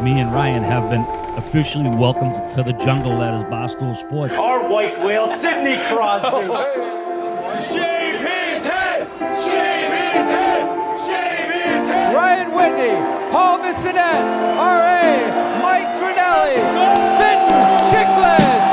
me and Ryan have been officially welcomed to the jungle that is Barstool Sports. Our white whale, Sidney Crosby. Shave his head! Shave his head! Shave his head! Ryan Whitney, Paul Bissonette, R.A., Mike Grinelli, Spittin Chiclets.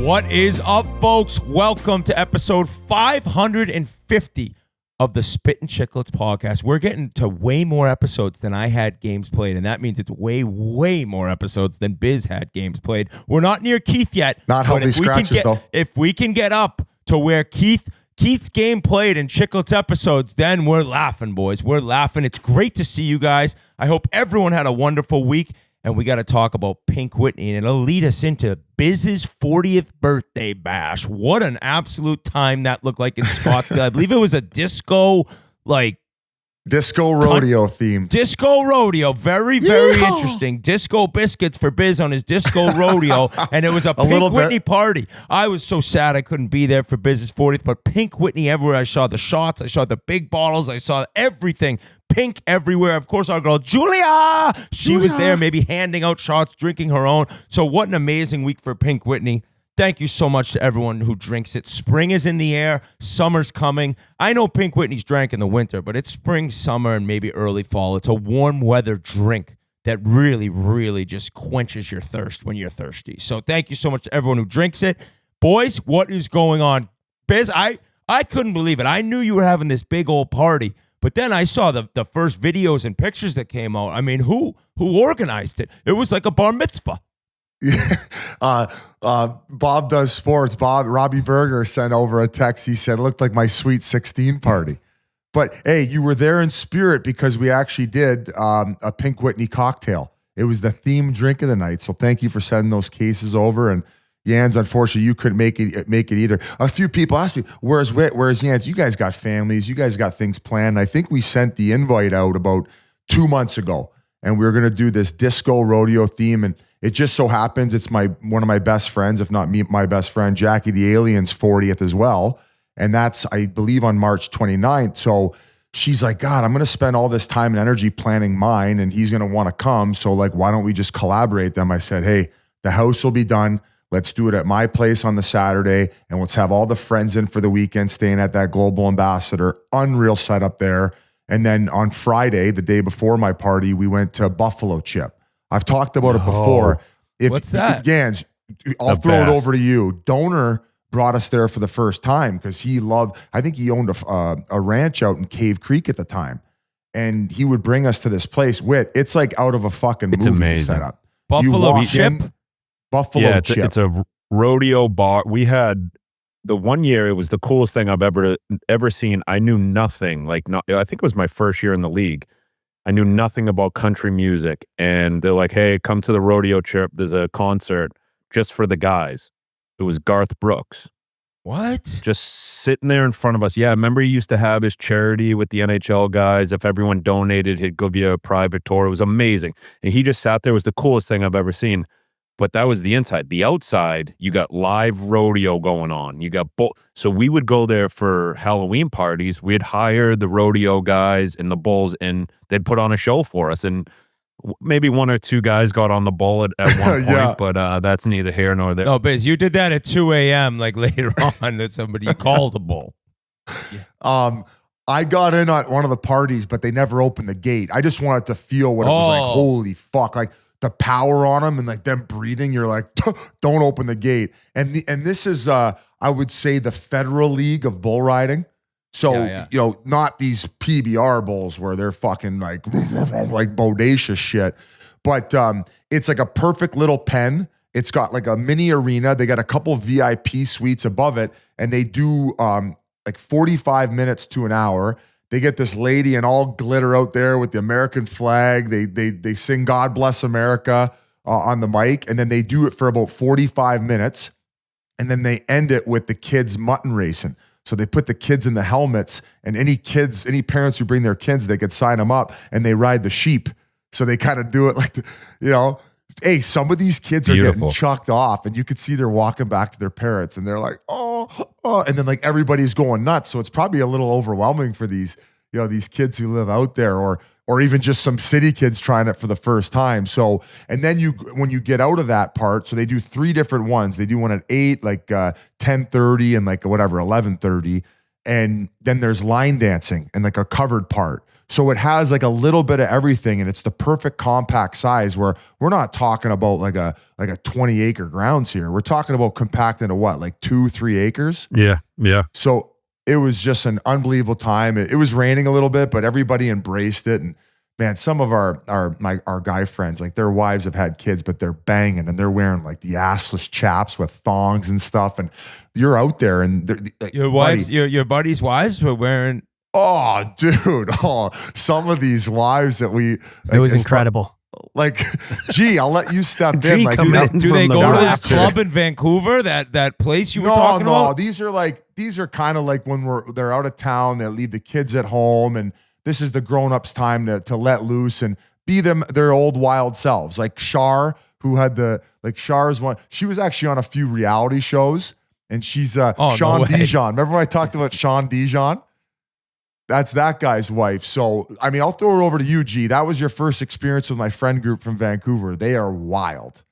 What is up, folks? Welcome to episode 550 of the Spittin Chiclets podcast. We're getting to way more episodes than I had games played, and that means it's way, way more episodes than Biz had games played. We're not near Keith yet. Not healthy scratches, though. If we can get up to where Keith's game played in Chiclets episodes, then we're laughing, boys. We're laughing. It's great to see you guys. I hope everyone had a wonderful week. And we got to talk about Pink Whitney, and it'll lead us into Biz's 40th birthday bash. What an absolute time that looked like in Scottsdale. I believe it was a disco rodeo theme. Disco rodeo. Very, very interesting. Disco biscuits for Biz on his disco rodeo. And it was a Pink Whitney party. I was so sad I couldn't be there for Biz's 40th, but Pink Whitney everywhere. I saw the shots. I saw the big bottles. I saw everything. Pink everywhere. Of course, our girl, Julia, she was there maybe handing out shots, drinking her own. So what an amazing week for Pink Whitney. Thank you so much to everyone who drinks it. Spring is in the air. Summer's coming. I know Pink Whitney's drank in the winter, but it's spring, summer, and maybe early fall. It's a warm weather drink that really, really just quenches your thirst when you're thirsty. So thank you so much to everyone who drinks it. Boys, what is going on? Biz, I couldn't believe it. I knew you were having this big old party, but then I saw the first videos and pictures that came out. I mean, who organized it? It was like a bar mitzvah. Bob does sports. Robby Berger sent over a text. He said, it looked like my Sweet 16 party. But hey, you were there in spirit because we actually did a Pink Whitney cocktail. It was the theme drink of the night. So thank you for sending those cases over. And Jans, unfortunately, you couldn't make it either. A few people asked me, where's Whit? Where's Jans? You guys got families. You guys got things planned. I think we sent the invite out about 2 months ago. And we were going to do this disco rodeo theme. And it just so happens it's one of my best friends, if not me, my best friend, Jackie the Alien's 40th as well. And that's, I believe, on March 29th. So she's like, God, I'm going to spend all this time and energy planning mine, and he's going to want to come. So like, why don't we just collaborate them? I said, hey, the house will be done. Let's do it at my place on the Saturday, and let's have all the friends in for the weekend staying at that Global Ambassador. Unreal setup there. And then on Friday, the day before my party, we went to Buffalo Chip. I've talked about it before. What's that? Gans, I'll throw it over to you. Donor brought us there for the first time because I think he owned a ranch out in Cave Creek at the time. And he would bring us to this place. It's like out of a fucking movie amazing. setup. Buffalo Chip? Buffalo Chip. It's a rodeo bar. We had the one year, it was the coolest thing I've ever seen. I knew nothing. I think it was my first year in the league. I knew nothing about country music. And they're like, hey, come to the rodeo trip. There's a concert just for the guys. It was Garth Brooks. What? Just sitting there in front of us. Yeah, I remember he used to have his charity with the NHL guys. If everyone donated, he'd give you a private tour. It was amazing. And he just sat there. It was the coolest thing I've ever seen. But that was the inside. The outside, you got live rodeo going on. You got so we would go there for Halloween parties. We'd hire the rodeo guys and the bulls, and they'd put on a show for us. And maybe one or two guys got on the bull at one point, Yeah. but that's neither here nor there. No, Biz, you did that at 2 a.m. like later on that somebody called the bull. I got in on one of the parties, but they never opened the gate. I just wanted to feel what it was like. Holy fuck. Like, the power on them and like them breathing, you're like, don't open the gate. And this is, I would say, the Federal League of bull riding. So, not these PBR bulls where they're fucking like bodacious shit. But it's like a perfect little pen. It's got like a mini arena. They got a couple VIP suites above it. And they do like 45 minutes to an hour. They get this lady in all glitter out there with the American flag. They sing God Bless America on the mic, and then they do it for about 45 minutes, and then they end it with the kids mutton racing. So they put the kids in the helmets, and any parents who bring their kids, they could sign them up, and they ride the sheep. So they kind of do it like, hey, some of these kids are getting chucked off, and you could see they're walking back to their parents, and they're like, oh, and then like everybody's going nuts. So it's probably a little overwhelming for these these kids who live out there, or even just some city kids trying it for the first time. So, and then when you get out of that part, so they do 3 different ones. They do one at 8, like 10:30 and like whatever, 11:30. And then there's line dancing and like a covered part. So it has like a little bit of everything, and it's the perfect compact size where we're not talking about like a 20-acre grounds here. We're talking about compact into what, like 2-3 acres? Yeah. So it was just an unbelievable time. It was raining a little bit, but everybody embraced it. And man, some of our guy friends, like their wives have had kids, but they're banging and they're wearing like the assless chaps with thongs and stuff. And you're out there, and like, Your wives, your buddies' wives were wearing. Oh, dude. Oh, some of these wives that we. It was incredible. Like, gee, I'll let you step in. Gee, Like, come in. Do they From go the to that rapture. club in Vancouver? That place you were talking about? These are kind of like when they're out of town, they leave the kids at home, and this is the grown-ups' time to let loose and be their old wild selves. Like Shar, who had Shar's one. She was actually on a few reality shows, and she's Sean Dijon. Remember when I talked about Sean Dijon? That's that guy's wife. So, I mean, I'll throw it over to you, G. That was your first experience with my friend group from Vancouver. They are wild.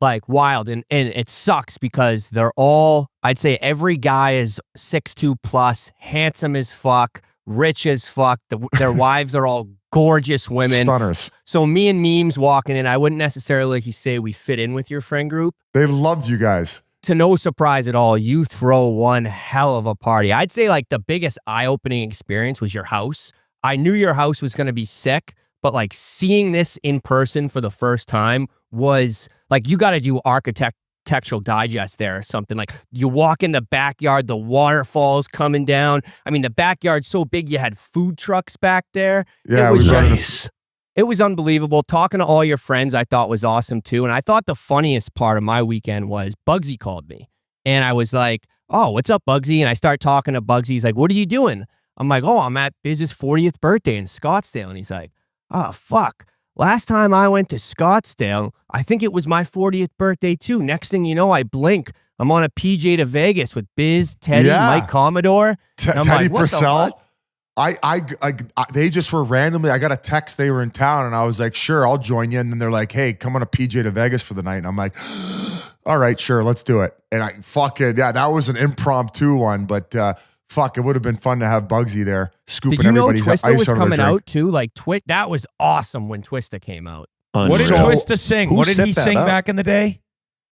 Like wild. And it sucks because they're all, I'd say every guy is 6'2 plus, handsome as fuck, rich as fuck. Their wives are all gorgeous women. Stunners. So me and Memes walking in, I wouldn't necessarily say we fit in with your friend group. They loved you guys. To no surprise at all, you throw one hell of a party. I'd say like the biggest eye-opening experience was your house. I knew your house was going to be sick, but like seeing this in person for the first time was like, you got to do Architectural Digest there or something. Like you walk in the backyard, the waterfalls coming down. I mean, the backyard's so big, you had food trucks back there. Yeah, it was we just... It was unbelievable. Talking to all your friends, I thought was awesome too. And I thought the funniest part of my weekend was Bugsy called me. And I was like, oh, what's up, Bugsy? And I start talking to Bugsy. He's like, what are you doing? I'm like, oh, I'm at Biz's 40th birthday in Scottsdale. And he's like, oh, fuck. Last time I went to Scottsdale, I think it was my 40th birthday too. Next thing you know, I blink. I'm on a PJ to Vegas with Biz, Teddy, Mike Commodore. Teddy like, what the Purcell. fuck? They just were randomly. I got a text they were in town, and I was like, "Sure, I'll join you." And then they're like, "Hey, come on a PJ to Vegas for the night." And I'm like, "All right, sure, let's do it." And I that was an impromptu one, but fuck, it would have been fun to have Bugsy there scooping Did you know everybody's Twista ice was out of their coming drink. out too? Like that was awesome when Twista came out. What did Unreal. Twista sing? Who What did set he that sing up? back in the day?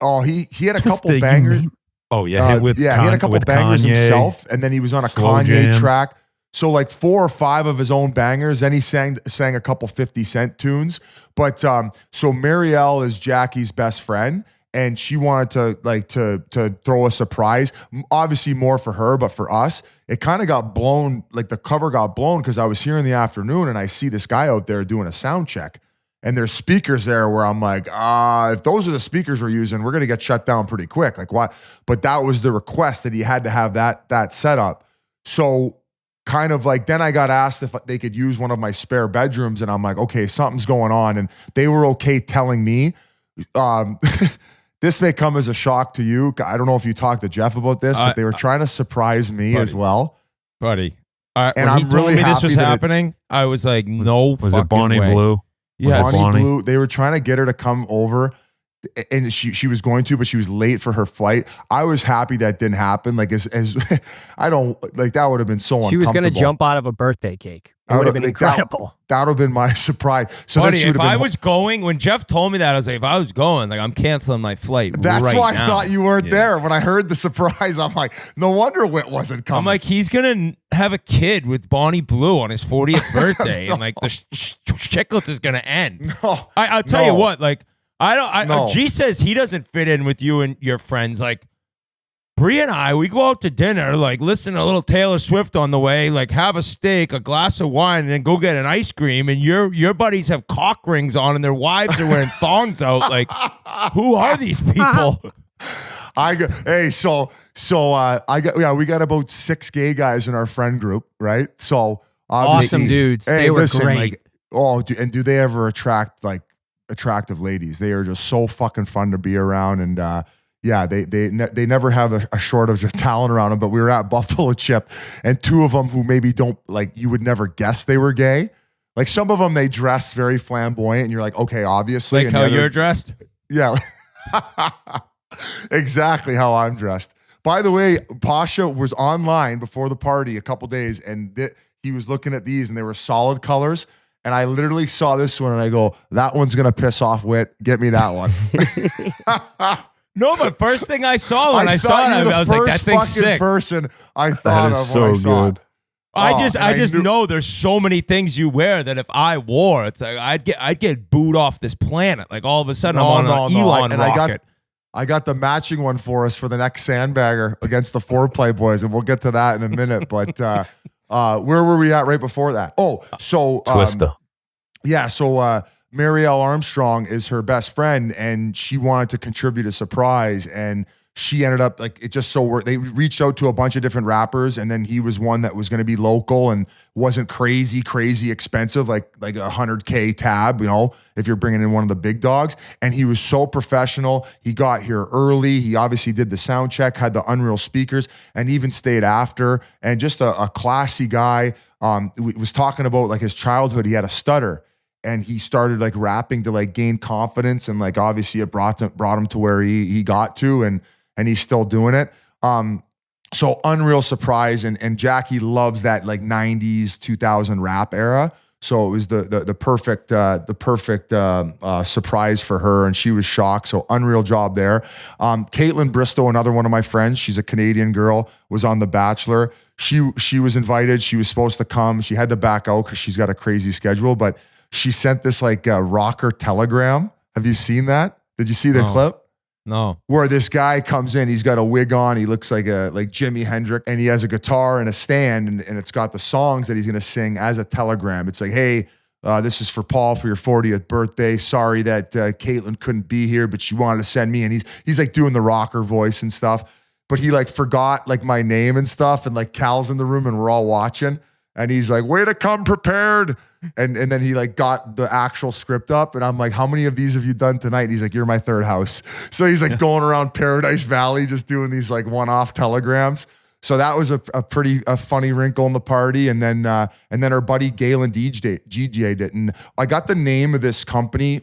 Oh, he had a Twista, couple you bangers. mean- Oh yeah, He had a couple with bangers Kanye. himself, and then he was on a Slow Kanye jams. track. So like 4 or 5 of his own bangers. Then he sang a couple 50 Cent tunes. But so Marielle is Jackie's best friend, and she wanted to throw a surprise. Obviously more for her, but for us, it kind of got blown. Like the cover got blown because I was here in the afternoon and I see this guy out there doing a sound check. And there's speakers there where I'm like, if those are the speakers we're using, we're gonna get shut down pretty quick. Like why? But that was the request that he had to have that set up. So kind of like then I got asked if they could use one of my spare bedrooms, and I'm like, okay, something's going on. And they were okay telling me. This may come as a shock to you. I don't know if you talked to Jeff about this, but they were trying to surprise me as well. Buddy. And when I'm he told really me this happy was that it- happening, I was like, no Was fucking it Bonnie way. Blue? Yes. Was it Bonnie Bonnie? Blue, they were trying to get her to come over, and she was going to, but she was late for her flight. I was happy that didn't happen. Like as I don't like that would have been so She was uncomfortable. going to jump out of a birthday cake. It I would have would've- been like, that- incredible. That would have been my surprise. So then Buddy, she would if have I been. was going, when Jeff told me that, I was like, if I was going, like I'm canceling my flight. That's right why now. I thought you weren't Yeah. there. When I heard the surprise, I'm like, no wonder Whit wasn't coming. I'm like, he's gonna have a kid with Bonnie Blue on his 40th birthday, and like the Chiclets is gonna end. no, I'll tell you No. what, like No. G says he doesn't fit in with you and your friends. Like Bree and I, we go out to dinner, like listen to a little Taylor Swift on the way, like have a steak, a glass of wine, and then go get an ice cream. And your buddies have cock rings on, and their wives are wearing thongs out. Like, who are these people? we got about 6 gay guys in our friend group, right? So obviously- Awesome dudes. They were great. Do they ever attract like attractive ladies? They are just so fucking fun to be around, and Yeah, they never have a shortage of talent around them. But we were at Buffalo Chip, and two of them who maybe don't like you would never guess they were gay. Like some of them, they dress very flamboyant, and you're like, okay, obviously. Like and how the other- you're dressed? Yeah, exactly how I'm dressed. By the way, Pasha was online before the party a couple days, and he was looking at these, and they were solid colors. And I literally saw this one, and I go, "That one's gonna piss off Whit. Get me that one." No, but first thing I saw when I saw thought it, you were I was the like, that first thing's fucking sick. person I That thought is of so when I saw good. it. I just and know there's so many things you wear that if I wore, it's like I'd get booed off this planet. Like all of a sudden I'm on an Elon rocket. I got the matching one for us for the next Sandbagger against the FOREPLAY boys, and we'll get to that in a minute. But where were we at right before that? Oh, so Twista. yeah, so Marielle Armstrong is her best friend, and she wanted to contribute a surprise, and she ended up like it just so worked. They reached out to a bunch of different rappers, and then he was one that was going to be local and wasn't crazy expensive, like a $100K tab, you know, if you're bringing in one of the big dogs. And he was so professional. He got here early. He obviously did the sound check, had the Unreal speakers, and even stayed after. And just a classy guy. Was talking about like his childhood. He had a stutter. And he started like rapping to like gain confidence, and like obviously it brought him to where he got to, and he's still doing it. So unreal surprise, and Jackie loves that like 90s 2000 rap era. So it was the perfect surprise for her, and she was shocked. So unreal job there. Caitlin Bristow, another one of my friends, she's a Canadian girl, was on The Bachelor. She was invited. She was supposed to come. She had to back out because she's got a crazy schedule, but she sent this like rocker telegram. Have you seen that? Did you see the clip? No. Where this guy comes in, he's got a wig on, he looks like Jimi Hendrix, and he has a guitar and a stand, and it's got the songs that he's gonna sing as a telegram. It's like, hey, this is for Paul for your 40th birthday. Sorry that Caitlin couldn't be here, but she wanted to send me, and he's like doing the rocker voice and stuff. But he like forgot like my name and stuff, and like Cal's in the room and we're all watching, and he's like, way to come prepared. And then he like got the actual script up, and I'm like, how many of these have you done tonight? And he's like, you're my third house. So he's like going around Paradise Valley just doing these like one-off telegrams. So that was a funny wrinkle in the party. And then our buddy Galen GJ'd it. And I got the name of this company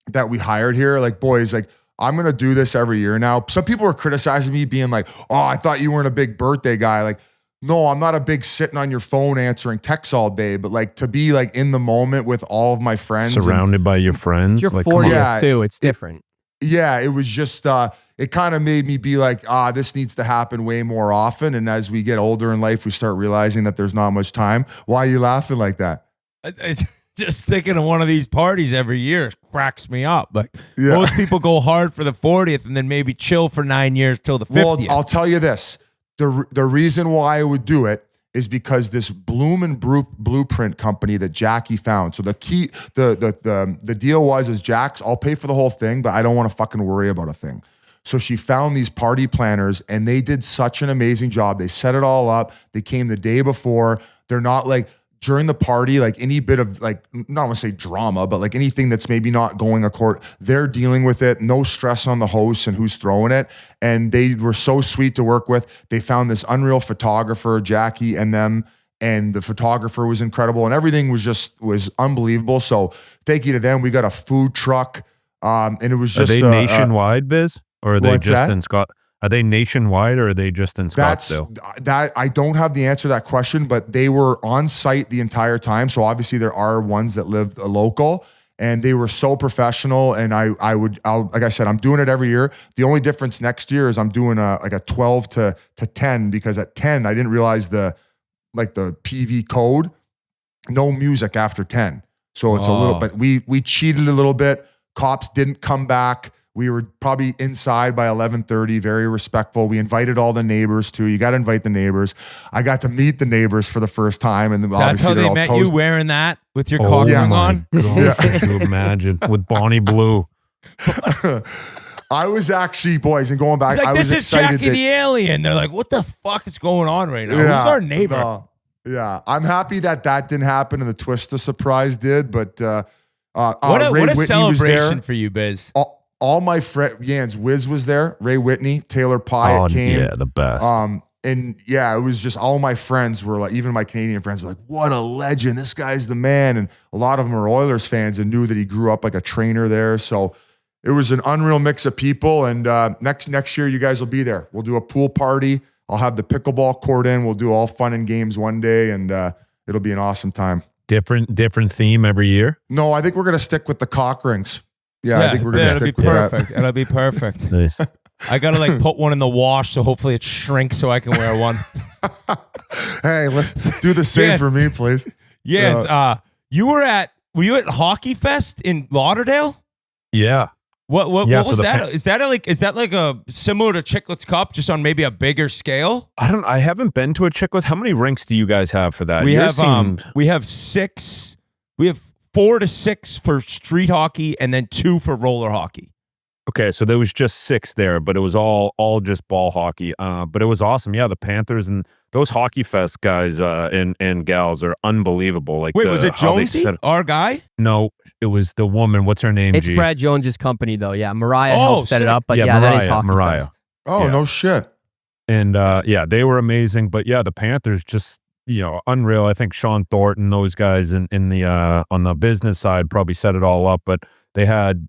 that we hired here. Like, boys, like, I'm going to do this every year now. Some people were criticizing me being like, oh, I thought you weren't a big birthday guy. Like, no, I'm not a big sitting on your phone answering texts all day, but like to be like in the moment with all of my friends. Surrounded by your friends. You're like, 40th too. It's different. Yeah, it was just, it kind of made me be like, this needs to happen way more often. And as we get older in life, we start realizing that there's not much time. Why are you laughing like that? It's just thinking of one of these parties every year cracks me up. Like Yeah. most people go hard for the 40th and then maybe chill for 9 years till the 50th. Well, I'll tell you this. The reason why I would do it is because this Bloom and Blueprint company that Jackie found. So the deal was Jack's, I'll pay for the whole thing, but I don't want to fucking worry about a thing. So she found these party planners, and they did such an amazing job. They set it all up. They came the day before. They're not like during the party, like any bit of like, not want to say drama, but like anything that's maybe not going according, they're dealing with it. No stress on the hosts and who's throwing it. And they were so sweet to work with. They found this unreal photographer, Jackie and them, and the photographer was incredible, and everything was unbelievable. So thank you to them. We got a food truck, and it was just are they nationwide, Biz, or are they what's just that? in Scott? Are they nationwide, or are they just in Scottsdale? That I don't have the answer to that question, but they were on site the entire time. So obviously there are ones that live local, and they were so professional. And I'll like I said, I'm doing it every year. The only difference next year is I'm doing a 12 to 10, because at 10 I didn't realize the PV code, no music after 10. So it's a little bit, we cheated a little bit. Cops didn't come back. We were probably inside by 11:30, very respectful. We invited all the neighbors too. You got to invite the neighbors. I got to meet the neighbors for the first time, and That's obviously how they're they all met toast. you wearing that with your Oh cock ring my on? God, could you imagine with Bonnie Blue? I was actually, boys, and going back, It's like, I was this is excited Jackie the alien. They're like, what the fuck is going on right now? Who's our neighbor? no. Yeah, I'm happy that didn't happen and the Twista surprise did, but What Ray a Whitney was celebration there. for you, Biz. all my Jans, Wiz was there, Ray Whitney, Taylor Pyatt came. Yeah, the best. And yeah, it was just all my friends were like, even my Canadian friends were like, what a legend. This guy's the man. And a lot of them are Oilers fans and knew that he grew up like a trainer there. So it was an unreal mix of people. And next year, you guys will be there. We'll do a pool party. I'll have the pickleball court in. We'll do all fun and games one day, and it'll be an awesome time. Different theme every year? No, I think we're going to stick with the cock rings. Yeah, I think we're going to stick with perfect. It'll be perfect. Nice. I got to like put one in the wash, so hopefully it shrinks so I can wear one. Hey, let's do the same for me, please. Yeah, were you at Hockey Fest in Lauderdale? Yeah. What was that? Is that like a similar to Chiclets Cup, just on maybe a bigger scale? I haven't been to a Chiclets. How many rinks do you guys have for that? We have 6. We have 4 to 6 for street hockey and then 2 for roller hockey. Okay, so there was just 6 there, but it was all just ball hockey. But it was awesome. Yeah, the Panthers and those Hockey Fest guys and gals are unbelievable. Like, wait, was it Jonesy, our guy? No, it was the woman. What's her name? It's Brad Jones's company, though. Yeah, Mariah helped set it up. But yeah, that is Hockey Fest. Oh, no shit. And yeah, they were amazing. But yeah, the Panthers just, unreal. I think Sean Thornton, those guys in the on the business side probably set it all up. But they had,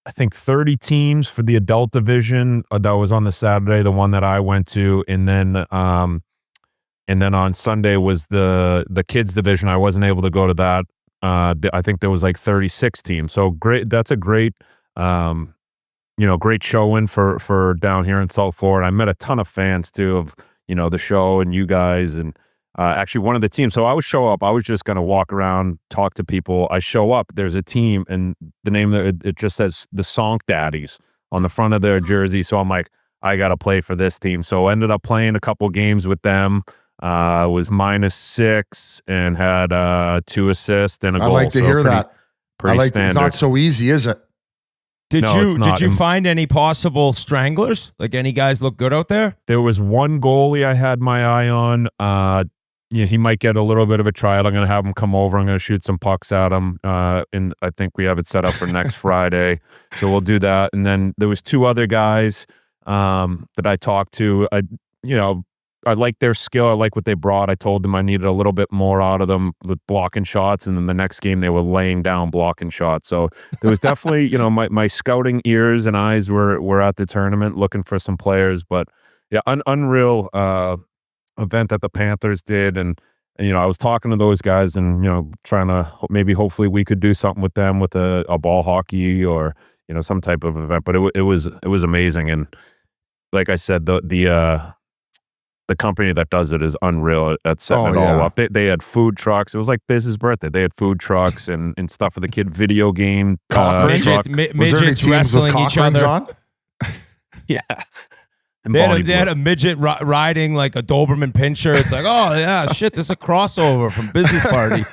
I think, 30 teams for the adult division. That was on the Saturday, the one that I went to, and then on Sunday was the kids division. I wasn't able to go to that. I think there was like 36 teams. So great. That's a great, great showing for down here in South Florida. I met a ton of fans too of the show and you guys and. Actually, one of the teams. So I would show up. I was just going to walk around, talk to people. I show up. There's a team, and the name it just says the Sonk Daddies on the front of their jersey. So I'm like, I got to play for this team. So I ended up playing a couple games with them. Was -6 and had 2 assists and a goal. I like to hear that. Pretty standard. It's not so easy, is it? Did you find any possible stranglers? Like, any guys look good out there? There was one goalie I had my eye on. He might get a little bit of a tryout. I'm going to have him come over. I'm going to shoot some pucks at him. And I think we have it set up for next Friday. So we'll do that. And then there was 2 other guys that I talked to. I liked their skill. I like what they brought. I told them I needed a little bit more out of them with blocking shots. And then the next game, they were laying down blocking shots. So there was definitely, my scouting ears and eyes were at the tournament looking for some players. But yeah, unreal event that the Panthers did. And I was talking to those guys and, trying to hopefully we could do something with them with a ball hockey or, some type of event. But it was amazing. And like I said, the company that does it is unreal at setting it all up. They had food trucks. It was like Biz's birthday. They had food trucks and stuff for the kid. Video game truck. Midgets wrestling each other. On? Yeah. They had a midget riding like a Doberman pinscher. It's like, oh yeah, shit, this is a crossover from Business Party.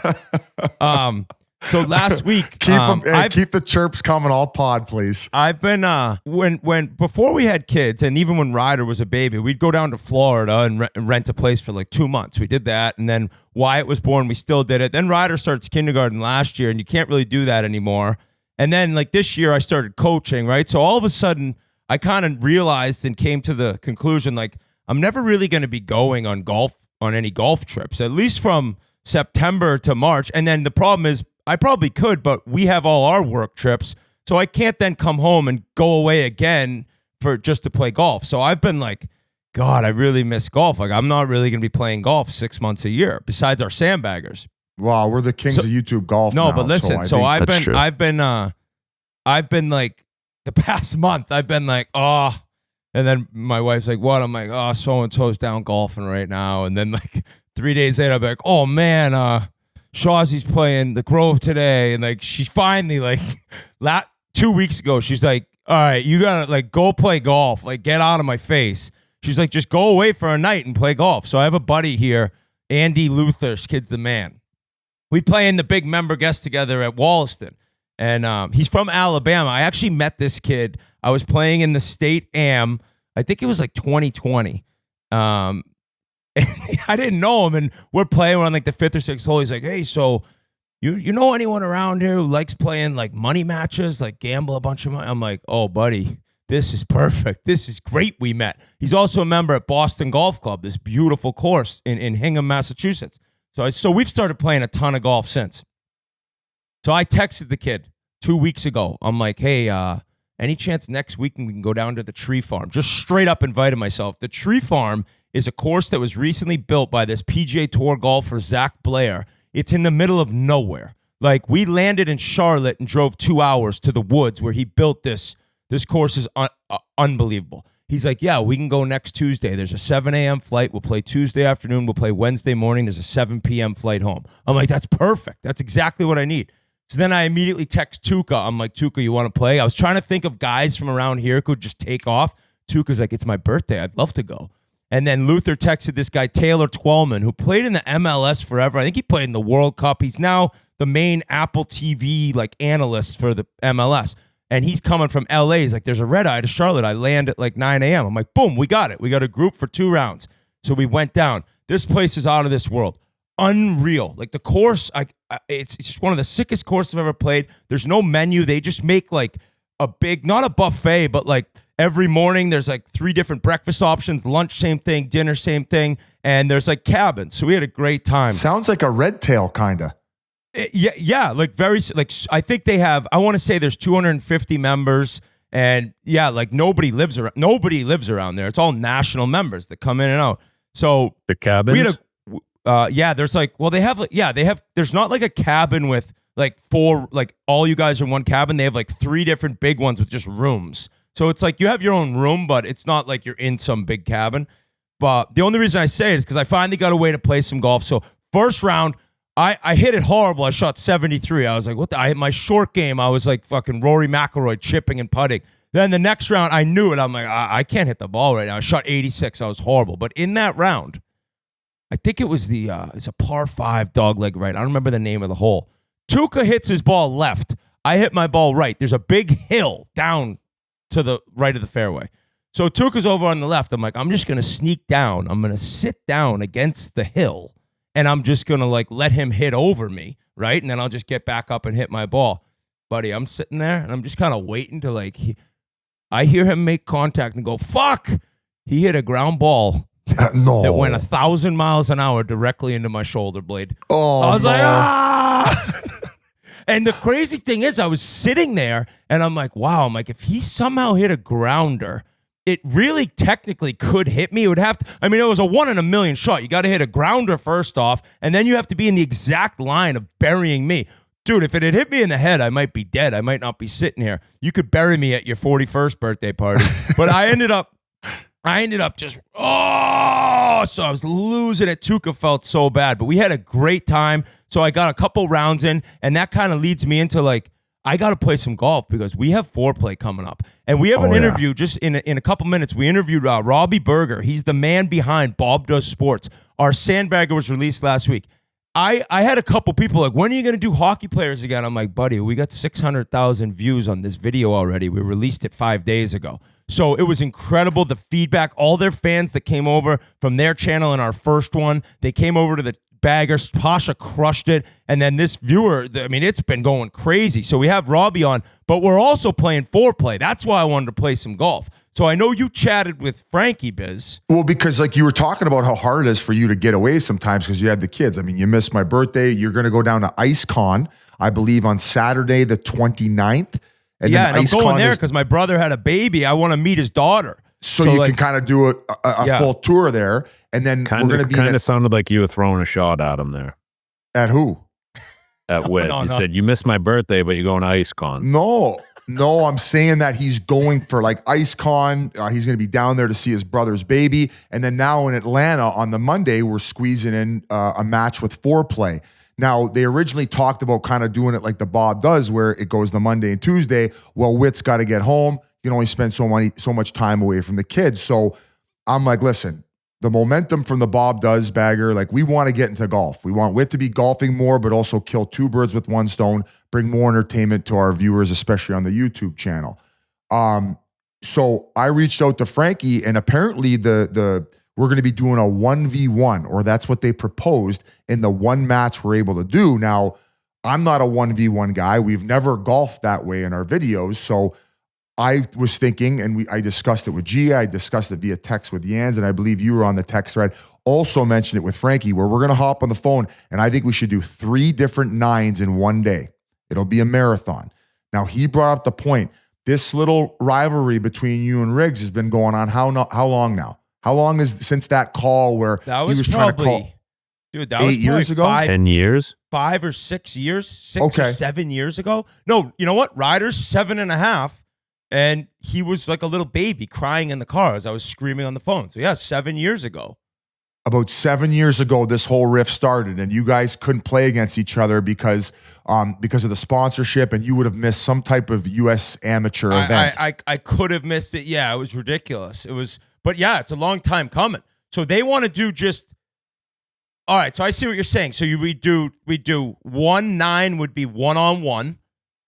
So last week, keep the chirps coming all pod, please. I've been when before we had kids, and even when Ryder was a baby, we'd go down to Florida and rent a place for like 2 months. We did that, and then Wyatt was born. We still did it. Then Ryder starts kindergarten last year, and you can't really do that anymore. And then like this year, I started coaching, right? So all of a sudden, I kind of realized and came to the conclusion like I'm never really going to be going on any golf trips, at least from September to March. And then the problem is, I probably could, but we have all our work trips, so I can't then come home and go away again for just to play golf. So I've been like, God, I really miss golf. Like, I'm not really going to be playing golf 6 months a year besides our Sandbaggers. Wow, we're the kings of YouTube golf. No, now, but listen. So I've been like the past month. I've been like, oh, and then my wife's like, what? I'm like, oh, so and so's down golfing right now, and then like 3 days later, I'll be like, oh man, Shawzy's playing the Grove today, and like she finally like 2 weeks ago, she's like, all right, you gotta like go play golf, like get out of my face. She's like, just go away for a night and play golf. So I have a buddy here, Andy Luther, kid's the man. We play in the big member guest together at Wollaston, and he's from Alabama. I actually met this kid. I was playing in the state am. I think it was like 2020. I didn't know him, and we're playing on like the 5th or 6th hole. He's like, hey, so you know anyone around here who likes playing like money matches, like gamble a bunch of money? I'm like, oh, buddy, this is perfect. This is great. We met. He's also a member at Boston Golf Club, this beautiful course in Hingham, Massachusetts. So we've started playing a ton of golf since. So I texted the kid 2 weeks ago. I'm like, hey, any chance next week we can go down to the Tree Farm? Just straight up invited myself. The Tree Farm is a course that was recently built by this PGA Tour golfer, Zach Blair. It's in the middle of nowhere. Like, we landed in Charlotte and drove 2 hours to the woods where he built this. This course is unbelievable. He's like, yeah, we can go next Tuesday. There's a 7 a.m. flight. We'll play Tuesday afternoon. We'll play Wednesday morning. There's a 7 p.m. flight home. I'm like, that's perfect. That's exactly what I need. So then I immediately text Tuukka. I'm like, Tuukka, you want to play? I was trying to think of guys from around here who could just take off. Tuukka's like, it's my birthday. I'd love to go. And then Luther texted this guy, Taylor Twellman, who played in the MLS forever. I think he played in the World Cup. He's now the main Apple TV like analyst for the MLS. And he's coming from LA. He's like, there's a red eye to Charlotte. I land at like 9 a.m. I'm like, boom, we got it. We got a group for 2 rounds. So we went down. This place is out of this world. Unreal. Like the course, it's just one of the sickest courses I've ever played. There's no menu. They just make like a big, not a buffet, but like every morning there's like 3 different breakfast options, lunch, same thing, dinner, same thing. And there's like cabins. So we had a great time. Sounds like a red tail kind of. Yeah, like very, like I think they have, I want to say there's 250 members. And yeah, like nobody lives around there. It's all national members that come in and out. So the cabins? We had yeah, there's like, well, they have, there's not like a cabin with like 4, like all you guys are in one cabin. They have like 3 different big ones with just rooms. So it's like you have your own room, but it's not like you're in some big cabin. But the only reason I say it is because I finally got a way to play some golf. So first round, I hit it horrible. I shot 73. I was like, what the? I hit my short game. I was like fucking Rory McIlroy chipping and putting. Then the next round, I knew it. I'm like, I can't hit the ball right now. I shot 86. I was horrible. But in that round, I think it was it's a par 5 dogleg right. I don't remember the name of the hole. Tuukka hits his ball left. I hit my ball right. There's a big hill down to the right of the fairway. So Tuukka's over on the left. I'm like, I'm just going to sneak down. I'm going to sit down against the hill, and I'm just going to like let him hit over me, right? And then I'll just get back up and hit my ball. Buddy, I'm sitting there, and I'm just kind of waiting to like, I hear him make contact and go, fuck! He hit a ground ball. No. That went 1,000 miles an hour directly into my shoulder blade. Oh, I was no. like, ah! And the crazy thing is, I was sitting there and I'm like, wow, I'm like, if he somehow hit a grounder, it really technically could hit me. It would have to, I mean, it was a 1 in a million shot. You got to hit a grounder first off, and then you have to be in the exact line of burying me. Dude, if it had hit me in the head, I might be dead. I might not be sitting here. You could bury me at your 41st birthday party. But I ended up just, so I was losing it. Tuukka felt so bad, but we had a great time. So I got a couple rounds in, and that kind of leads me into like, I got to play some golf because we have FOREPLAY coming up. And we have an interview just in a couple minutes. We interviewed Robby Berger. He's the man behind Bob Does Sports. Our Sandbagger was released last week. I had a couple people like, when are you going to do hockey players again? I'm like, buddy, we got 600,000 views on this video already. We released it 5 days ago. So it was incredible, the feedback. All their fans that came over from their channel in our first one, they came over to the Baggers. Pasha crushed it. And then this viewer, I mean, it's been going crazy. So we have Robby on, but we're also playing FOREPLAY. That's why I wanted to play some golf. So I know you chatted with Frankie, Biz. Well, because like you were talking about how hard it is for you to get away sometimes because you have the kids. I mean, you missed my birthday. You're going to go down to IceCon, I believe, on Saturday the 29th. And yeah, and I'm going there because my brother had a baby. I want to meet his daughter. So you can kind of do a full tour there. And then we're going to be kind of sounded like you were throwing a shot at him there. At who? At Whit. You said, you missed my birthday, but you're going to IceCon. No, I'm saying that he's going for like IceCon. He's going to be down there to see his brother's baby. And then now in Atlanta on the Monday, we're squeezing in a match with FOREPLAY. Now, they originally talked about kind of doing it like the Bob does, where it goes the Monday and Tuesday. Well, Whit's got to get home. You can only spend so much time away from the kids. So I'm like, listen, the momentum from the Bob Does Bagger, like we want to get into golf. We want Whit to be golfing more, but also kill 2 birds with 1 stone, bring more entertainment to our viewers, especially on the YouTube channel. So I reached out to Frankie, and apparently we're going to be doing a 1v1, or that's what they proposed in the one match we're able to do. Now, I'm not a 1v1 guy. We've never golfed that way in our videos. So I was thinking, and I discussed it with Gia, I discussed it via text with Jans, and I believe you were on the text thread. Also mentioned it with Frankie, where we're going to hop on the phone, and I think we should do 3 different 9s in one day. It'll be a marathon. Now, he brought up the point. This little rivalry between you and Riggs has been going on how long now? How long is since that call where that he was probably, trying to call? Dude, that 8 was years ago? 10 years? 5 or 6 years, 6 or 7 years ago. No, you know what? Ryder's 7.5, and he was like a little baby crying in the car as I was screaming on the phone. So yeah, 7 years ago. About 7 years ago, this whole rift started, and you guys couldn't play against each other because of the sponsorship, and you would have missed some type of U.S. amateur event. I could have missed it. Yeah, it was ridiculous. But yeah, it's a long time coming. So they want to do just. All right, so I see what you're saying. So we do 1-9 would be 1-on-1.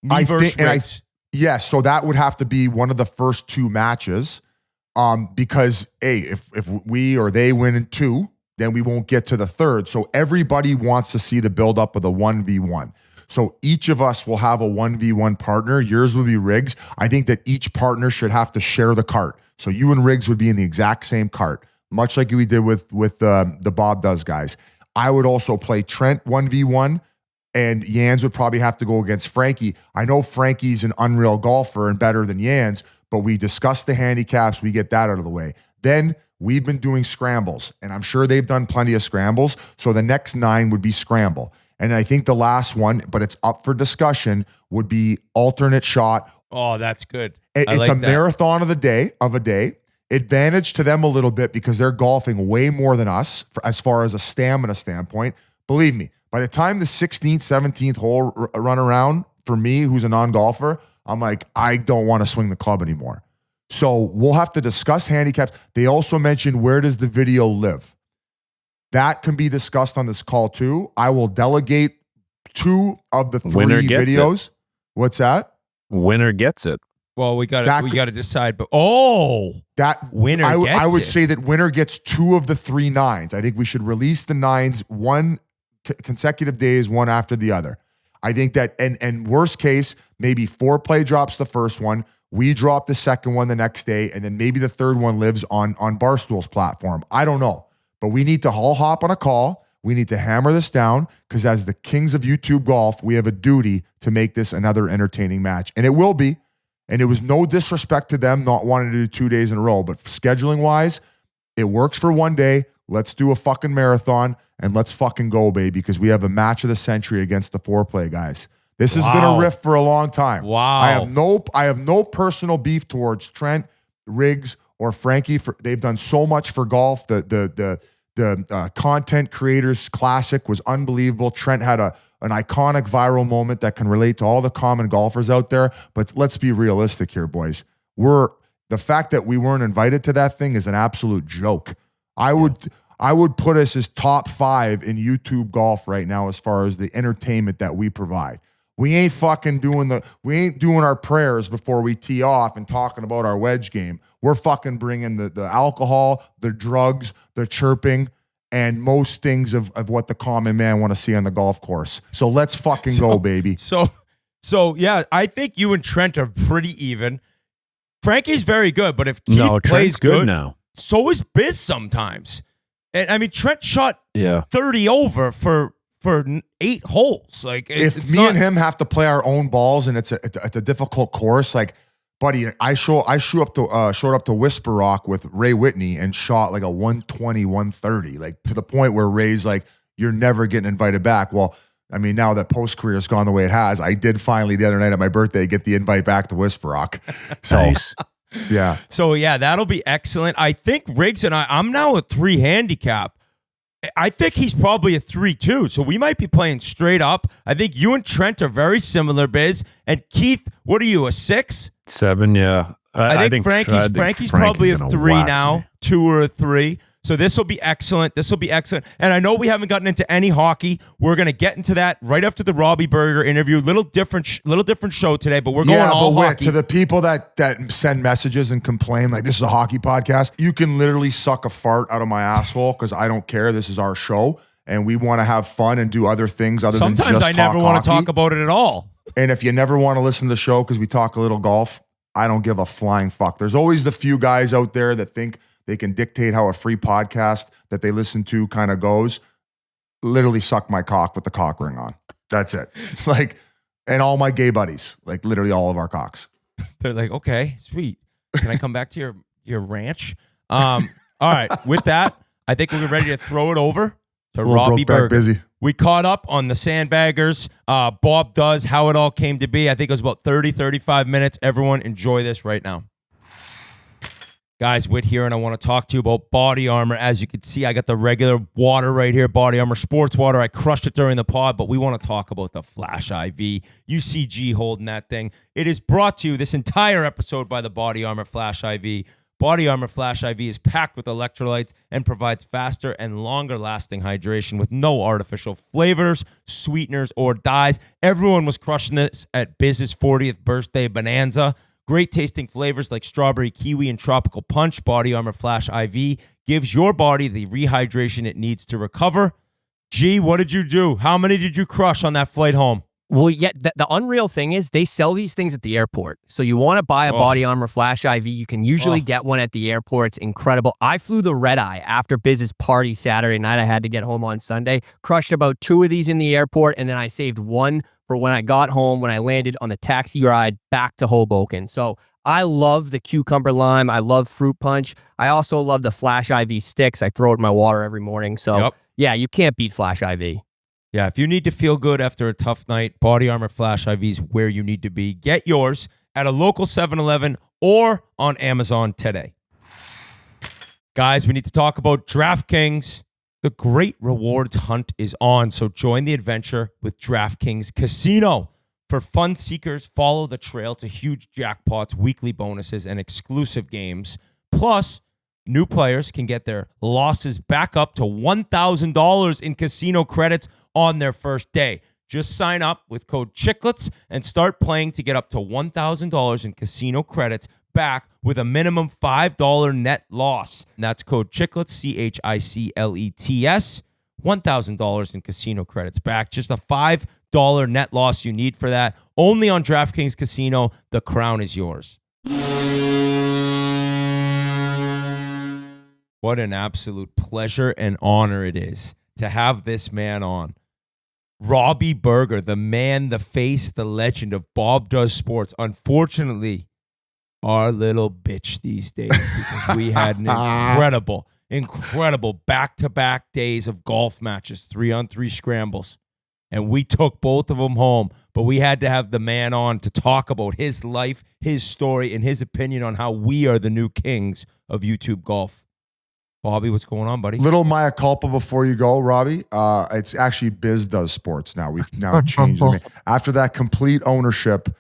Me versus Riggs. Yes, so that would have to be one of the first 2 matches. Because if we or they win in 2, then we won't get to the 3rd. So everybody wants to see the buildup of the 1v1. So each of us will have a 1v1 partner. Yours will be Riggs. I think that each partner should have to share the cart. So you and Riggs would be in the exact same cart, much like we did with the Bob Does guys. I would also play Trent 1v1, and Jans would probably have to go against Frankie. I know Frankie's an unreal golfer and better than Jans, but we discussed the handicaps. We get that out of the way. Then we've been doing scrambles, and I'm sure they've done plenty of scrambles. So the next 9 would be scramble. And I think the last one, but it's up for discussion, would be alternate shot. Oh, that's good. It's a marathon of a day. Advantage to them a little bit because they're golfing way more than us as far as a stamina standpoint. Believe me, by the time the 16th, 17th hole run around, for me, who's a non-golfer, I'm like, I don't want to swing the club anymore. So we'll have to discuss handicaps. They also mentioned, where does the video live? That can be discussed on this call too. I will delegate 2 of the 3 videos. What's that? Winner gets it. Well, we got to decide. But that winner I would it. say that winner gets 2 of the 3 9s. I think we should release the 9s one consecutive days, one after the other. I think that, and worst case, maybe FOREPLAY drops the first one. We drop the second one the next day, and then maybe the third one lives on Barstool's platform. I don't know, but we need to all hop on a call. We need to hammer this down because as the kings of YouTube golf, we have a duty to make this another entertaining match, and it will be. And it was no disrespect to them not wanting to do 2 days in a row, but scheduling wise, it works for one day. Let's do a fucking marathon and let's fucking go, baby, because we have a match of the century against the FOREPLAY guys. This has been a riff for a long time. Wow. I have no personal beef towards Trent, Riggs, or Frankie. They've done so much for golf. The Content Creators Classic was unbelievable. Trent had an iconic viral moment that can relate to all the common golfers out there. But let's be realistic here, boys. The fact that we weren't invited to that thing is an absolute joke. I would put us as top 5 in YouTube golf right now as far as the entertainment that we provide. We ain't doing our prayers before we tee off and talking about our wedge game. We're fucking bringing the alcohol, the drugs, the chirping, and most things of what the common man want to see on the golf course. So let's fucking go, baby. So yeah, I think you and Trent are pretty even. Frankie's very good, but if Keith plays Trent's good now. So is Biz sometimes. And I mean, Trent shot 30 over for 8 holes. Like if me and him have to play our own balls and it's a difficult course, like, buddy, I showed up to Whisper Rock with Ray Whitney and shot like a 120, 130, like to the point where Ray's like, you're never getting invited back. Well, I mean, now that post-career has gone the way it has, I did finally the other night at my birthday get the invite back to Whisper Rock. So, nice. Yeah. So, yeah, that'll be excellent. I think Riggs and I'm now a 3 handicap. I think he's probably a 3-2, so we might be playing straight up. I think you and Trent are very similar, Biz. And Keith, what are you, a 6? 7, yeah. I think Frankie's probably a 3 now, 2 or a 3. So this will be excellent. And I know we haven't gotten into any hockey. We're going to get into that right after the Robby Berger interview. Little different show today, but we're going all hockey. To the people that send messages and complain like this is a hockey podcast, you can literally suck a fart out of my asshole because I don't care. This is our show. and we want to have fun and do other things other than just Sometimes I never want to hockey. talk about it at all. And if you never want to listen to the show because we talk a little golf, I don't give a flying fuck. There's always the few guys out there that think they can dictate how a free podcast that they listen to kind of goes. Literally suck my cock with the cock ring on. That's it. Like, and all my gay buddies, like literally all of our cocks. They're like, okay, sweet. Can I come back to your ranch? All right. With that, I think we're ready to throw it over to Robby Berger. Busy. We caught up on the Sandbaggers. Bob does how it all came to be. I think it was about 30, 35 minutes. Everyone enjoy this right now. Guys, Whit here, and I want to talk to you about Body Armor. As you can see, I got the regular water right here, Body Armor Sports Water. I crushed it during the pod, but we want to talk about the Flash IV. UCG holding that thing. It is brought to you, this entire episode, by the Body Armor Flash IV. Body Armor Flash IV is packed with electrolytes and provides faster and longer-lasting hydration with no artificial flavors, sweeteners, or dyes. Everyone was crushing this at Biz's 40th birthday bonanza. Great tasting flavors like strawberry kiwi and tropical punch. Body Armor Flash IV gives your body the rehydration it needs to recover. Gee, what did you do? How many did you crush on that flight home? Well, yeah, the unreal thing is they sell these things at the airport. So you want to buy a Body Armor Flash IV, you can usually get one at the airport. It's incredible. I flew the red eye after Biz's party Saturday night. I had to get home on Sunday. Crushed about 2 of these in the airport, and then I saved one for when I got home, when I landed on the taxi ride back to Hoboken. So I love the cucumber lime. I love fruit punch. I also love the Flash IV sticks. I throw it in my water every morning. So yeah, you can't beat Flash IV. Yeah, if you need to feel good after a tough night, Body Armor Flash IV is where you need to be. Get yours at a local 7-Eleven or on Amazon today. Guys, we need to talk about DraftKings. The great rewards hunt is on, so join the adventure with DraftKings Casino. For fun seekers, follow the trail to huge jackpots, weekly bonuses, and exclusive games. Plus, new players can get their losses back up to $1,000 in casino credits on their first day. Just sign up with code Chiclets and start playing to get up to $1,000 in casino credits back with a minimum $5 net loss. And that's code Chiclets, CHICLETS. $1,000 in casino credits back. Just a $5 net loss you need for that. Only on DraftKings Casino. The crown is yours. What an absolute pleasure and honor it is to have this man on. Robby Berger, the man, the face, the legend of Bob Does Sports. Unfortunately, our little bitch these days, because we had an incredible back-to-back days of golf matches, 3-on-3 scrambles. And we took both of them home, but we had to have the man on to talk about his life, his story, and his opinion on how we are the new kings of YouTube golf. Bobby, what's going on, buddy? Little mea culpa before you go, Robbie. It's actually Biz Does Sports now. We've now changed it. After that complete ownership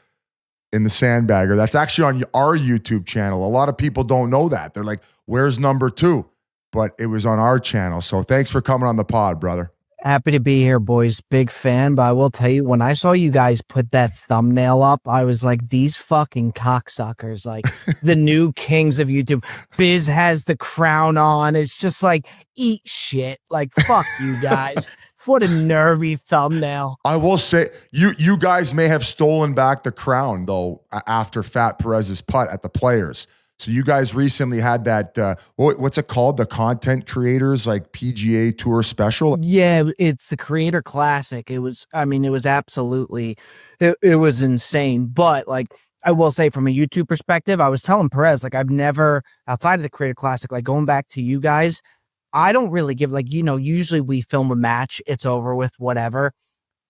in the Sandbagger, that's actually on our YouTube channel. A lot of people don't know that. They're like, where's number 2? But it was on our channel. So thanks for coming on the pod, brother. Happy to be here, boys. Big fan, but I will tell you, when I saw you guys put that thumbnail up, I was like, these fucking cocksuckers, like the new kings of YouTube. Biz has the crown on. It's just like, eat shit. Like, fuck you guys. What a nervy thumbnail. I will say, you guys may have stolen back the crown, though, after Fat Perez's putt at the Players. So you guys recently had that, what's it called? The Content Creators, like PGA Tour Special? Yeah, it's the Creator Classic. It was absolutely, it was insane. But like, I will say from a YouTube perspective, I was telling Perez, like I've never, outside of the Creator Classic, like going back to you guys, I don't really give, like, usually we film a match, it's over with, whatever.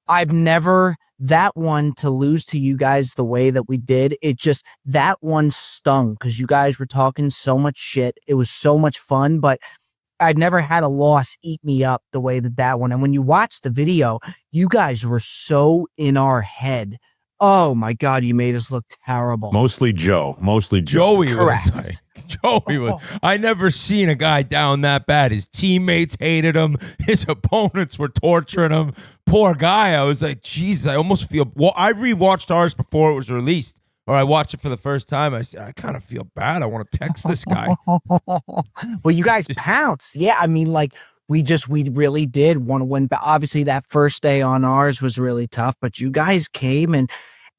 I've never, that one to lose to you guys the way that we did, it just, that one stung because you guys were talking so much shit. It was so much fun, but I'd never had a loss eat me up the way that one. And when you watch the video, you guys were so in our head. Oh my God, you made us look terrible. Mostly Joe. Joey Correct. was like, Joey was. I never seen a guy down that bad. His teammates hated him. His opponents were torturing him. Poor guy. I was like, Jesus, I almost feel. Well, I rewatched ours before it was released, or I watched it for the first time. I said, I kind of feel bad. I want to text this guy. Well, you guys pounced. Yeah, I mean, like, we really did want to win. But obviously that first day on ours was really tough, but you guys came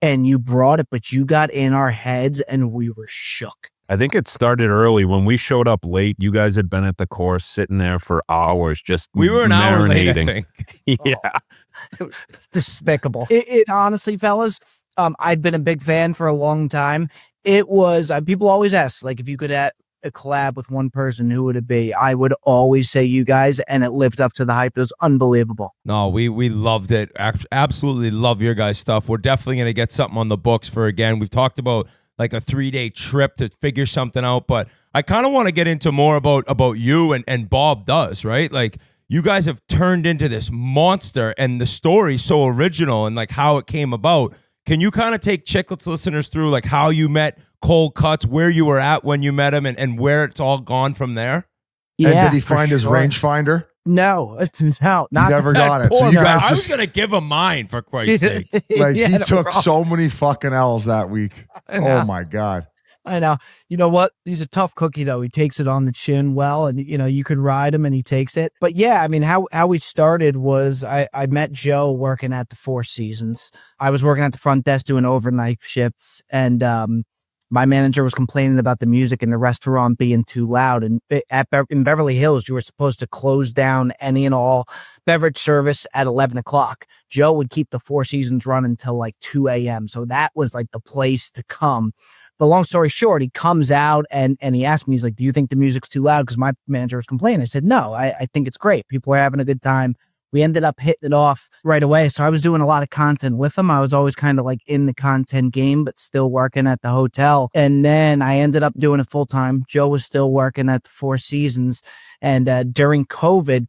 and you brought it, but you got in our heads and we were shook. I think it started early. When we showed up late, you guys had been at the course sitting there for hours, just We were an hour late, I marinating. think. Yeah. It was despicable. It honestly, fellas, I've been a big fan for a long time. It was, people always ask, like, if you could have a collab with one person, who would it be? I would always say you guys, and it lived up to the hype. It was unbelievable. No, we loved it. Absolutely love your guys' stuff. We're definitely going to get something on the books for, again, we've talked about like a 3-day trip to figure something out, but I kind of want to get into more about you and Bob Does, right? Like, you guys have turned into this monster, and the story's so original and like how it came about. Can you kind of take Chiclets listeners through like how you met Cole Cuts, where you were at when you met him, and where it's all gone from there? Yeah, and did he for find his sure. rangefinder? No, no, He not never got it. So poor you guy. guys I was just going to give him mine, for Christ's sake. like Yeah, he no took problem. so many fucking L's that week. I know. Oh my God. I know. You know what? He's a tough cookie, though. He takes it on the chin well, and you could ride him, and he takes it. But yeah, I mean, how we started was I met Joe working at the Four Seasons. I was working at the front desk doing overnight shifts, and my manager was complaining about the music in the restaurant being too loud. And in Beverly Hills, you were supposed to close down any and all beverage service at 11 o'clock. Joe would keep the Four Seasons running until like 2 a.m. So that was like the place to come. But long story short, he comes out and he asked me, he's like, do you think the music's too loud? Because my manager was complaining. I said, no, I think it's great. People are having a good time. We ended up hitting it off right away. So I was doing a lot of content with him. I was always kind of like in the content game, but still working at the hotel. And then I ended up doing it full time. Joe was still working at the Four Seasons. And during COVID,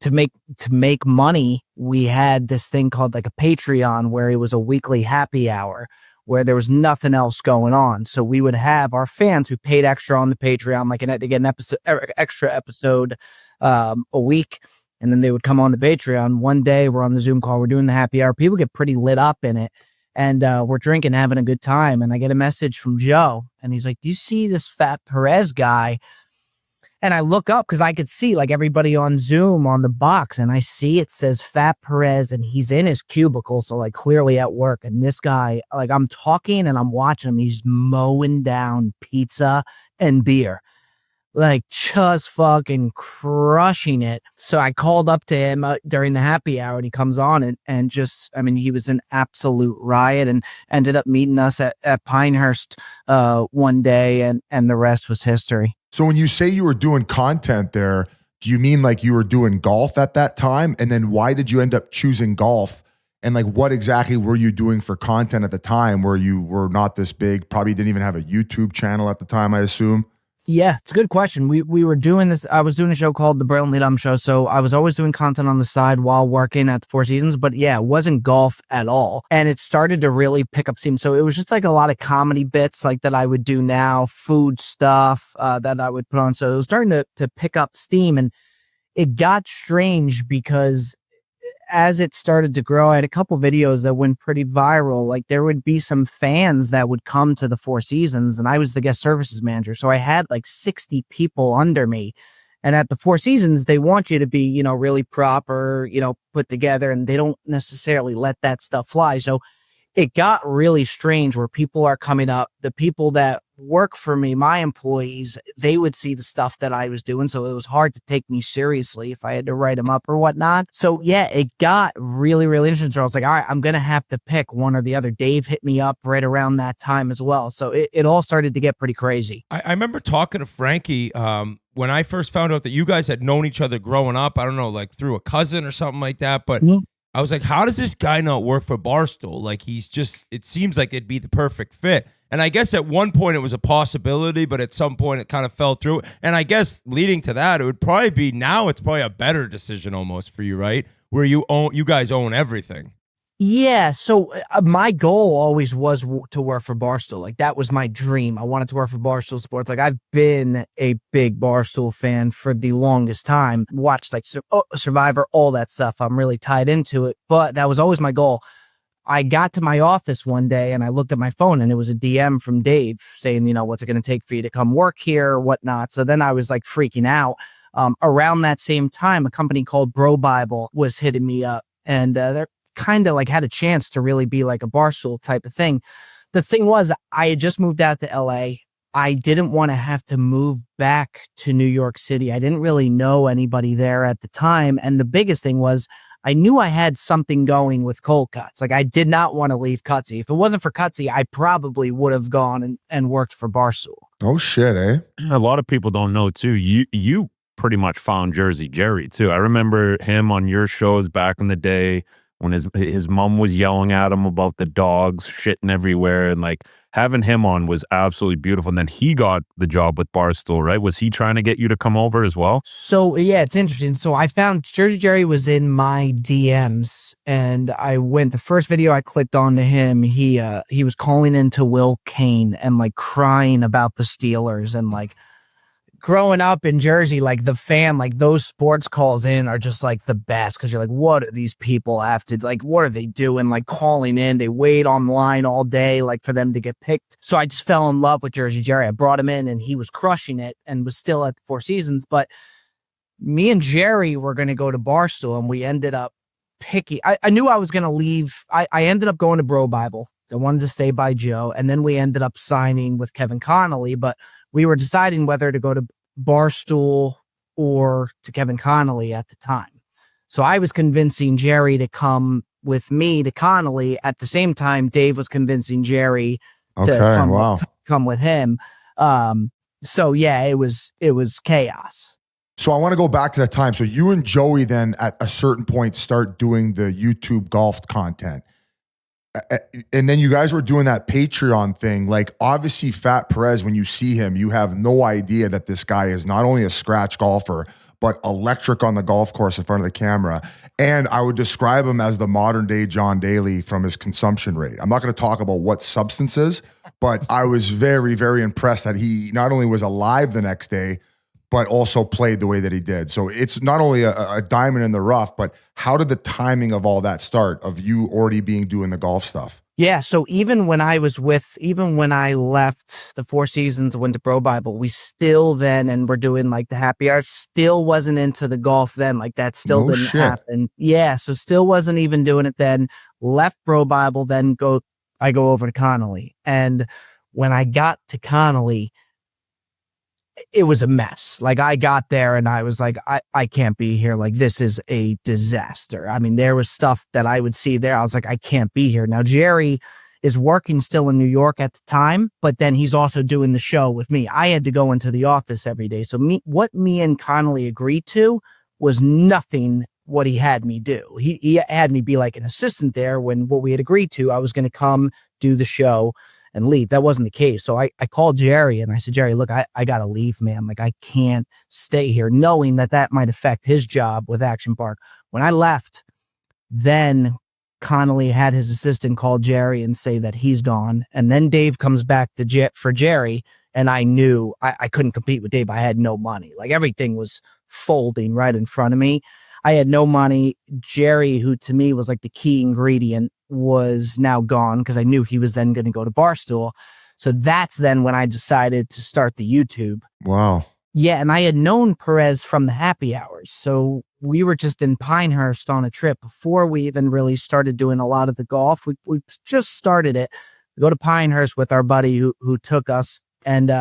to make money, we had this thing called like a Patreon, where it was a weekly happy hour where there was nothing else going on. So we would have our fans who paid extra on the Patreon, like they get an extra episode a week. And then they would come on the Patreon. One day we're on the Zoom call, we're doing the happy hour. People get pretty lit up in it. And we're drinking, having a good time. And I get a message from Joe. And he's like, do you see this Fat Perez guy? And I look up because I could see like everybody on Zoom on the box. And I see it says Fat Perez, and he's in his cubicle. So like clearly at work. And this guy, like I'm talking and I'm watching him. He's mowing down pizza and beer. Like just fucking crushing it. So I called up to him during the happy hour, and he comes on and just, I mean, he was an absolute riot, and ended up meeting us at Pinehurst one day, and the rest was history. So when you say you were doing content there, do you mean like you were doing golf at that time? And then why did you end up choosing golf? And like, what exactly were you doing for content at the time where you were not this big, probably didn't even have a YouTube channel at the time, I assume? Yeah, it's a good question. We were doing this. I was doing a show called The Brilliantly Dumb Show. So I was always doing content on the side while working at the Four Seasons. But yeah, it wasn't golf at all. And it started to really pick up steam. So it was just like a lot of comedy bits like that I would do now, food stuff that I would put on. So it was starting to pick up steam. And it got strange because as it started to grow, I had a couple videos that went pretty viral. Like there would be some fans that would come to the Four Seasons, and I was the guest services manager. So I had like 60 people under me. And at the Four Seasons, they want you to be, really proper, put together, and they don't necessarily let that stuff fly. So it got really strange where people are coming up, the people that work for me, my employees, they would see the stuff that I was doing. So it was hard to take me seriously if I had to write them up or whatnot. So yeah, it got really, really interesting. So I was like, all right, I'm going to have to pick one or the other. Dave hit me up right around that time as well. So it all started to get pretty crazy. I remember talking to Frankie when I first found out that you guys had known each other growing up. I don't know, like through a cousin or something like that. But I was like, how does this guy not work for Barstool? Like, it seems like it'd be the perfect fit. And I guess at one point it was a possibility, but at some point it kind of fell through. And I guess leading to that, it would probably be now it's probably a better decision almost for you, right? Where you guys own everything. Yeah. So my goal always was to work for Barstool. Like that was my dream. I wanted to work for Barstool Sports. Like I've been a big Barstool fan for the longest time. Watched like Survivor, all that stuff. I'm really tied into it, but that was always my goal. I got to my office one day and I looked at my phone and it was a DM from Dave saying, what's it going to take for you to come work here or whatnot. So then I was like freaking out. Around that same time, a company called Bro Bible was hitting me up, and they're kind of like had a chance to really be like a Barstool type of thing. The thing was, I had just moved out to LA. I didn't want to have to move back to New York City. I didn't really know anybody there at the time. And the biggest thing was, I knew I had something going with Cold Cuts. Like, I did not want to leave Cutsy. If it wasn't for Cutsy, I probably would have gone and worked for Barstool. Oh shit, eh? A lot of people don't know too. You pretty much found Jersey Jerry too. I remember him on your shows back in the day when his mom was yelling at him about the dogs shitting everywhere, and like having him on was absolutely beautiful. And then he got the job with Barstool, right? Was he trying to get you to come over as well? So yeah, it's interesting. So I found Jersey Jerry was in my DMs, and I went, the first video I clicked on to him, he was calling into Will Kane and like crying about the Steelers, and like growing up in Jersey, like the fan, like those sports calls in are just like the best, because you're like, what do these people have to, like, what are they doing? Like calling in, they wait online all day, like for them to get picked. So I just fell in love with Jersey Jerry. I brought him in and he was crushing it and was still at the Four Seasons. But me and Jerry were going to go to Barstool, and we ended up picking. I knew I was going to leave. I ended up going to Bro Bible. I wanted to stay by Joe. And then we ended up signing with Kevin Connolly, but we were deciding whether to go to Barstool or to Kevin Connolly at the time. So I was convincing Jerry to come with me to Connolly. At the same time, Dave was convincing Jerry to come with him. So yeah, it was chaos. So I want to go back to that time. So you and Joey then at a certain point start doing the YouTube golf content. And then you guys were doing that Patreon thing. Like, obviously Fat Perez, when you see him, you have no idea that this guy is not only a scratch golfer, but electric on the golf course in front of the camera. And I would describe him as the modern day John Daly from his consumption rate. I'm not going to talk about what substances, but I was very, very impressed that he not only was alive the next day, but also played the way that he did. So it's not only a diamond in the rough, but how did the timing of all that start, of you already doing the golf stuff? Yeah, so even when I left the Four Seasons, went to Bro Bible, we still then, and we're doing like the happy hour, still wasn't into the golf then. Like that still didn't happen. Yeah, so still wasn't even doing it then. Left Bro Bible, then I go over to Connolly. And when I got to Connolly, it was a mess. Like, I got there and I was like, I can't be here. Like, this is a disaster. I mean, there was stuff that I would see there. I was like, I can't be here. Now, Jerry is working still in New York at the time, but then he's also doing the show with me. I had to go into the office every day. So what me and Connolly agreed to was nothing what he had me do. He had me be like an assistant there, when what we had agreed to, I was going to come do the show and leave. That wasn't the case. So I called Jerry and I said, Jerry, look, I got to leave, man. Like, I can't stay here, knowing that might affect his job with Action Park. When I left, then Connolly had his assistant call Jerry and say that he's gone. And then Dave comes back for Jerry. And I knew I couldn't compete with Dave. I had no money. Like, everything was folding right in front of me. I had no money. Jerry, who to me was like the key ingredient, was now gone, because I knew he was then going to go to Barstool. So that's then when I decided to start the YouTube. Wow. Yeah, and I had known Perez from the happy hours. So we were just in Pinehurst on a trip before we even really started doing a lot of the golf. We just started it. We go to Pinehurst with our buddy who took us, and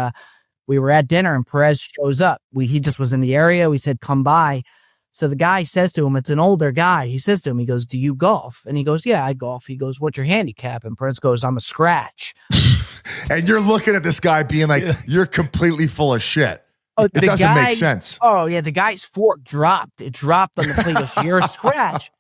we were at dinner and Perez shows up. He just was in the area. We said, come by. So the guy says to him, it's an older guy. He says to him, he goes, do you golf? And he goes, yeah, I golf. He goes, what's your handicap? And Perez goes, I'm a scratch. And you're looking at this guy being like, you're completely full of shit. It doesn't make sense. Oh, yeah. The guy's fork dropped. It dropped on the plate. He goes, you're a scratch.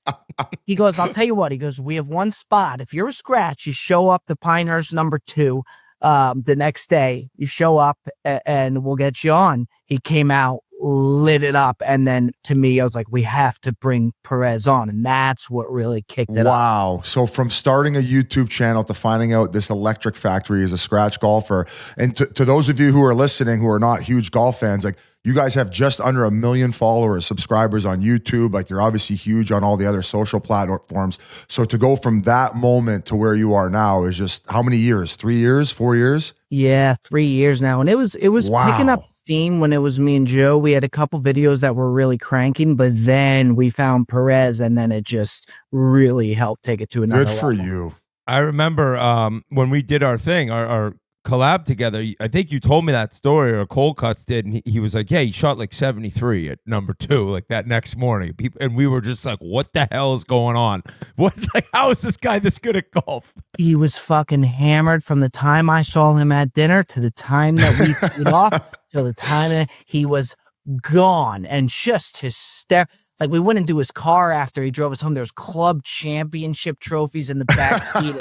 He goes, I'll tell you what. He goes, we have one spot. If you're a scratch, you show up to Pinehurst number 2 the next day. You show up and we'll get you on. He came out, lit it up, and then to me, I was like, we have to bring Perez on, and that's what really kicked it up. Wow. So from starting a YouTube channel to finding out this electric factory is a scratch golfer, and to those of you who are listening who are not huge golf fans, like, You guys have just under 1 million followers, subscribers on YouTube. Like, you're obviously huge on all the other social platforms. So to go from that moment to where you are now is just how many years? 3 years, 4 years? Yeah, 3 years now. And it was picking up steam when it was me and Joe. We had a couple videos that were really cranking, but then we found Perez, and then it just really helped take it to another Good for level. you. I remember when we did our thing, our collab together. I think you told me that story, or Cold Cuts did, and he was like, "Yeah, he shot like 73 at number 2, like that next morning." And we were just like, "What the hell is going on? What? Like, how is this guy this good at golf?" He was fucking hammered from the time I saw him at dinner to the time that we teed off till the time that he was gone, and just hysterical. Like, we went into his car after he drove us home. There's club championship trophies in the back seat.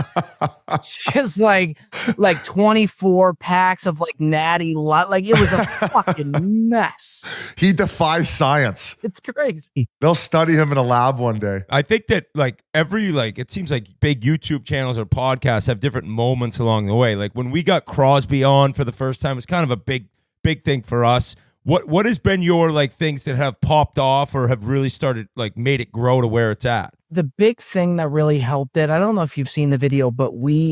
Just like 24 packs of like natty lot. Like, it was a fucking mess. He defies science. It's crazy. They'll study him in a lab one day. I think that like it seems like big YouTube channels or podcasts have different moments along the way. Like when we got Crosby on for the first time, it's kind of a big thing for us. What has been your like things that have popped off or have really started like made it grow to where it's at? The big thing that really helped it, I don't know if you've seen the video, but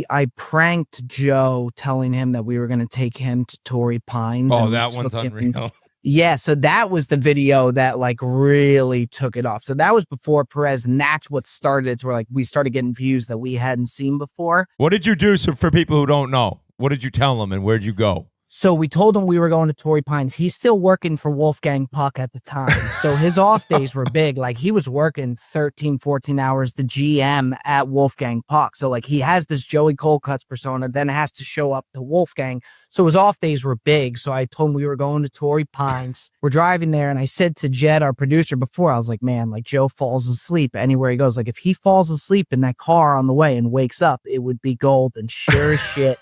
I pranked Joe telling him that we were going to take him to Torrey Pines. Oh, and that one's unreal. Yeah, so that was the video that like really took it off. So that was before Perez, and that's what started it, where like we started getting views that we hadn't seen before. What did you do for people who don't know? What did you tell them, and where'd you go? So we told him we were going to Torrey Pines. He's still working for Wolfgang Puck at the time. So his off days were big. Like, he was working 13, 14 hours, the GM at Wolfgang Puck. So like, he has this Joey Cold Cuts persona, then has to show up to Wolfgang. So his off days were big. So I told him we were going to Torrey Pines. We're driving there, and I said to Jed, our producer, before, I was like, man, like, Joe falls asleep anywhere he goes. Like, if he falls asleep in that car on the way and wakes up, it would be gold. And sure as shit,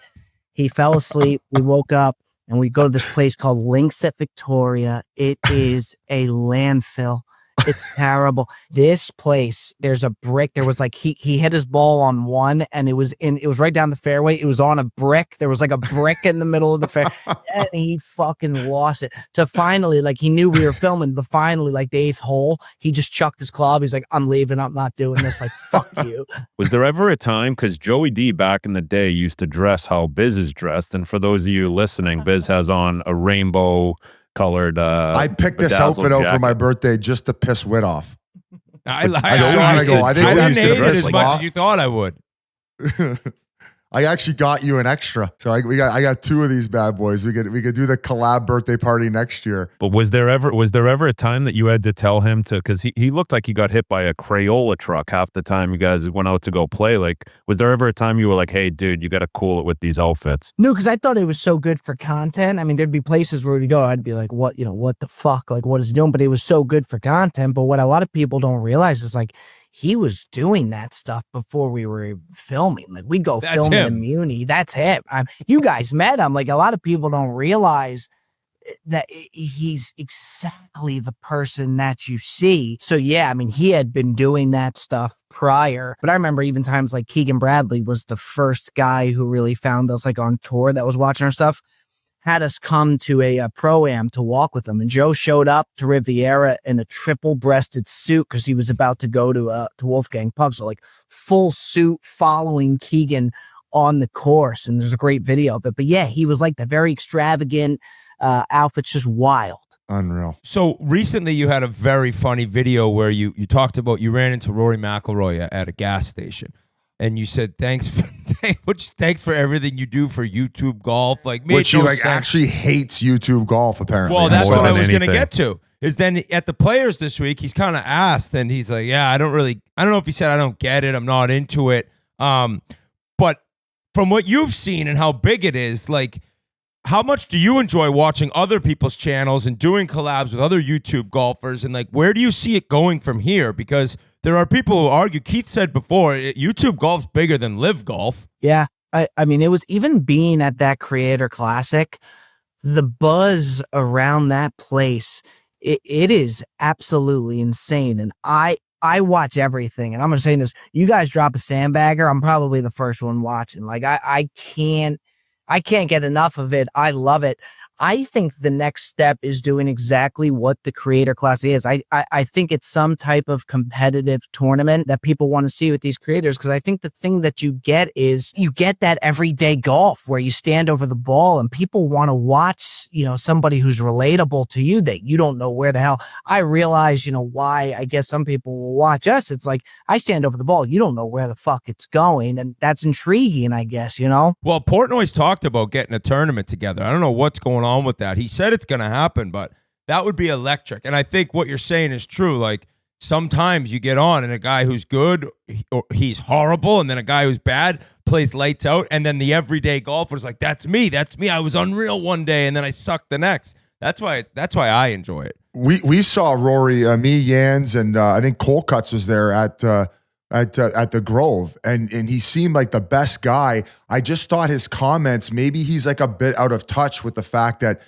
he fell asleep. We woke up, and we go to this place called Links at Victoria. It is a landfill. It's terrible. This place, there's a brick. There was like, he hit his ball on one, and it was right down the fairway. It was on a brick. There was like a brick in the middle of the fair, and he fucking lost it. So finally, like, he knew we were filming, but finally, like the 8th hole, he just chucked his club. He's like, I'm leaving. I'm not doing this. Like, fuck you. Was there ever a time, because Joey D back in the day used to dress how Biz is dressed, and for those of you listening, Biz has on a rainbow colored I picked this outfit out for my birthday just to piss Whit off. I saw it. I go, I think I we didn't used to hate it dress as him much off. as you thought I would. I actually got you an extra, so I got 2 of these bad boys. We could do the collab birthday party next year. But was there ever a time that you had to tell him to, because he looked like he got hit by a Crayola truck half the time you guys went out to go play? Like, was there ever a time you were like, hey, dude, you got to cool it with these outfits? No, because I thought it was so good for content. I mean, there'd be places where we'd go, I'd be like, what the fuck? Like, what is he doing? But it was so good for content. But what a lot of people don't realize is like, he was doing that stuff before we were filming. Like, we'd go film in Muni. That's him. You guys met him. Like, a lot of people don't realize that he's exactly the person that you see. So yeah, I mean, he had been doing that stuff prior. But I remember even times like Keegan Bradley was the first guy who really found us like on tour that was watching our stuff. Had us come to a pro-am to walk with him. And Joe showed up to Riviera in a triple-breasted suit because he was about to go to Wolfgang Pub. So like full suit following Keegan on the course. And there's a great video of it. But yeah, he was like the very extravagant outfits, just wild. Unreal. So recently you had a very funny video where you talked about you ran into Rory McIlroy at a gas station. And you said thanks for everything you do for YouTube golf. Like, which he actually hates YouTube golf apparently. Well, that's what I was going to get to. Is then at the Players this week, he's kind of asked, and he's like, "Yeah, I don't know if he said I don't get it. I'm not into it." But from what you've seen and how big it is, like, how much do you enjoy watching other people's channels and doing collabs with other YouTube golfers? And like, where do you see it going from here? Because there are people who argue, Keith said before, YouTube golf's bigger than live golf. Yeah. I mean, it was even being at that Creator Classic, the buzz around that place, it is absolutely insane. And I watch everything. And I'm going to say this, you guys drop a Sandbagger, I'm probably the first one watching. Like, I can't get enough of it. I love it. I think the next step is doing exactly what the Creator Classic is. I think it's some type of competitive tournament that people want to see with these creators, because I think the thing that you get is you get that everyday golf where you stand over the ball and people want to watch, somebody who's relatable to you that you don't know where the hell. I realize, why I guess some people will watch us. It's like, I stand over the ball. You don't know where the fuck it's going. And that's intriguing, I guess, Well, Portnoy's talked about getting a tournament together. I don't know what's going on with that. He said it's going to happen, but that would be electric. And I think what you're saying is true. Like, sometimes you get on and a guy who's good, he's horrible, and then a guy who's bad plays lights out, and then the everyday golfer's like, that's me. I was unreal one day, and then I sucked the next. That's why I enjoy it. We saw Rory, me, Yans, and I think Colcuts was there at the Grove, and he seemed like the best guy. I just thought his comments, maybe he's like a bit out of touch with the fact that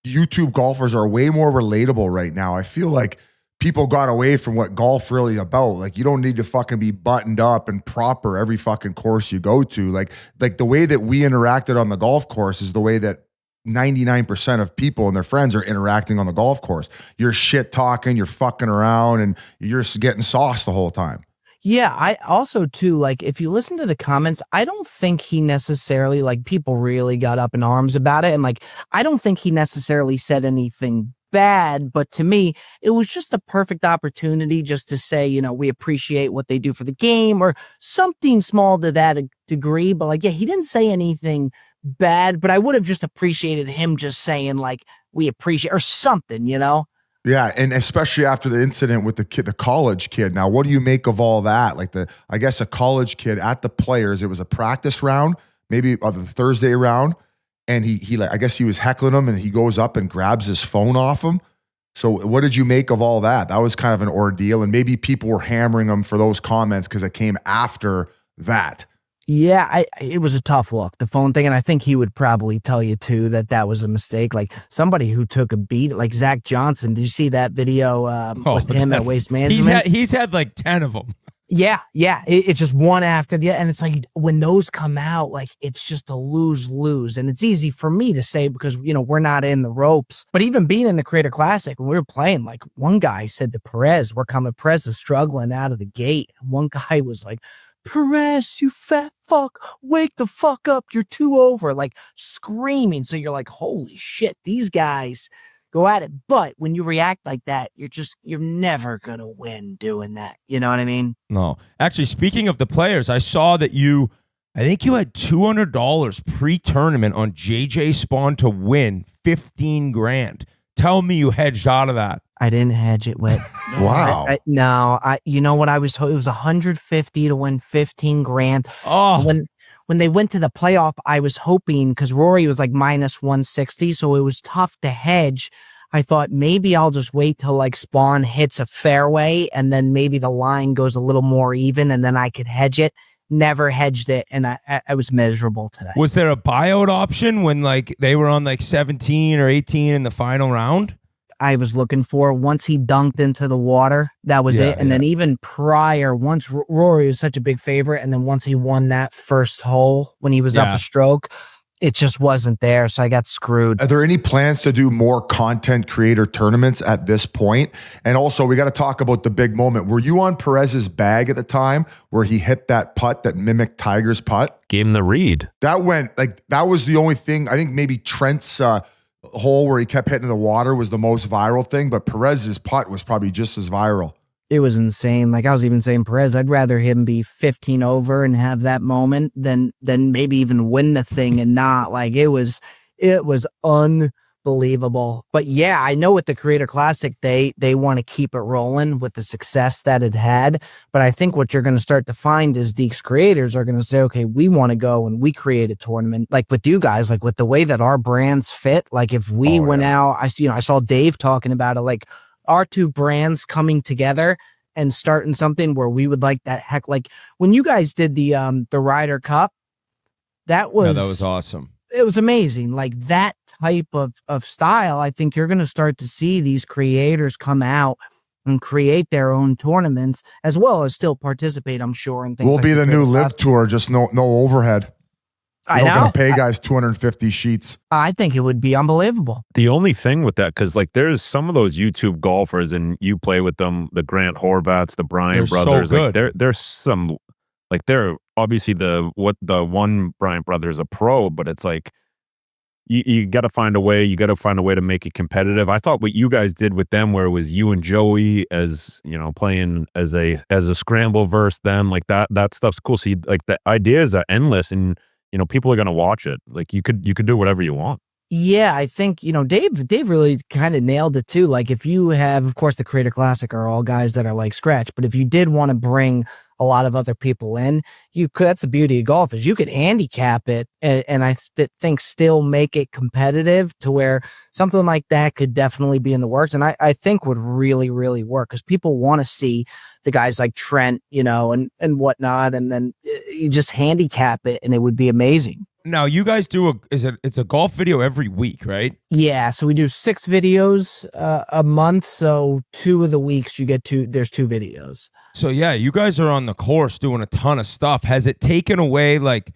YouTube golfers are way more relatable right now. I feel like people got away from what golf really about. Like, you don't need to fucking be buttoned up and proper every fucking course you go to. Like the way that we interacted on the golf course is the way that 99% of people and their friends are interacting on the golf course. You're shit talking, you're fucking around, and you're just getting sauced the whole time. Yeah, I also too, like, if you listen to the comments, I don't think he necessarily, like, people really got up in arms about it. And like, I don't think he necessarily said anything bad, but to me, it was just the perfect opportunity just to say, we appreciate what they do for the game or something small to that degree. But like, yeah, he didn't say anything bad, but I would have just appreciated him just saying, like, we appreciate or something, Yeah, and especially after the incident with the college kid. Now, what do you make of all that? Like, I guess a college kid at the Players, it was a practice round, maybe the Thursday round, and he like, I guess he was heckling him, and he goes up and grabs his phone off him. So what did you make of all that? That was kind of an ordeal, and maybe people were hammering him for those comments because it came after that. Yeah, it was a tough look, the phone thing, and I think he would probably tell you too that was a mistake. Like, somebody who took a beat, like Zach Johnson. Did you see that video with him at Waste Management? He's had like 10 of them. Yeah, it's just one after the other, and it's like when those come out, like, it's just a lose-lose, and it's easy for me to say because we're not in the ropes. But even being in the Creator Classic, when we were playing, like, one guy said to Perez, Perez is struggling out of the gate. One guy was like, Perez, you fat fuck, wake the fuck up, you're 2 over, like, screaming. So you're like, holy shit, these guys go at it. But when you react like that, you're never gonna win doing that. You know what I mean? No. Actually, speaking of the Players, I saw that I think you had $200 pre-tournament on JJ Spawn to win $15,000. Tell me you hedged out of that. I didn't hedge it with. Wow. No, you know what I was told? It was 150 to win $15,000. Oh, When they went to the playoff, I was hoping, because Rory was like minus 160, so it was tough to hedge. I thought maybe I'll just wait till like Spawn hits a fairway and then maybe the line goes a little more even and then I could hedge it. Never hedged it, and I was miserable today. Was there a buyout option when like they were on like 17 or 18 in the final round? I was looking for once he dunked into the water, that was it. And then even prior, once Rory was such a big favorite, and then once he won that first hole when he was up a stroke, it just wasn't there. So I got screwed. Are there any plans to do more content creator tournaments at this point? And also, we got to talk about the big moment. Were you on Perez's bag at the time where he hit that putt that mimicked Tiger's putt? Gave him the read. That was the only thing. I think maybe Trent's hole where he kept hitting the water was the most viral thing, but Perez's putt was probably just as viral. It was insane. Like I was even saying, Perez, I'd rather him be 15 over and have that moment than maybe even win the thing and not. Like it was unbelievable. But yeah, I know with the Creator Classic, they want to keep it rolling with the success that it had. But I think what you're going to start to find is these creators are going to say, okay, we want to go and we create a tournament like with you guys, like with the way that our brands fit. Like if we went out, I saw Dave talking about it, like our two brands coming together and starting something where we would like that heck, like when you guys did the Ryder Cup, that was awesome. It was amazing. Like that type of style, I think you're going to start to see these creators come out and create their own tournaments as well as still participate, I'm sure. And things We'll like be the new Creator Live Classic. Tour, just no overhead. I You're not know. going to pay guys 250 sheets. I think it would be unbelievable. The only thing with that, because like there's some of those YouTube golfers, and you play with them, the Grant Horbats, the Bryan They're so brothers. Like good. there's some, like they're obviously the one Bryan brother is a pro, but it's like you got to find a way. You got to find a way to make it competitive. I thought what you guys did with them, where it was you and Joey as playing as a scramble versus them, like that stuff's cool. So like the ideas are endless, and people are gonna watch it. Like you could do whatever you want. Yeah, I think, Dave really kind of nailed it too. Like if you have, of course, the Creator Classic are all guys that are like scratch, but if you did want to bring a lot of other people in, you could, that's the beauty of golf is you could handicap it and I think still make it competitive to where something like that could definitely be in the works. And I think would really, really work because people want to see the guys like Trent, and whatnot. And then you just handicap it and it would be amazing. Now you guys do it's a golf video every week, right? Yeah, so we do 6 videos a month. So 2 of the weeks there's 2 videos. So yeah, you guys are on the course doing a ton of stuff. Has it taken away, like,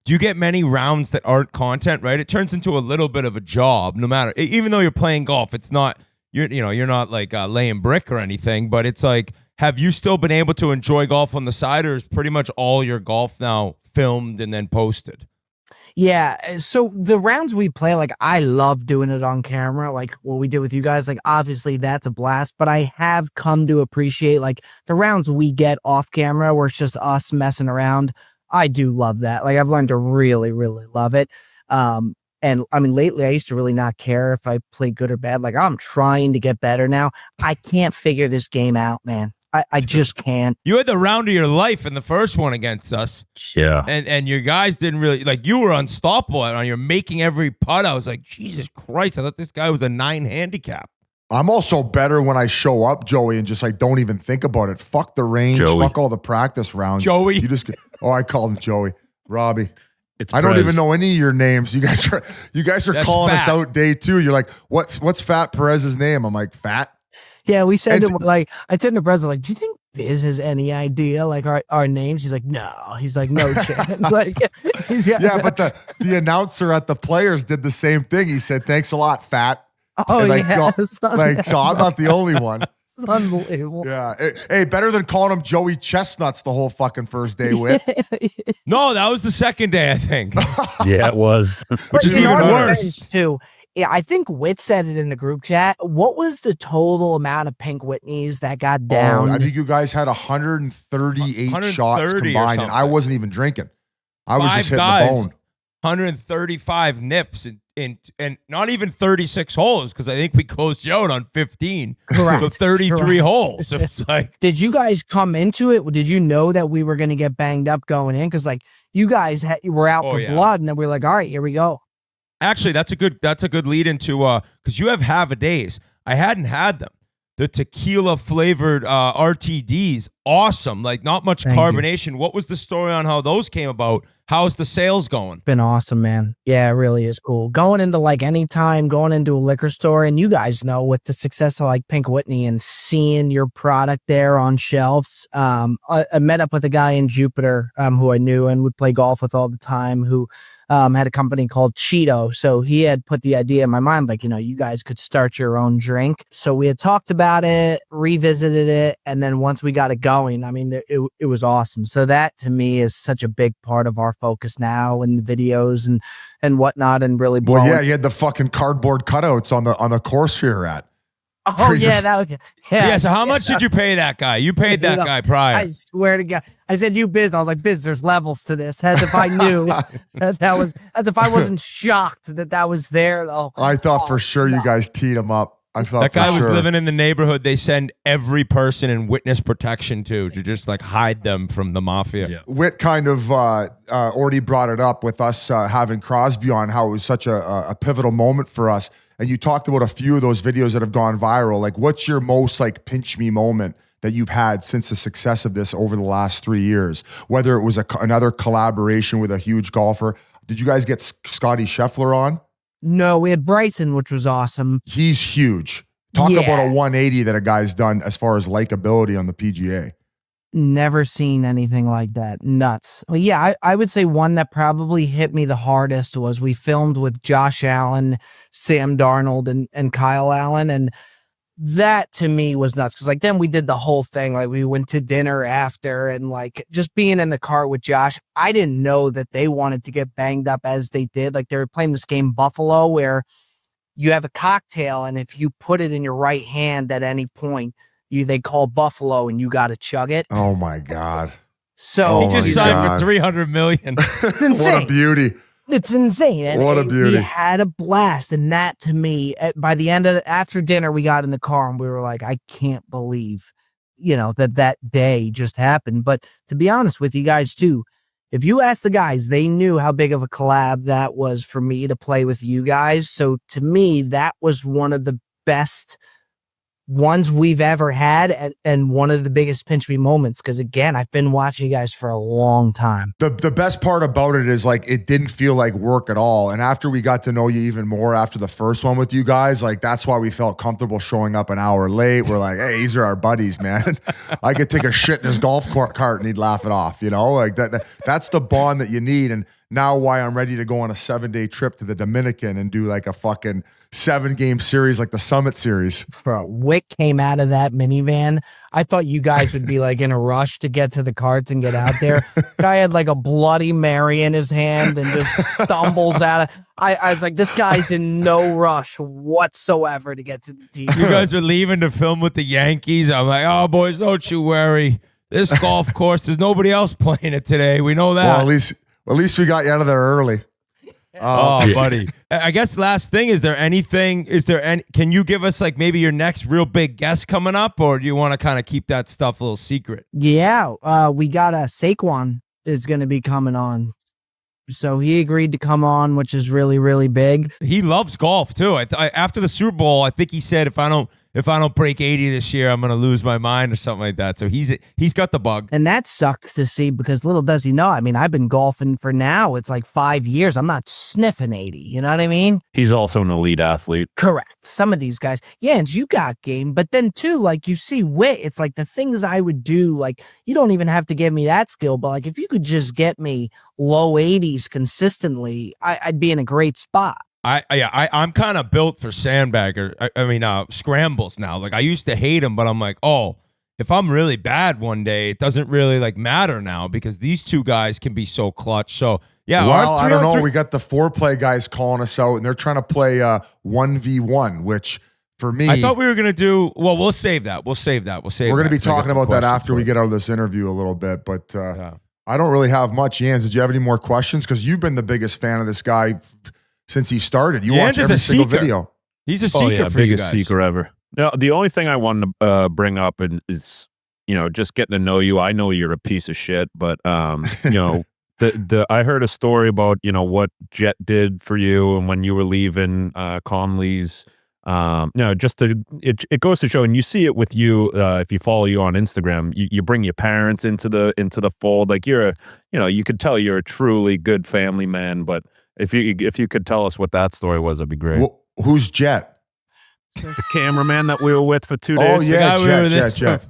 do you get many rounds that aren't content, right? It turns into a little bit of a job, no matter, even though you're playing golf, it's not, you're not like laying brick or anything, but it's like, have you still been able to enjoy golf on the side, or is pretty much all your golf now filmed and then posted? Yeah, so the rounds we play, like I love doing it on camera, like what we did with you guys, like obviously that's a blast, but I have come to appreciate like the rounds we get off camera where it's just us messing around. I do love that. Like I've learned to really, really love it. And I mean, lately I used to really not care if I played good or bad. Like I'm trying to get better now. I can't figure this game out, man. I just can't. You had the round of your life in the first one against us. Yeah. And your guys didn't really, like, you were unstoppable. And you're making every putt. I was like, Jesus Christ, I thought this guy was a 9 handicap. I'm also better when I show up, Joey, and just like don't even think about it. Fuck the range. Joey. Fuck all the practice rounds. Joey. You just I call him Joey. Robbie. It's I don't Perez. even know any of your names. You guys are That's calling us Fat. out day 2. You're like, what's Fat Perez's name? I'm like, Fat? Yeah, we said And- to like I said to Brez, like, do you think Biz has any idea like our names? He's like, no. He's like, no chance. Like, Yeah, but the announcer at the Players did the same thing. He said, thanks a lot, Fat. oh And, like, yeah, go- it's so I'm not the only one. it's unbelievable. Yeah. Hey, better than calling him Joey Chestnuts the whole fucking first day with. No, that was the second day, I think. Yeah, it was. Which is You know even what worse. it is, too. Yeah, I think Whit said it in the group chat. What was the total amount of Pink Whitneys that got down? I think you guys had 138 shots 130 or combined, and I something. wasn't even drinking. I was 5 just hitting guys, the bone. 135 nips and not even 36 holes, because I think we closed you out on 15. Correct. So 33 Correct. holes. So it's like, Did you guys come into it? Did you know that we were going to get banged up going in? Because like you guys were out Oh, for yeah. blood, and then we were like, all right, here we go. actually, that's a good lead into because you have half-a-days. I hadn't had them. The tequila flavored RTDs, awesome. Like not much Thank you. carbonation. What was the story on how those came about? How's the sales going? Been awesome, man. Yeah, it really is cool. Going into like anytime, going into a liquor store, and you guys know with the success of like Pink Whitney and seeing your product there on shelves. I met up with a guy in Jupiter who I knew and would play golf with all the time who had a company called Cheeto. So he had put the idea in my mind, like, you guys could start your own drink. So we had talked about it, revisited it. And then once we got it going, I mean, it was awesome. So that to me is such a big part of our focus now in the videos and whatnot, and really blowing. Well, yeah, you had the fucking cardboard cutouts on the course you're at. Oh yeah, that was Yeah. So how much did you pay that guy? You paid that guy prior. I swear to God. I said, you Biz. I was like, Biz, there's levels to this. As if I knew as if I wasn't shocked that was there though. I thought for sure you guys teed him up. I thought That guy for was sure. living in the neighborhood they send every person in witness protection to just like hide them from the mafia. Yeah. Whit kind of already brought it up with us having Crosby on, how it was such a pivotal moment for us. And you talked about a few of those videos that have gone viral. Like, what's your most like pinch me moment that you've had since the success of this over the last 3 years? Whether it was another collaboration with a huge golfer. Did you guys get Scotty Scheffler on? No, we had Bryson, which was awesome. He's huge. Talk Yeah. about a 180 that a guy's done as far as likability on the PGA. Never seen anything like that. Nuts. Well, yeah, I would say one that probably hit me the hardest was we filmed with Josh Allen, Sam Darnold, and Kyle Allen. And that to me was nuts. Cause like then we did the whole thing. Like we went to dinner after and like just being in the car with Josh. I didn't know that they wanted to get banged up as they did. Like they were playing this game Buffalo where you have a cocktail and if you put it in your right hand at any point, they call Buffalo and you got to chug it. Oh my God. So he just signed for $300 million. It's insane. What a beauty. It's insane. And What a beauty. We had a blast. And that to me, by the end of after dinner, we got in the car and we were like, I can't believe, that day just happened. But to be honest with you guys too, if you ask the guys, they knew how big of a collab that was for me to play with you guys. So to me, that was one of the best ones we've ever had and one of the biggest pinch me moments because again I've been watching you guys for a long time. The best part about it is like it didn't feel like work at all, and after we got to know you even more after the first one with you guys, like that's why we felt comfortable showing up an hour late. We're like, hey, these are our buddies, man. I could take a shit in his golf cart and he'd laugh it off, like that's the bond that you need. And now why I'm ready to go on a 7-day trip to the Dominican and do like a fucking 7-game series like the Summit Series. Bro, Wick came out of that minivan. I thought you guys would be like in a rush to get to the carts and get out there. Guy had like a Bloody Mary in his hand and just stumbles out of. I was like, this guy's in no rush whatsoever to get to the tee. You guys are leaving to film with the Yankees. I'm like, oh boys, don't you worry. This golf course, there's nobody else playing it today. We know that. Well, at least we got you out of there early. Buddy. I guess last thing, can you give us like maybe your next real big guest coming up, or do you want to kind of keep that stuff a little secret? Yeah, we got Saquon is going to be coming on. So he agreed to come on, which is really, really big. He loves golf too. After the Super Bowl, I think he said, if I don't break 80 this year, I'm going to lose my mind or something like that. So he's got the bug. And that sucks to see because little does he know. I mean, I've been golfing for now. It's like 5 years. I'm not sniffing 80. You know what I mean? He's also an elite athlete. Correct. Some of these guys, yeah, and you got game. But then too, like you see Wit, it's like the things I would do, like you don't even have to give me that skill. But like if you could just get me low 80s consistently, I'd be in a great spot. I'm kind of built for Sandbagger. I mean, scrambles now. Like I used to hate them, but I'm like, oh, if I'm really bad one day, it doesn't really like matter now because these two guys can be so clutch. So yeah. Well, I don't know. We got the FOREPLAY guys calling us out, and they're trying to play 1v1, which for me, I thought we were gonna do. Well, we'll save that. We're gonna be talking about that after we get out of this interview a little bit, but I don't really have much. Jans, did you have any more questions? Because you've been the biggest fan of this guy since he started. You watch every single video. He's a seeker for you guys. Biggest seeker ever. Now, the only thing I wanted to bring up is, just getting to know you. I know you're a piece of shit, but I heard a story about what Jet did for you and when you were leaving Conley's. It goes to show, and you see it with you if you follow you on Instagram. You bring your parents into the fold. Like you could tell you're a truly good family man. But if you could tell us what that story was, that'd be great. Well, who's Jet? The cameraman that we were with for 2 days. Oh yeah, Jet.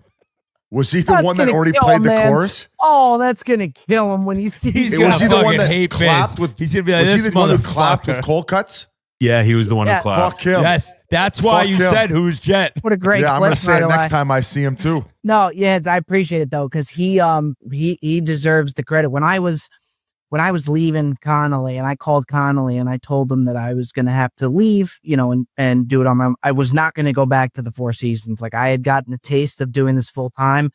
Was he the one that already played the chorus? Oh, that's gonna kill him when he sees. Was he the one that hate clapped with? He's gonna be like, was he the one who clapped with cold cuts? Yeah, he was the one who clapped. Fuck him. Yes, that's why you said who's Jet. What a great Yeah, I'm clip, gonna say by it the next way. time I see him too. No, yeah, I appreciate it though, because he deserves the credit. When I was leaving Connolly, and I called Connolly and I told him that I was gonna have to leave, and do it on my own. I was not gonna go back to the Four Seasons. Like I had gotten a taste of doing this full time.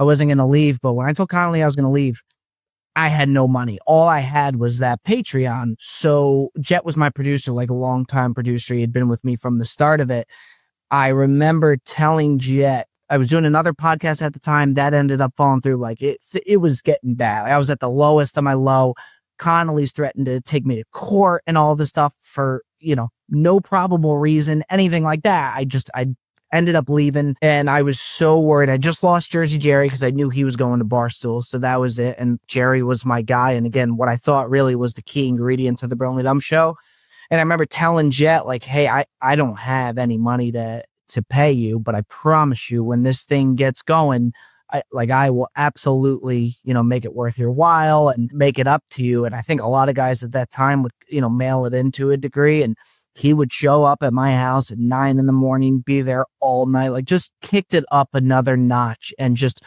I wasn't gonna leave, but when I told Connolly I was gonna leave, I had no money. All I had was that Patreon. So Jet was my producer, like a longtime producer. He had been with me from the start of it. I remember telling Jet, I was doing another podcast at the time that ended up falling through. Like it was getting bad. I was at the lowest of my low. Connolly's threatened to take me to court and all this stuff for, no probable reason, anything like that. I ended up leaving, and I was so worried. I just lost Jersey Jerry because I knew he was going to Barstool, so that was it. And Jerry was my guy, and again, what I thought really was the key ingredient to the Burnley Dumb Show. And I remember telling Jet, like, hey, I don't have any money to pay you, but I promise you when this thing gets going, I will absolutely, make it worth your while and make it up to you. And I think a lot of guys at that time would, mail it in to a degree. And he would show up at my house at 9 a.m, be there all night, like just kicked it up another notch and just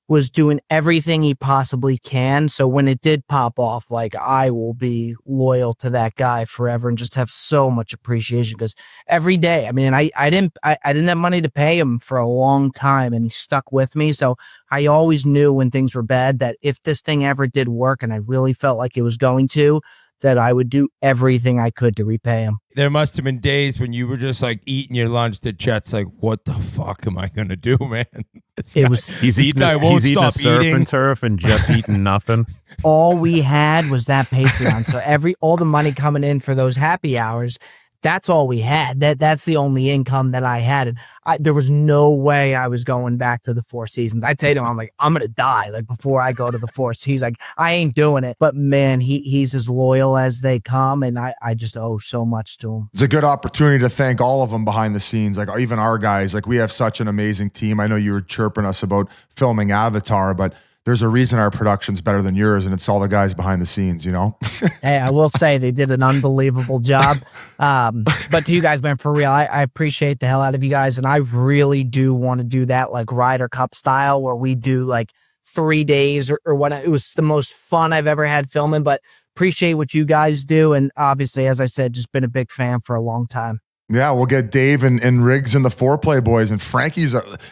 was doing everything he possibly can. So when it did pop off, like I will be loyal to that guy forever and just have so much appreciation because every day, I mean, I didn't have money to pay him for a long time and he stuck with me. So I always knew when things were bad that if this thing ever did work and I really felt like it was going to, that I would do everything I could to repay him. There must have been days when you were just like eating your lunch to Chet's like, what the fuck am I going to do, man? He's eating a surf and turf and Jet's eating nothing. All we had was that Patreon. So all the money coming in for those happy hours, that's all we had. That's the only income that I had. And there was no way I was going back to the Four Seasons. I'd say to him, I'm like, I'm going to die like before I go to the Four Seasons. He's like, I ain't doing it. But man, he's as loyal as they come. And I just owe so much to him. It's a good opportunity to thank all of them behind the scenes. Like even our guys, like we have such an amazing team. I know you were chirping us about filming Avatar, but there's a reason our production's better than yours, and it's all the guys behind the scenes, Hey, I will say they did an unbelievable job. But to you guys, man, for real, I appreciate the hell out of you guys, and I really do want to do that like Ryder Cup style where we do like 3 days or what. It was the most fun I've ever had filming, but appreciate what you guys do. And obviously, as I said, just been a big fan for a long time. Yeah, we'll get Dave and Riggs and the FOREPLAY boys. And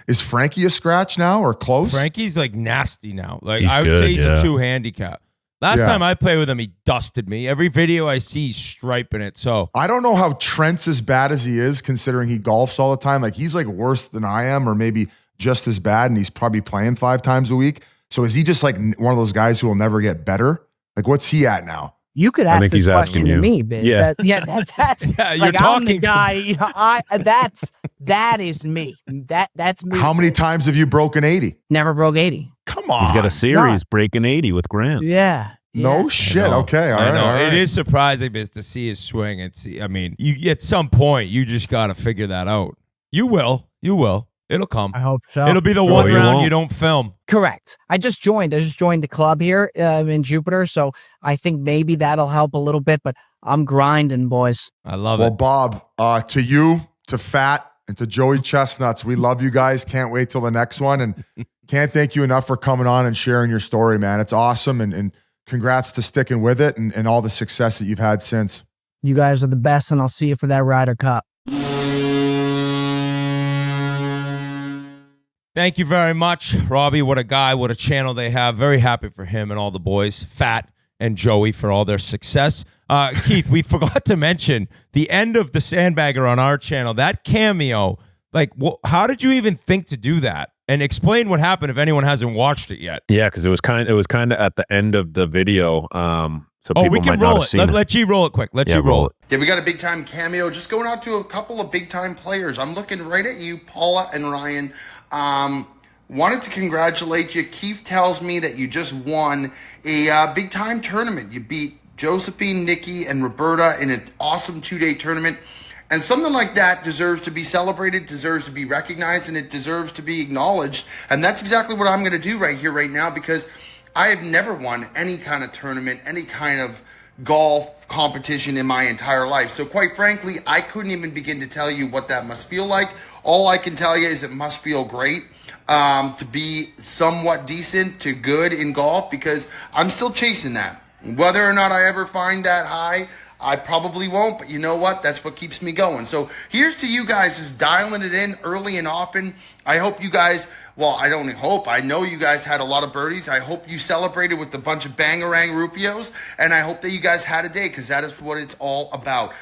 is Frankie a scratch now or close? Frankie's like nasty now. Like He's I would good, say he's yeah. a 2 handicap. Last time I played with him, he dusted me. Every video I see, he's striping it. So I don't know how Trent's as bad as he is, considering he golfs all the time. Like he's like worse than I am, or maybe just as bad, and he's probably playing 5 times a week. So is he just like one of those guys who will never get better? Like what's he at now? You could ask this question to me, Biz. Yeah. That's Yeah, you're like I'm the talking to guy. That is me. That's me. How many times have you broken 80? Never broke 80. Come on. He's got a series breaking 80 with Grant. Yeah. No shit. I know. Okay. All I right. know. All right. It is surprising, Biz, to see his swing and see. I mean, you at some point you just got to figure that out. You will. It'll come. I hope so. It'll be the one round you don't film. Correct. I just joined the club here in Jupiter, so I think maybe that'll help a little bit. But I'm grinding, boys. I love Well, it. Bob, to you, to Fat, and to Joey Chestnuts, we love you guys. Can't wait till the next one, and can't thank you enough for coming on and sharing your story, man. It's awesome, and congrats to sticking with it and all the success that you've had since. You guys are the best, and I'll see you for that Ryder Cup. Thank you very much, Robbie. What a guy, what a channel they have. Very happy for him and all the boys, Fat and Joey, for all their success. Keith, we forgot to mention the end of the Sandbagger on our channel, that cameo. Like, how did you even think to do that? And explain what happened if anyone hasn't watched it yet. Yeah, because it was kind of at the end of the video. So people we can might roll not it. have seen Let G roll it quick. Let G roll it. Yeah, we got a big time cameo. Just going out to a couple of big time players. I'm looking right at you, Paula and Ryan. Wanted to congratulate you. Keith tells me that you just won a big time tournament. You beat Josephine, Nikki, and Roberta in an awesome 2-day tournament. And something like that deserves to be celebrated, deserves to be recognized, and it deserves to be acknowledged. And that's exactly what I'm going to do right here, right now, because I have never won any kind of tournament, any kind of golf competition in my entire life. So quite frankly, I couldn't even begin to tell you what that must feel like. All I can tell you is it must feel great to be somewhat decent to good in golf, because I'm still chasing that. Whether or not I ever find that high, I probably won't, but you know what? That's what keeps me going. So here's to you guys, just dialing it in early and often. I hope you guys, well, I don't hope, I know you guys had a lot of birdies. I hope you celebrated with a bunch of Bangarang Rupios, and I hope that you guys had a day, because that is what it's all about.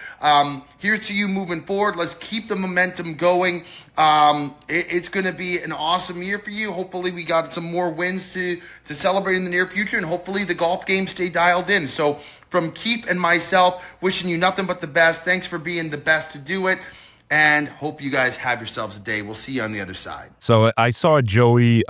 Here's to you moving forward. Let's keep the momentum going. It's going to be an awesome year for you. Hopefully we got some more wins to celebrate in the near future, and hopefully the golf games stay dialed in. So from Keith and myself, wishing you nothing but the best. Thanks for being the best to do it, and hope you guys have yourselves a day. We'll see you on the other side. So I saw Joey,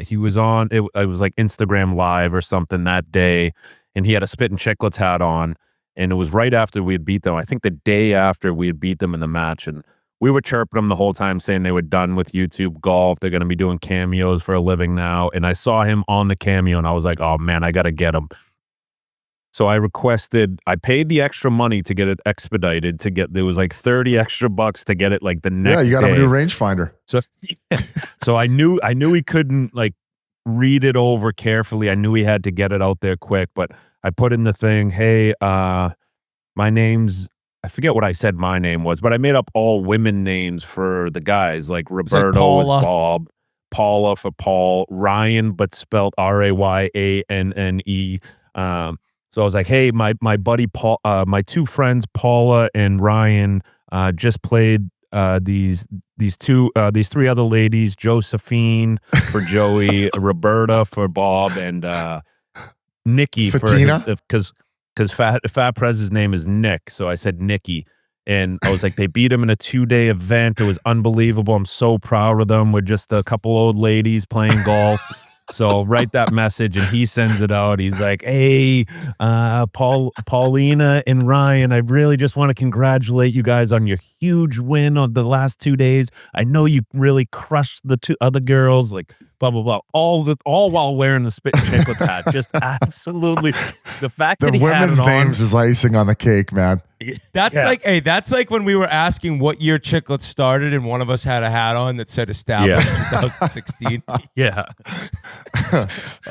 he was on, it was like Instagram Live or something that day, and he had a Spittin Chiclets hat on, and it was right after we had beat them. I think the day after we had beat them in the match, and we were chirping them the whole time, saying they were done with YouTube golf. They're going to be doing cameos for a living now. And I saw him on the cameo, and I was like, oh man, I got to get him. So I paid the extra money to get it expedited. There was like 30 extra bucks to get it like the next day. Yeah, you got him a new rangefinder. So I knew he couldn't like read it over carefully. I knew he had to get it out there quick, but I put in the thing, hey, my name's, I forget what I said my name was, but I made up all women names for the guys. Like Roberto is Bob, Paula for Paul, Ryan, but spelled Rayannne. So I was like, hey, my buddy Paul, my two friends, Paula and Ryan, just played these three other ladies, Josephine for Joey, Roberta for Bob, and Nikki Fatina? for because Fat Prez's name is Nick, so I said Nikki. And I was like, they beat him in a 2-day event. It was unbelievable. I'm so proud of them. We're just a couple old ladies playing golf. So write that message, and he sends it out. He's like, hey, Paulina and Ryan, I really just want to congratulate you guys on your huge win on the last 2 days. I know you really crushed the two other girls, like blah, blah, blah. All while wearing the Spittin Chiclets hat. Just absolutely. The fact that The he had women's it on. names is icing on the cake, man. That's that's like when we were asking what year Chiclets started, and one of us had a hat on that said established 2016. Yeah.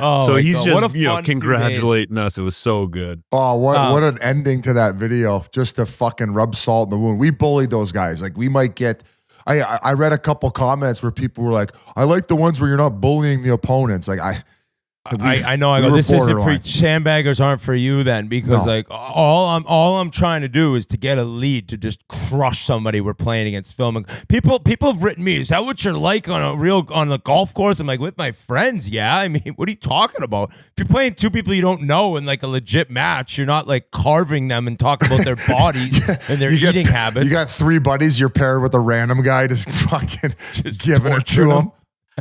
Oh, So my he's God. just, What a fun 2 days. congratulating us. It was so good. Oh, what an ending to that video. Just to fucking rub salt in the wound. We bullied those guys. Like, we might get... I read a couple comments where people were like, I like the ones where you're not bullying the opponents. Like, I know. I go, this isn't for Sandbaggers aren't for you then, because like all I'm trying to do is to get a lead to just crush somebody we're playing against. Filming people have written me, is that what you're like on the golf course? I'm like, with my friends, yeah. I mean, what are you talking about? If you're playing two people you don't know in like a legit match, you're not like carving them and talking about their bodies and their eating habits. You got 3 buddies, you're paired with a random guy, just fucking giving it to him.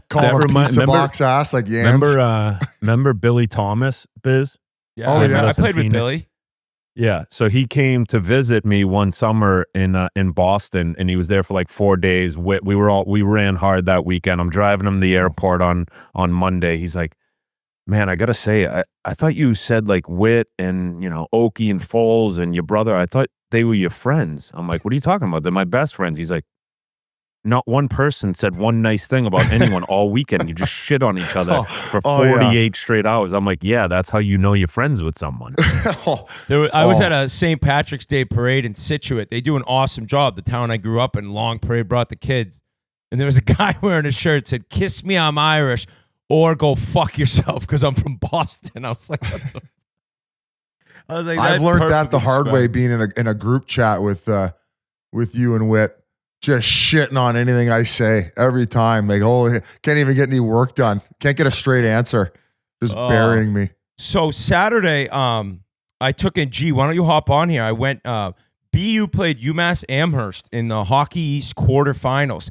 Calling him pizza box ass like Yans. Remember Billy Thomas, Biz? Yeah, I played with Billy. Yeah, so he came to visit me one summer in Boston, and he was there for like 4 days. We ran hard that weekend. I'm driving him to the airport on Monday. He's like, man, I gotta say, I thought you said like Witt and Okie and Foles and your brother. I thought they were your friends. I'm like, what are you talking about? They're my best friends. He's like, not one person said one nice thing about anyone all weekend. You just shit on each other for 48 straight hours. I'm like, yeah, that's how you know you're friends with someone. I was at a St. Patrick's Day parade in Scituate. They do an awesome job. The town I grew up in, Long Parade, brought the kids. And there was a guy wearing a shirt that said, kiss me, I'm Irish, or go fuck yourself because I'm from Boston. I was like, what the? I've learned that the hard way, being in a group chat with you and Witt. Just shitting on anything I say every time. Like, can't even get any work done. Can't get a straight answer. Just burying me. So Saturday, I took in G. Why don't you hop on here? I went. BU played UMass Amherst in the Hockey East quarterfinals.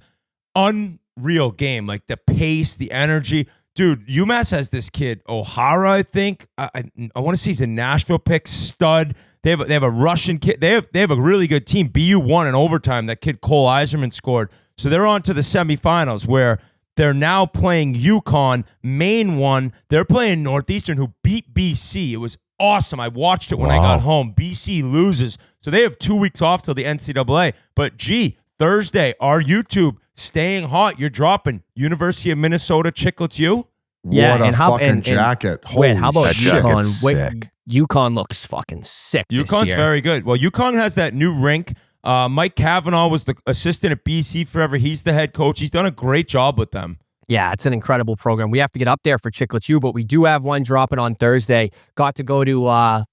Unreal game. Like the pace, the energy. Dude, UMass has this kid, O'Hara, I think. I want to say he's a Nashville pick, stud. They have a Russian kid. They have a really good team. BU won in overtime. That kid Cole Eiserman scored. So they're on to the semifinals where they're now playing UConn. Maine won. They're playing Northeastern, who beat BC. It was awesome. I watched it when I got home. BC loses. So they have 2 weeks off till the NCAA. But Thursday, our YouTube staying hot. You're dropping University of Minnesota Chiclets U. Yeah, what a fucking jacket. Wait, how about UConn? UConn? UConn looks fucking sick. UConn's very good. Well, UConn has that new rink. Mike Cavanaugh was the assistant at BC forever. He's the head coach. He's done a great job with them. Yeah, it's an incredible program. We have to get up there for Chiclets U, but we do have one dropping on Thursday. Got to go to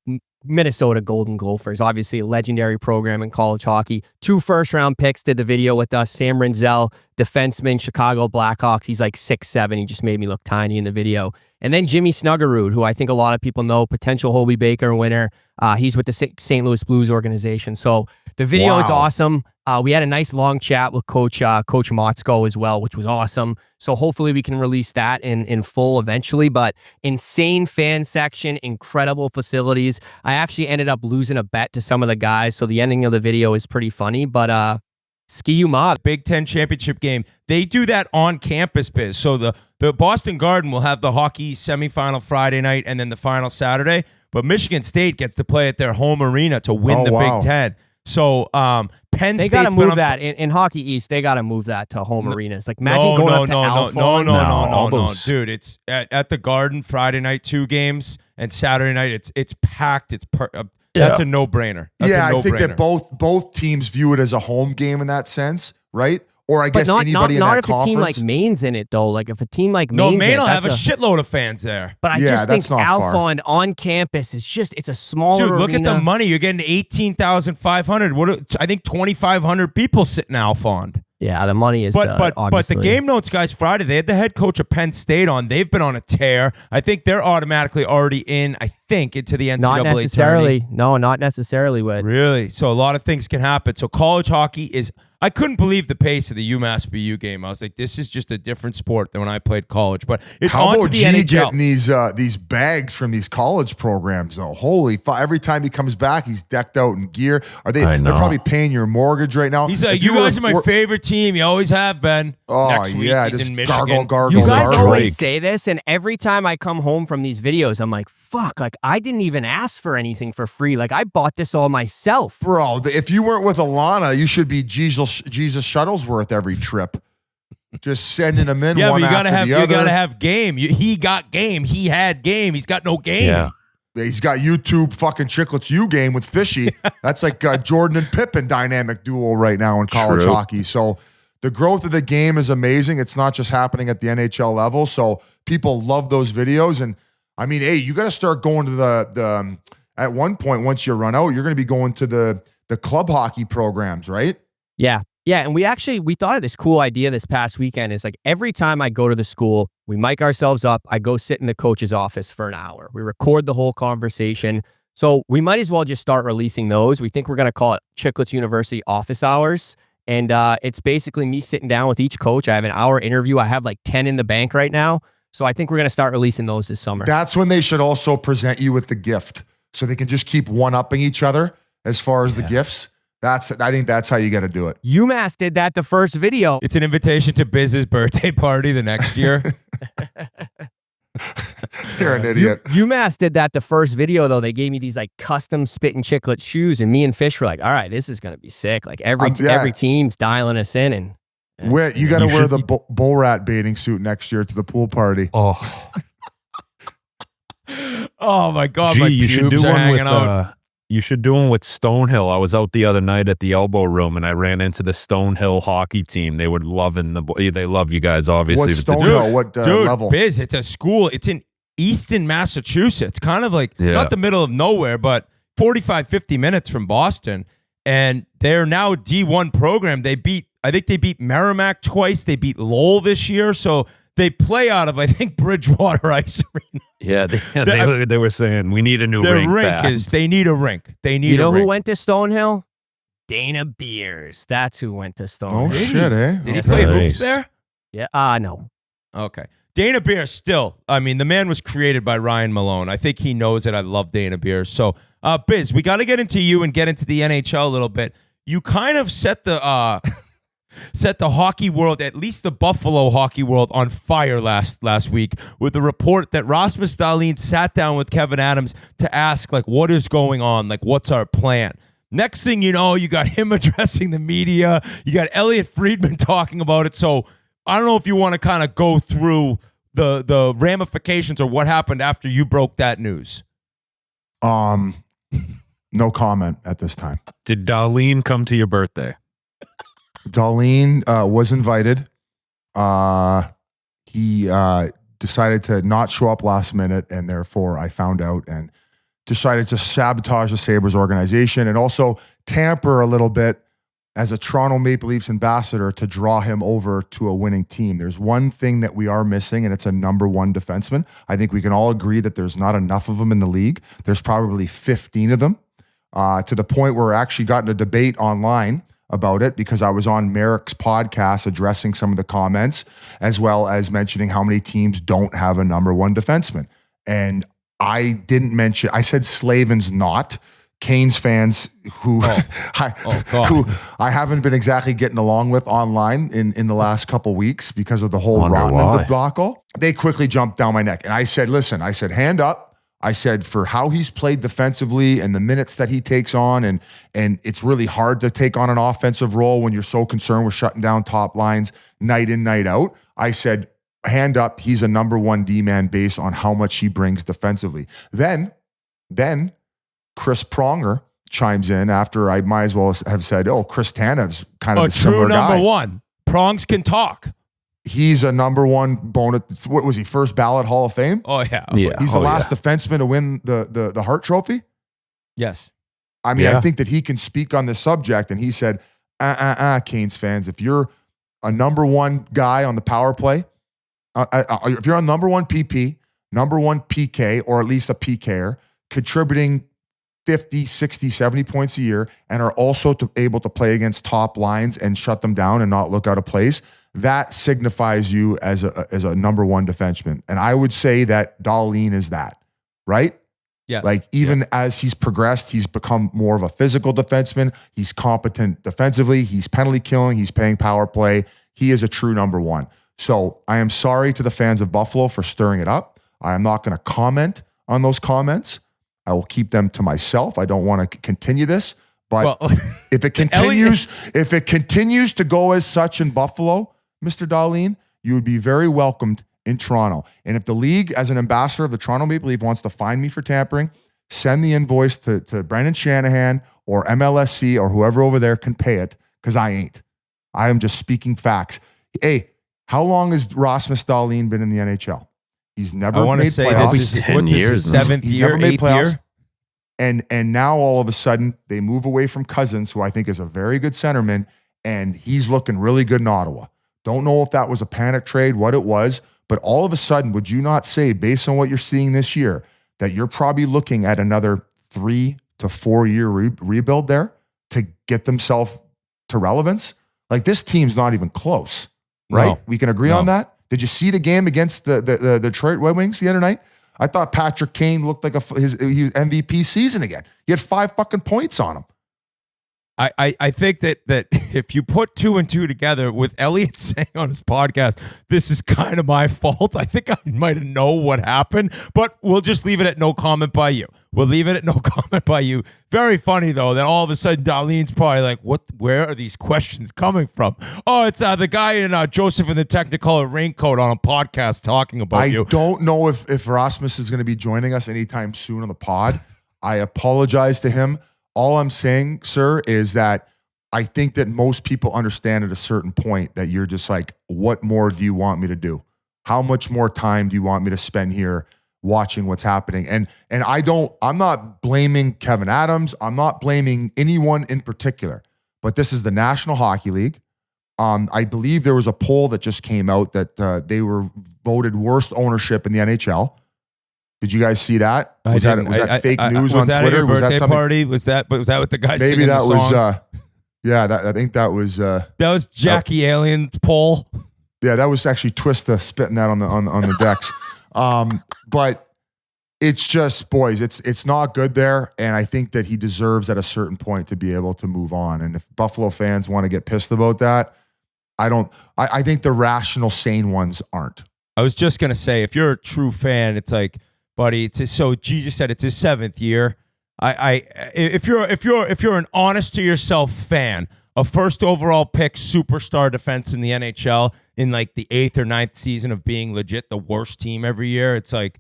Minnesota Golden Gophers, obviously a legendary program in college hockey. 2 first-round picks did the video with us. Sam Rinzel, defenseman, Chicago Blackhawks. He's like 6'7". He just made me look tiny in the video. And then Jimmy Snuggerud, who I think a lot of people know, potential Robby Berger winner. He's with the St. Louis Blues organization. So the video is awesome. We had a nice long chat with Coach Motzko as well, which was awesome. So hopefully we can release that in full eventually. But insane fan section, incredible facilities. I actually ended up losing a bet to some of the guys, so the ending of the video is pretty funny. But Ski mob. Big Ten championship game. They do that on campus, Biz. So the Boston Garden will have the hockey semifinal Friday night and then the final Saturday. But Michigan State gets to play at their home arena to win the Big Ten. So Penn They State's got to been move on- that in Hockey East. They got to move that to home arenas. Like imagine going up to Alpha. No, dude. It's at the Garden Friday night 2 games and Saturday night it's packed. That's a no-brainer. I think that both teams view it as a home game in that sense, right? Or I guess anybody in that not if conference. a team like Maine's in it though. Like if a team like No, Maine's Maine will that's have a shitload of fans there. But I Yeah, just think that's not Alpha far. and on campus it's a smaller Dude, look at arena. the money. You're getting 18,500. I think 2,500 people sitting Alphond. Yeah, the money is But the obviously. game notes guys Friday, they had the head coach of Penn State on. They've been on a tear. I think they're automatically already into the NCAA not necessarily. tourney. No, not necessarily. But Really? So a lot of things can happen. So college hockey is I couldn't believe the pace of the UMass BU game. I was like, this is just a different sport than when I played college. But it's How on to about the G NHL. getting these bags from these college programs though? Holy every time he comes back, he's decked out in gear. They're probably paying your mortgage right now. He's like, If you were- guys are my favorite team. You always have been. Oh, Next week, yeah, he's just in Michigan. gargle. you guys gargle. always say this, and every time I come home from these videos, I'm like, fuck, like I didn't even ask for anything for free. Like I bought this all myself. Bro, if you weren't with Alana, you should be Jesus Shuttlesworth every trip. Just sending them in Yeah, one but after the you other. gotta have game. He got game. He had game. He's got no game. Yeah. He's got YouTube fucking Chiclets U game with Fishy. That's like Jordan and Pippen dynamic duo right now in college True. hockey. So the growth of the game is amazing. It's not just happening at the NHL level. So people love those videos. And I mean, hey, you got to start going to the at one point, once you run out, you're going to be going to the club hockey programs, right? Yeah. Yeah. And we thought of this cool idea this past weekend. Is like every time I go to the school, we mic ourselves up. I go sit in the coach's office for an hour. We record the whole conversation. So we might as well just start releasing those. We think we're going to call it Chiclets University Office Hours. And it's basically me sitting down with each coach. I have an hour interview. I have like 10 in the bank right now. So I think we're going to start releasing those this summer. That's when they should also present you with the gift. So they can just keep one-upping each other as far as the gifts. I think that's how you got to do it. UMass did that the first video. It's an invitation to Biz's birthday party the next year. You're an idiot. UMass did that the first video, though. They gave me these like custom Spittin Chiclets shoes, and me and Fish were like, all right, this is going to be sick. Like every team's dialing us in. And You got to wear the bull rat bathing suit next year to the pool party. Oh, Oh my God, gee, my you should pubes do are one hanging with. out. You should do one with Stonehill. I was out the other night at the Elbow Room, and I ran into the Stonehill hockey team. They were loving they love you guys, obviously. What's but the- Stonehill? What Dude, level? Biz, it's a school. It's in Easton, Massachusetts. Kind of like not the middle of nowhere, but 45, 50 minutes from Boston. And they're now a D1 program. I think they beat Merrimack twice. They beat Lowell this year. So they play out of, I think, Bridgewater Ice Arena. Yeah, they were saying we need a new Their rink. rink back. they need a rink. They need you know a rink. who went to Stonehill? Dana Beers. That's who went to Stonehill. Oh, shit, eh? Did he Yes, play sir. hoops there? Yeah. No. Okay. Dana Beer still, I mean, the man was created by Ryan Malone. I think he knows it. I love Dana Beer. So, Biz, we got to get into you and get into the NHL a little bit. You kind of set the hockey world, at least the Buffalo hockey world, on fire last week with the report that Rasmus Dahlin sat down with Kevin Adams to ask, like, what is going on? Like, what's our plan? Next thing you know, you got him addressing the media. You got Elliot Friedman talking about it. So I don't know if you want to kind of go through the ramifications or what happened after you broke that news. No comment at this time. Did Darlene come to your birthday? Darlene was invited. He decided to not show up last minute, and therefore I found out and decided to sabotage the Sabres organization and also tamper a little bit as a Toronto Maple Leafs ambassador to draw him over to a winning team. There's one thing that we are missing, and it's a number one defenseman. I think we can all agree that there's not enough of them in the league. There's probably 15 of them, to the point where I actually got in a debate online about it because I was on Merrick's podcast addressing some of the comments, as well as mentioning how many teams don't have a number one defenseman. And I didn't mention, I said Slavin's not, Canes fans who who I haven't been exactly getting along with online in the last couple weeks because of the whole Rotterdam debacle. They quickly jumped down my neck. And I said, listen, I said, hand up. I said, for how he's played defensively and the minutes that he takes on, and it's really hard to take on an offensive role when you're so concerned with shutting down top lines night in, night out. I said, hand up, he's a number one D-man based on how much he brings defensively. Then Chris Pronger chimes in after I might as well have said, oh, Chris Tanev's kind of a similar guy. Number one. Prongs can talk. He's a number one bonus. What was he? First ballot Hall of Fame? Oh, yeah. He's the last defenseman to win the Hart Trophy? Yes. I mean, I think that he can speak on this subject. And he said, Canes fans, if you're a number one guy on the power play, if you're a number one PP, number one PK, or at least a PKer, contributing 50, 60, 70 points a year, and are also able to play against top lines and shut them down and not look out of place, that signifies you as a number one defenseman. And I would say that Tallon is that, right? Yeah. Like even as he's progressed, he's become more of a physical defenseman. He's competent defensively. He's penalty killing. He's paying power play. He is a true number one. So I am sorry to the fans of Buffalo for stirring it up. I am not going to comment on those comments. I will keep them to myself. I don't want to continue this, but if it continues to go as such in Buffalo, Mr. Tallon, you would be very welcomed in Toronto. And if the league, as an ambassador of the Toronto Maple Leaf, wants to fine me for tampering, send the invoice to Brendan Shanahan or MLSC or whoever over there can pay it, because I ain't. I am just speaking facts. Hey, how long has Rasmus Tallon been in the NHL? He's never made playoffs. This is 10 years. Seventh year, never made playoffs. Year. And now all of a sudden they move away from Cousins, who I think is a very good centerman, and he's looking really good in Ottawa. Don't know if that was a panic trade, what it was, but all of a sudden, would you not say, based on what you're seeing this year, that you're probably looking at another 3 to 4 year rebuild there to get themselves to relevance? Like, this team's not even close, right? No. We can agree on that. Did you see the game against the Detroit Red Wings the other night? I thought Patrick Kane looked like he was MVP season again. He had 5 fucking points on him. I think that if you put 2 and 2 together with Elliot saying on his podcast, this is kind of my fault. I think I might have known what happened, but we'll just leave it at no comment by you. We'll leave it at no comment by you. Very funny though that all of a sudden Tallon's probably like, where are these questions coming from? Oh, it's the guy in Joseph in the Technicolor raincoat on a podcast talking about you. I don't know if Rasmus is going to be joining us anytime soon on the pod. I apologize to him. All I'm saying, sir, is that I think that most people understand at a certain point that you're just like, what more do you want me to do? How much more time do you want me to spend here watching what's happening? And I'm not blaming Kevin Adams. I'm not blaming anyone in particular, but this is the National Hockey League. I believe there was a poll that just came out that they were voted worst ownership in the NHL. Did you guys see that? Was that fake news on Twitter? Was that something? Party? Was that what the guy? Maybe that was. Yeah, I think that was. That was Jackie Alien poll. Yeah, that was actually Twista spitting that on the decks. But it's just, boys, it's not good there, and I think that he deserves at a certain point to be able to move on. And if Buffalo fans want to get pissed about that, I think the rational, sane ones aren't. I was just gonna say, if you're a true fan, it's like, buddy, G just said it's his 7th year. If you're an honest to yourself fan, a first overall pick superstar defense in the NHL in like the 8th or 9th season of being legit the worst team every year, it's like,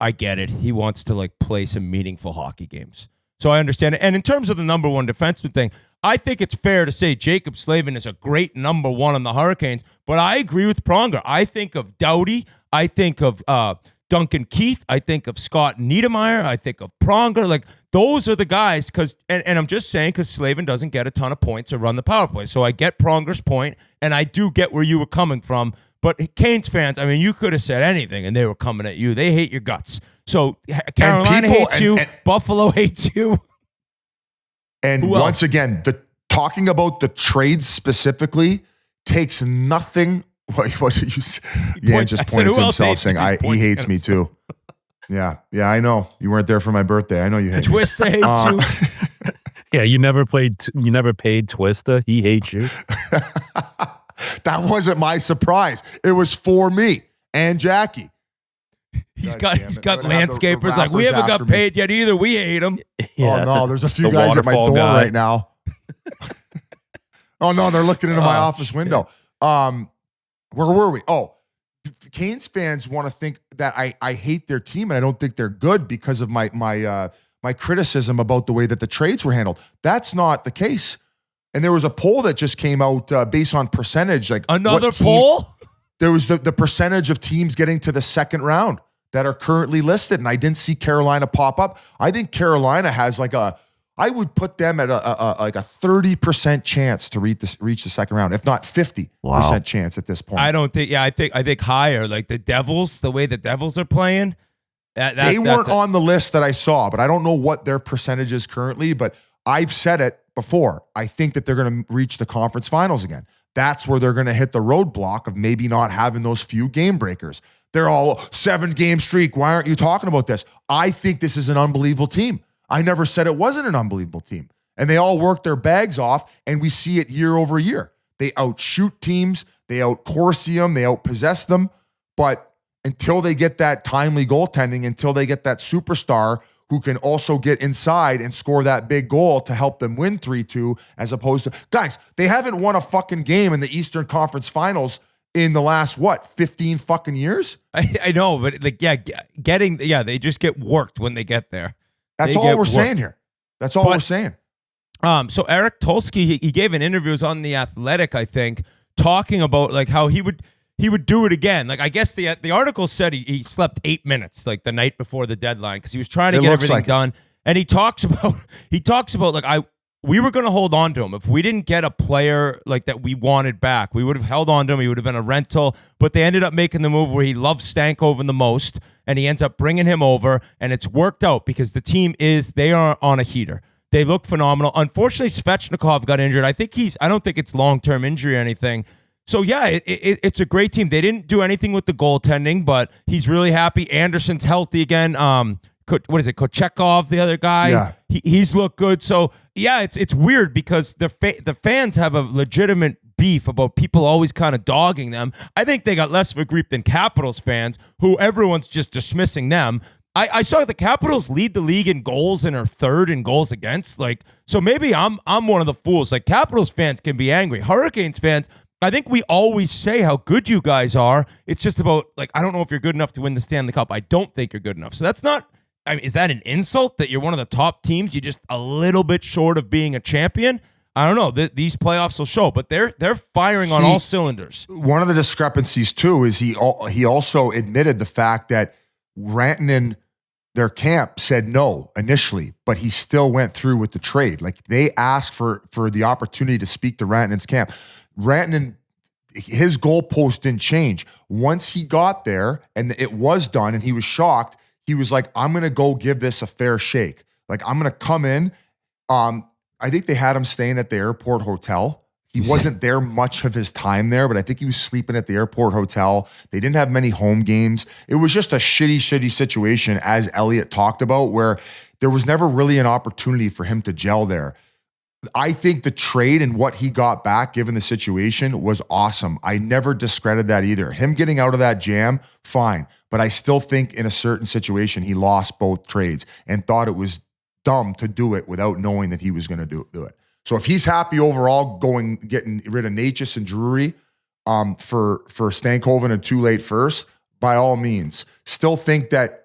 I get it. He wants to like play some meaningful hockey games. So I understand it. And in terms of the number one defenseman thing, I think it's fair to say Jacob Slavin is a great number one on the Hurricanes, but I agree with Pronger. I think of Doughty. I think of Duncan Keith. I think of Scott Niedermayer. I think of Pronger. Like, those are the guys, and I'm just saying because Slavin doesn't get a ton of points to run the power play. So I get Pronger's point, and I do get where you were coming from. But Canes fans, I mean, you could have said anything, and they were coming at you. They hate your guts. So Carolina hates you. Buffalo hates you. And once again, talking about the trades specifically takes nothing. What did you say? Yeah, just pointed to himself saying, he hates me too. Yeah, I know. You weren't there for my birthday. I know you hate me. Twista hates you. Yeah, you never paid Twista. He hates you. That wasn't my surprise. It was for me and Jackie. He's God got damn it. I'm gonna have the landscapers like, we rappers haven't after got me. paid yet either. We hate him. Oh no, there's a few the guys at my waterfall door guy. right now. Oh no, they're looking into my office window. Where were we? Oh, Canes fans want to think that I hate their team and I don't think they're good because of my criticism about the way that the trades were handled. That's not the case. And there was a poll that just came out based on percentage. Like Another what team- poll? There was the percentage of teams getting to the second round that are currently listed, and I didn't see Carolina pop up. I think Carolina has I would put them at a 30% chance to reach the second round, if not 50% chance at this point. I don't think. Yeah, I think higher. Like the Devils, the way the Devils are playing. They weren't on the list that I saw, but I don't know what their percentage is currently. But I've said it before. I think that they're going to reach the conference finals again. That's where they're going to hit the roadblock of maybe not having those few game breakers. They're all 7-game streak. Why aren't you talking about this? I think this is an unbelievable team. I never said it wasn't an unbelievable team. And they all work their bags off, and we see it year over year. They outshoot teams. They outcourse them. They outpossess them. But until they get that timely goaltending, until they get that superstar who can also get inside and score that big goal to help them win 3-2, as opposed to, guys, they haven't won a fucking game in the Eastern Conference Finals in the last, 15 fucking years? I know, but they just get worked when they get there. That's They all get we're saying worked. here. That's all we're saying. So Eric Tulsky, he gave an interview, it was on The Athletic, I think, talking about like how he would do it again. Like I guess the article said he slept 8 minutes like the night before the deadline because he was trying to get everything done. And he talks about like we were going to hold on to him. If we didn't get a player like that we wanted back, we would have held on to him. He would have been a rental, but they ended up making the move where he loves Stankoven the most, and he ends up bringing him over, and it's worked out because the team they are on a heater. They look phenomenal. Unfortunately, Svechnikov got injured. I don't think it's long-term injury or anything. So yeah, it's a great team. They didn't do anything with the goaltending, but he's really happy. Anderson's healthy again. What is it? Kochekov, the other guy. Yeah. He's looked good. So yeah, it's weird because the fans have a legitimate beef about people always kind of dogging them. I think they got less of a grief than Capitals fans, who everyone's just dismissing them. I saw the Capitals lead the league in goals and are third in goals against. Like, so maybe I'm one of the fools. Like Capitals fans can be angry. Hurricanes fans, I think we always say how good you guys are. It's just about like, I don't know if you're good enough to win the Stanley Cup. I don't think you're good enough. So that's not. I mean, is that an insult that you're one of the top teams? You're just a little bit short of being a champion? I don't know. These playoffs will show, but they're firing on all cylinders. One of the discrepancies too is he also admitted the fact that Rantanen, their camp, said no initially, but he still went through with the trade. Like they asked for the opportunity to speak to Rantanen's camp. Rantanen, his goalpost didn't change. Once he got there and it was done and he was shocked, he was like, I'm going to go give this a fair shake. Like, I'm going to come in. I think they had him staying at the airport hotel. He wasn't there much of his time there, but I think he was sleeping at the airport hotel. They didn't have many home games. It was just a shitty situation, as Elliot talked about, where there was never really an opportunity for him to gel there. I think the trade and what he got back, given the situation, was awesome. I never discredited that either. Him getting out of that jam, fine. But I still think in a certain situation, he lost both trades and thought it was dumb to do it without knowing that he was going to do it. So if he's happy overall getting rid of Natchez and Drury for Stankoven and too late first, by all means. Still think that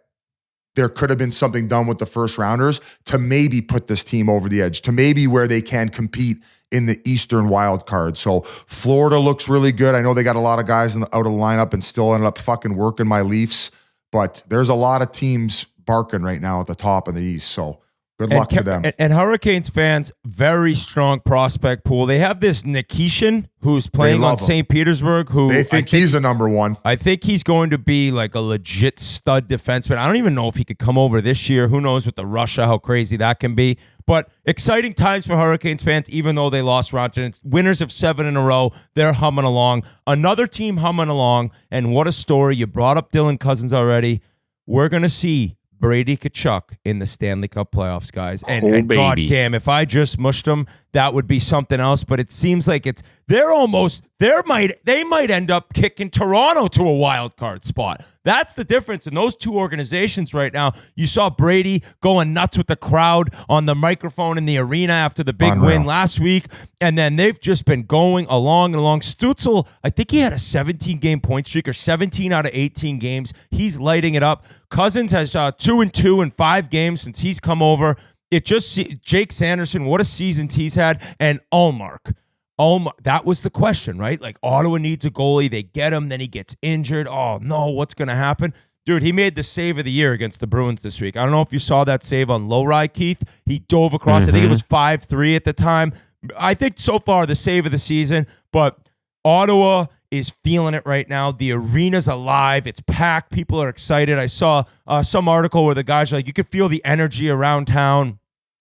there could have been something done with the first rounders to maybe put this team over the edge, to maybe where they can compete in the Eastern wild card. So Florida looks really good. I know they got a lot of guys out of the lineup and still ended up fucking working my Leafs, but there's a lot of teams barking right now at the top of the East. So good luck to them. And Hurricanes fans, very strong prospect pool. They have this Nikishin who's playing on St. Petersburg. They think he's a number one. I think he's going to be like a legit stud defenseman. I don't even know if he could come over this year. Who knows with the Russia, how crazy that can be. But exciting times for Hurricanes fans, even though they lost Rantanen. It's winners of 7 in a row. They're humming along. Another team humming along. And what a story. You brought up Dylan Cousins already. We're going to see Brady Tkachuk in the Stanley Cup playoffs, guys. And, Oh, and God baby. damn, if I just mushed them, that would be something else. But it seems like they might end up kicking Toronto to a wild card spot. That's the difference in those two organizations right now. You saw Brady going nuts with the crowd on the microphone in the arena after the big win last week. And then they've just been going along and along. Stützle, I think he had a 17-game point streak or 17 out of 18 games. He's lighting it up. Cousins has 2-2 in 5 games since he's come over. Jake Sanderson, what a season he's had. And Ullmark. That was the question, right? Like, Ottawa needs a goalie. They get him, then he gets injured. Oh, no, what's going to happen? Dude, he made the save of the year against the Bruins this week. I don't know if you saw that save on Lowry, Keith. He dove across. I think it was 5-3 at the time. I think so far the save of the season, but Ottawa is feeling it right now. The arena's alive. It's packed. People are excited. I saw some article where the guys are like, you could feel the energy around town.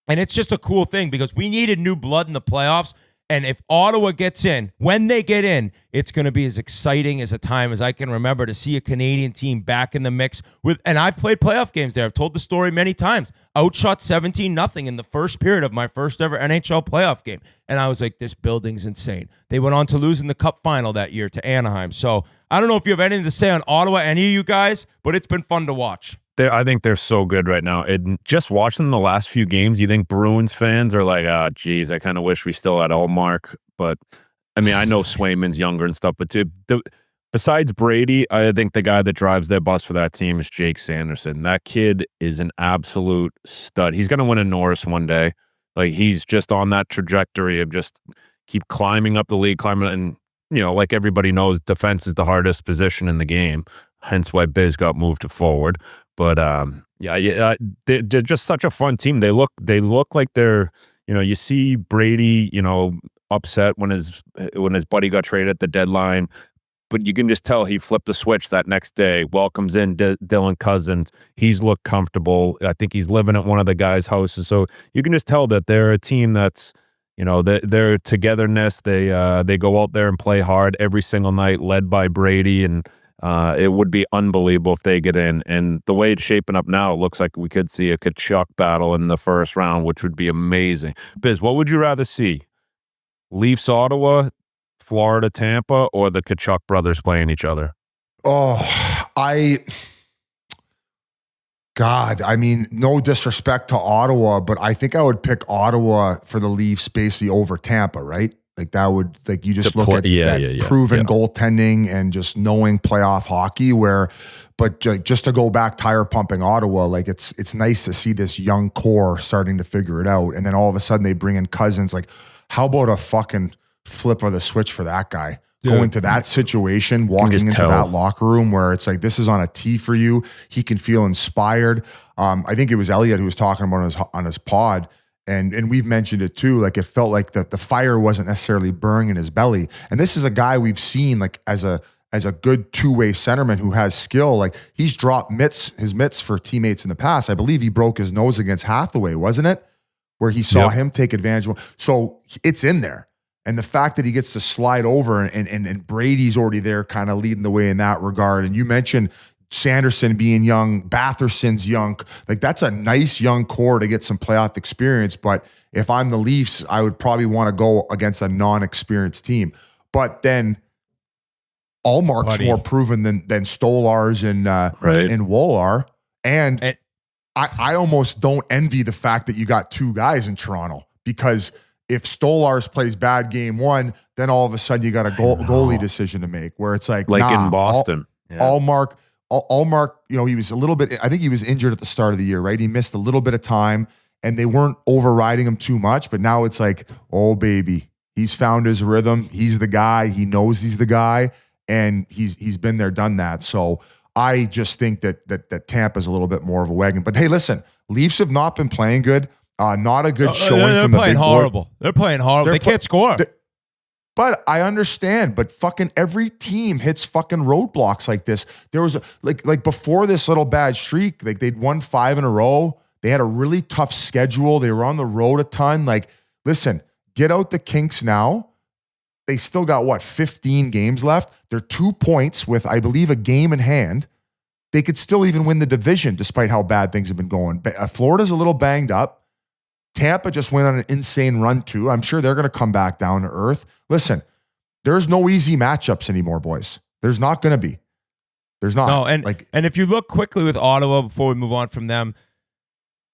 And it's just a cool thing because we needed new blood in the playoffs. And if Ottawa gets in, when they get in, it's going to be as exciting as a time as I can remember to see a Canadian team back in the mix with. And I've played playoff games there. I've told the story many times. Outshot 17-0 in the first period of my first ever NHL playoff game. And I was like, this building's insane. They went on to lose in the Cup final that year to Anaheim. So I don't know if you have anything to say on Ottawa, any of you guys, but it's been fun to watch. I think they're so good right now. And just watching the last few games, you think Bruins fans are like, geez, I kind of wish we still had Ullmark. But, I mean, I know Swayman's younger and stuff, but besides Brady, I think the guy that drives their bus for that team is Jake Sanderson. That kid is an absolute stud. He's going to win a Norris one day. Like, he's just on that trajectory of just keep climbing up the league, and, you know, like everybody knows, defense is the hardest position in the game. Hence why Biz got moved to forward. But they're just such a fun team. They look like they're, you know, you see Brady, you know, upset when his buddy got traded at the deadline, but you can just tell he flipped the switch that next day. Welcomes in Dylan Cousins. He's looked comfortable. I think he's living at one of the guys' houses. So you can just tell that they're a team that's, you know, their togetherness. They go out there and play hard every single night, led by Brady, and it would be unbelievable if they get in. And the way it's shaping up now, it looks like we could see a Tkachuk battle in the first round, which would be amazing. Biz, what would you rather see? Leafs Ottawa, Florida Tampa, or the Tkachuk brothers playing each other? I mean, no disrespect to Ottawa, but I think I would pick Ottawa for the Leafs basically over Tampa, right? Like that would, like you just look at that proven goaltending and just knowing playoff hockey but just to go back tire pumping Ottawa, like it's nice to see this young core starting to figure it out. And then all of a sudden they bring in Cousins. Like, how about a fucking flip of the switch for that guy? Dude, going to that situation, walking into that locker room where it's like, this is on a tee for you. He can feel inspired. I think it was Elliot who was talking about on his pod. And we've mentioned it too. Like, it felt like the fire wasn't necessarily burning in his belly. And this is a guy we've seen like as a good two-way centerman who has skill. Like, he's dropped his mitts for teammates in the past. I believe he broke his nose against Hathaway, wasn't it? Where he saw him take advantage of. So it's in there. And the fact that he gets to slide over and Brady's already there kind of leading the way in that regard. And you mentioned Sanderson being young, Batherson's young. Like, that's a nice young core to get some playoff experience. But if I'm the Leafs, I would probably want to go against a non-experienced team. But then Ullmark's more proven than Stolarz and Wolar. And I almost don't envy the fact that you got two guys in Toronto, because if Stolarz plays bad game one, then all of a sudden you got a goalie decision to make where it's like in Boston. Ullmark, you know, he was a little bit, I think he was injured at the start of the year, right? He missed a little bit of time and they weren't overriding him too much, but now it's like, oh baby, he's found his rhythm. He's the guy. He knows he's the guy, and he's been there, done that. So I just think that Tampa's a little bit more of a wagon. But hey, listen, Leafs have not been playing good. Not a good showing from the big board. They're playing horrible. They can't score. But I understand. But fucking every team hits fucking roadblocks like this. There was like before this little bad streak, like they'd won 5 in a row. They had a really tough schedule. They were on the road a ton. Like, listen, get out the kinks now. They still got 15 games left. They're 2 points with, I believe, a game in hand. they could still even win the division despite how bad things have been going. Florida's a little banged up. Tampa just went on an insane run too. I'm sure they're going to come back down to earth. Listen, there's no easy matchups anymore, boys. There's not going to be. There's not. No, and if you look quickly with Ottawa before we move on from them,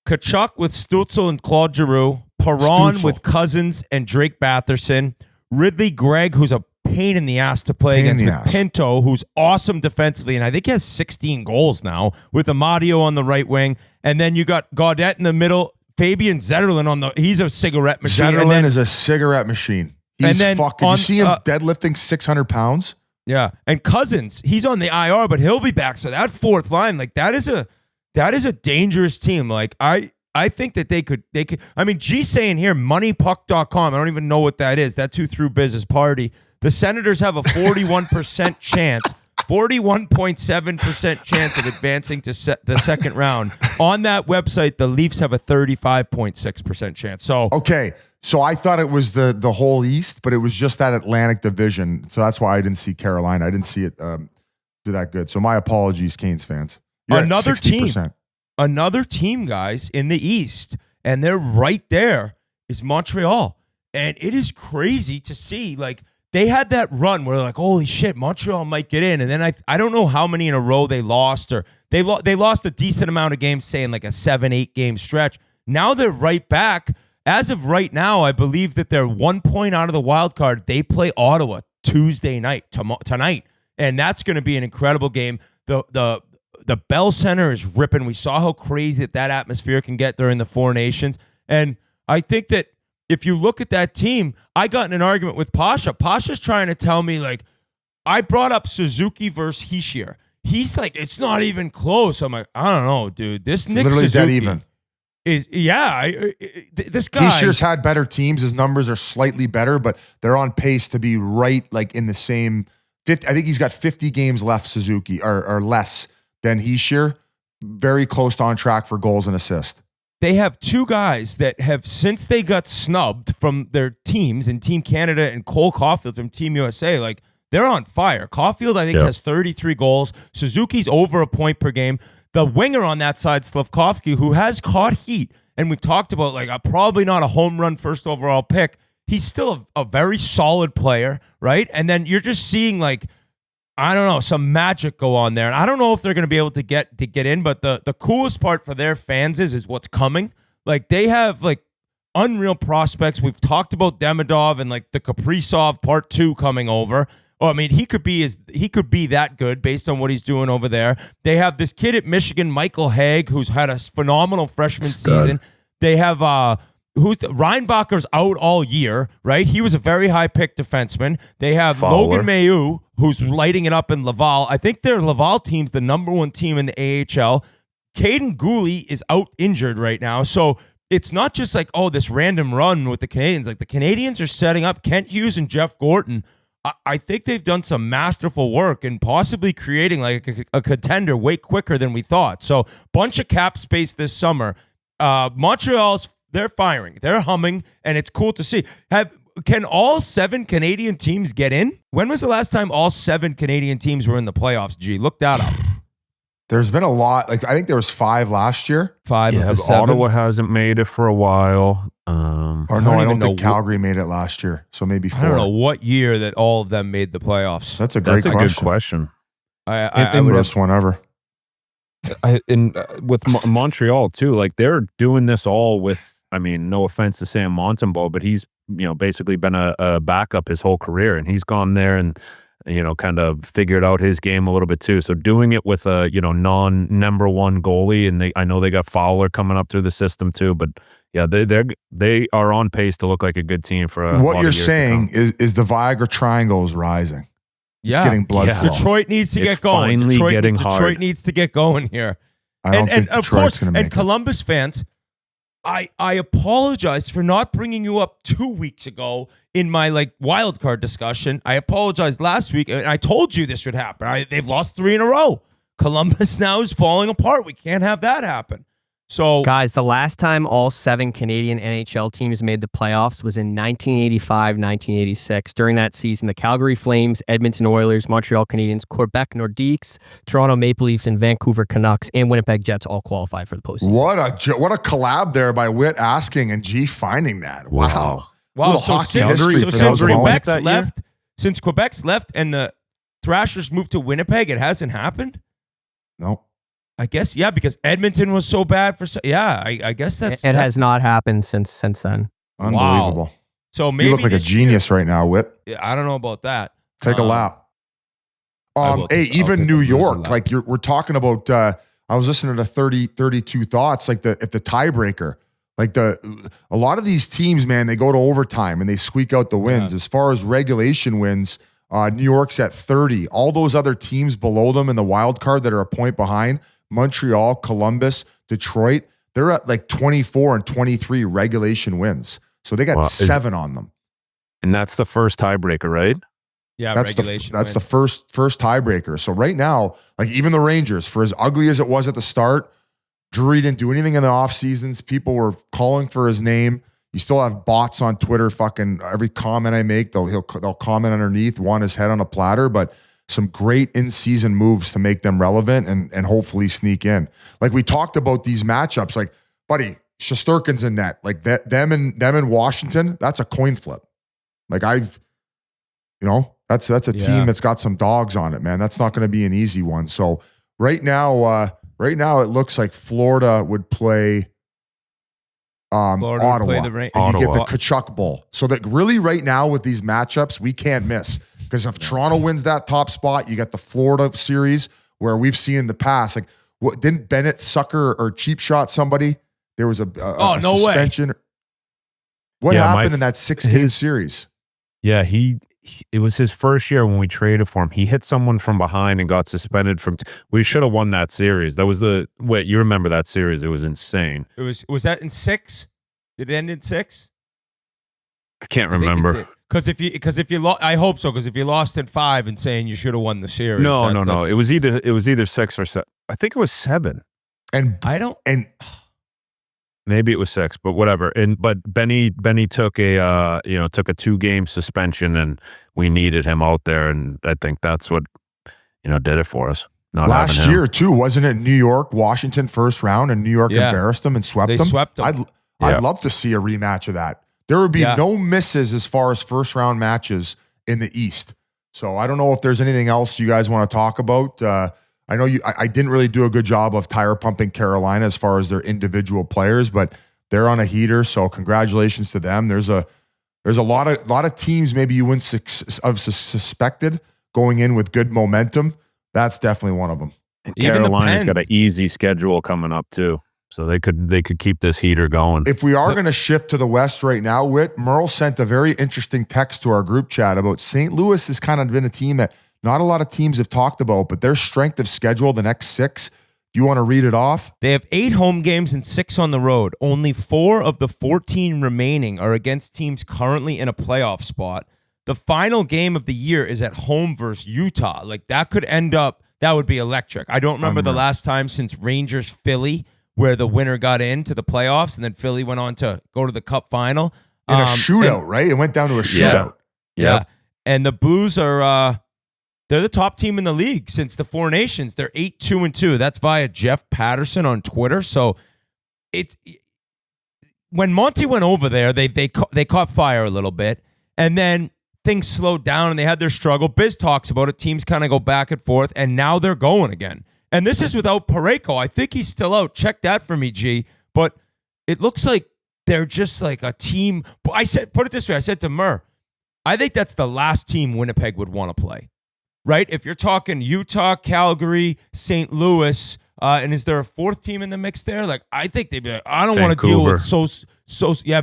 Tkachuk with Stützle and Claude Giroux, Perron with Cousins and Drake Batherson, Ridley Gregg, who's a pain in the ass to play against, with Pinto, who's awesome defensively, and I think he has 16 goals now, with Amadio on the right wing, and then you got Gaudette in the middle, Fabian Zetterlund he's a cigarette machine. Zetterlund is a cigarette machine. He's fucking, you see him deadlifting 600 pounds? Yeah, and Cousins, he's on the IR, but he'll be back, so that fourth line, like, that is a dangerous team. Like, I think that they could. I mean, G's saying here, moneypuck.com. I don't even know what that is. That's who threw Biz's party. The Senators have a 41% chance, 41.7% chance of advancing to the second round. On that website, the Leafs have a 35.6% chance. So okay, so I thought it was the whole East, but it was just that Atlantic division. So that's why I didn't see Carolina. I didn't see it do that good. So my apologies, Canes fans. You're Another team, guys, in the East, and they're right there, is Montreal. And it is crazy to see, like, they had that run where they're like, holy shit, Montreal might get in. And then I don't know how many in a row they lost, or they lost a decent amount of games, say in like a 7-8 game stretch. Now they're right back. As of right now, I believe that they're 1 point out of the wild card. They play Ottawa Tuesday night, tonight. And that's going to be an incredible game. The Bell Center is ripping. We saw how crazy that atmosphere can get during the Four Nations. And I think that if you look at that team, I got in an argument with Pasha. Pasha's trying to tell me, like, I brought up Suzuki versus Hischier. He's like, it's not even close. I'm like, I don't know, dude. This Nick literally Suzuki dead even. This guy. Hischier's had better teams. His numbers are slightly better, but they're on pace to be right, like, in the same 50. I think he's got 50 games left, Suzuki, or less than Hischier. Very close to on track for goals and assists. They have two guys that have, since they got snubbed from their teams in Team Canada and Cole Caulfield from Team USA, like, they're on fire. Caulfield, I think, has 33 goals. Suzuki's over a point per game. The winger on that side, Slavkovsky, who has caught heat, and we've talked about, like, probably not a home run first overall pick. He's still a very solid player, right? And then you're just seeing, like, I don't know, some magic go on there. And I don't know if they're going to be able to get in, but the coolest part for their fans is what's coming. Like, they have, like, unreal prospects. We've talked about Demidov and, like, the Kaprizov Part 2 coming over. Oh, I mean, he could be that good based on what he's doing over there. They have this kid at Michigan, Michael Haig, who's had a phenomenal freshman season. They have Reinbacher's out all year, right? He was a very high pick defenseman. They have Logan Mailloux, who's lighting it up in Laval. I think their Laval team's the number one team in the AHL. Caden Gooley is out injured right now. So it's not just like, oh, this random run with the Canadians. Like, the Canadians are setting up Kent Hughes and Jeff Gorton. I think they've done some masterful work and possibly creating like a contender way quicker than we thought. So bunch of cap space this summer. Montreal's, they're firing. They're humming, and it's cool to see. Can all 7 Canadian teams get in? When was the last time all 7 Canadian teams were in the playoffs, G? Look that up. There's been a lot. Like, I think there was 5 last year. 5 of the 7. Ottawa hasn't made it for a while. I don't think Calgary made it last year. So maybe 4. I don't know what year that all of them made the playoffs. That's a great question. Good question. I would have one ever. With Montreal too, like, they're doing this all with, I mean, no offense to Sam Montembeault, but he's, basically been a backup his whole career, and he's gone there and, kind of figured out his game a little bit too. So doing it with a, non-number 1 goalie, and I know they got Fowler coming up through the system too, but yeah, they are on pace to look like a good team for a what you're saying is the Viagra triangle is rising. Yeah. It's getting blood flow. Detroit needs to get going. Finally getting hard. Detroit needs to get going here. I don't think Detroit's going to make and Columbus fans, I apologize for not bringing you up 2 weeks ago in my, like, wild card discussion. I apologized last week, and I told you this would happen. They've lost 3 in a row. Columbus now is falling apart. We can't have that happen. So Guys, the last time all 7 Canadian NHL teams made the playoffs was in 1985-1986. During that season, the Calgary Flames, Edmonton Oilers, Montreal Canadiens, Quebec Nordiques, Toronto Maple Leafs, and Vancouver Canucks and Winnipeg Jets all qualified for the postseason. What a collab there by Whit asking and G finding that. Wow. Wow. So Since Quebec's left and the Thrashers moved to Winnipeg, it hasn't happened? No. I guess, yeah, because Edmonton was so bad for I guess It has not happened since then. Unbelievable. Wow. So maybe you look like a genius right now, Whit. I don't know about that. Take a lap. Even New York, like we're talking about. I was listening to 32 Thoughts, like if the tiebreaker, like a lot of these teams, man, they go to overtime and they squeak out the wins. As far as regulation wins, New York's at 30. All those other teams below them in the wild card that are a point behind, Montreal, Columbus, Detroit, they're at like 24 and 23 regulation wins. So they got 7 on them. And that's the first tiebreaker, right? Yeah, that's regulation. That's the first tiebreaker. So right now, like even the Rangers, for as ugly as it was at the start, Drury didn't do anything in the off seasons. People were calling for his name. You still have bots on Twitter. Fucking every comment I make, they'll comment underneath, want his head on a platter. But some great in-season moves to make them relevant and hopefully sneak in. Like we talked about these matchups, like buddy, Shesterkin's in net, like them in Washington. That's a coin flip. Like that's a team that's got some dogs on it, man. That's not going to be an easy one. So right now it looks like Florida would play Ottawa. You get the Tkachuk Bowl. So that really right now with these matchups, we can't miss. Because if Toronto wins that top spot, you got the Florida series where we've seen in the past, like what didn't Bennett sucker or cheap shot somebody? There was a suspension. What happened in that 6-game series? Yeah, it was his first year when we traded for him. He hit someone from behind and got suspended from. We should have won that series. That was you remember that series? It was insane. Was that in 6? Did it end in 6? I can't remember. Because if you lost, I hope so. Because if you lost in 5 and saying you should have won the series, no. It was either 6 or 7. I think it was 7. And maybe it was 6, but whatever. But Benny took a 2-game suspension, and we needed him out there, and I think that's what did it for us. Last year too, wasn't it? New York, Washington first round, and New York embarrassed them and swept them. They swept them. I'd love to see a rematch of that. There would be no misses as far as first round matches in the East. So I don't know if there's anything else you guys want to talk about. I know I didn't really do a good job of tire pumping Carolina as far as their individual players, but they're on a heater. So congratulations to them. There's a lot of teams maybe you wouldn't have suspected going in with good momentum. That's definitely one of them. And Carolina's got an easy schedule coming up too. So they could keep this heater going. If we are going to shift to the West right now, Whit, Merle sent a very interesting text to our group chat about St. Louis has kind of been a team that not a lot of teams have talked about, but their strength of schedule the next 6. Do you want to read it off? They have 8 home games and 6 on the road. Only 4 of the 14 remaining are against teams currently in a playoff spot. The final game of the year is at home versus Utah. Like that could end up, that would be electric. I don't remember the last time since Rangers Philly where the winner got into the playoffs and then Philly went on to go to the Cup final. In a shootout, right? It went down to a shootout. Yeah. And the Blues are, they're the top team in the league since the Four Nations. They're 8-2-2. That's via Jeff Patterson on Twitter. So when Monty went over there, they caught fire a little bit. And then things slowed down and they had their struggle. Biz talks about it. Teams kind of go back and forth. And now they're going again. And this is without Parayko. I think he's still out. Check that for me, G. But it looks like they're just like a team. Put it this way. I said to Murr, I think that's the last team Winnipeg would want to play, right? If you're talking Utah, Calgary, St. Louis, and is there a 4th team in the mix there? Like, I think they'd be like, I don't want to deal with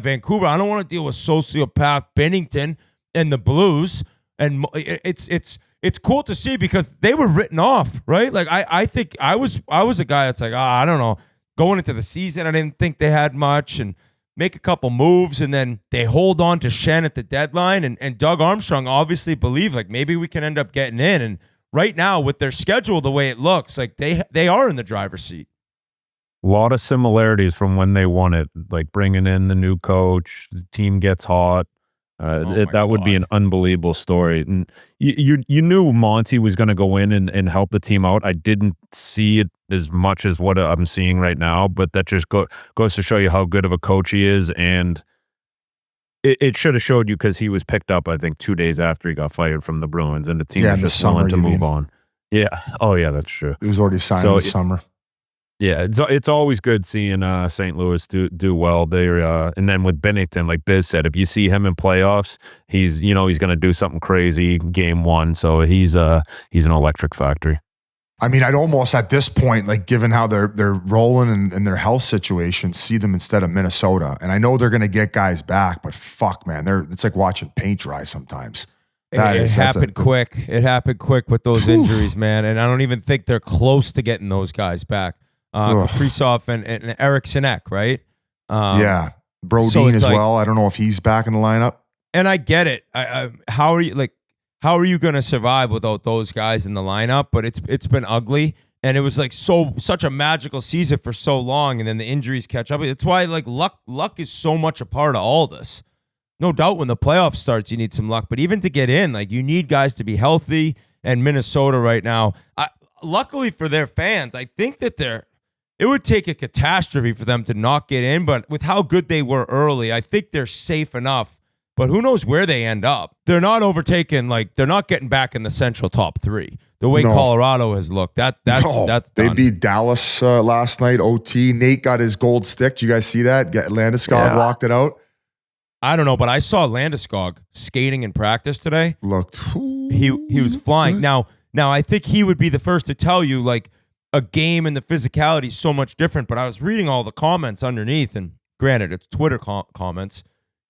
Vancouver. I don't want to deal with sociopath Bennington and the Blues. And it's cool to see because they were written off, right? Like I think I was a guy that's like, I don't know. Going into the season, I didn't think they had much and make a couple moves, and then they hold on to Shen at the deadline. And Doug Armstrong obviously believed like maybe we can end up getting in. And right now with their schedule the way it looks, like they are in the driver's seat. A lot of similarities from when they won it, like bringing in the new coach, the team gets hot. That would be an unbelievable story. And you knew Monty was going to go in and help the team out. I didn't see it as much as what I'm seeing right now, but that just goes to show you how good of a coach he is. And it should have showed you because he was picked up, I think, 2 days after he got fired from the Bruins, and the team was just willing to move on. Yeah. Oh, yeah, that's true. It was already signed in the summer. Yeah, it's always good seeing St. Louis do well. And then with Binnington, like Biz said, if you see him in playoffs, he's going to do something crazy game one. So he's an electric factory. I mean, I'd almost at this point, like given how they're rolling and their health situation, see them instead of Minnesota. And I know they're going to get guys back, but fuck, man, it's like watching paint dry sometimes. It happened quick. It happened quick with those injuries, man. And I don't even think they're close to getting those guys back. Kaprizov and Eric Sinek, right? Yeah, Brodin as well. I don't know if he's back in the lineup. And I get it. How are you going to survive without those guys in the lineup? But it's been ugly, and it was like such a magical season for so long, and then the injuries catch up. It's why like luck is so much a part of all this. No doubt when the playoffs starts, you need some luck, but even to get in, like you need guys to be healthy. And Minnesota right now, luckily for their fans, I think that it would take a catastrophe for them to not get in, but with how good they were early, I think they're safe enough. But who knows where they end up? They're not overtaken, like they're not getting back in the central top three. The way Colorado has looked, that's done. They beat Dallas last night, OT. Nate got his gold stick. Did you guys see that? Landeskog walked it out. I don't know, but I saw Landeskog skating in practice today. Looked. He was flying. Now I think he would be the first to tell you, like, a game and the physicality is so much different, but I was reading all the comments underneath, and granted, it's Twitter comments.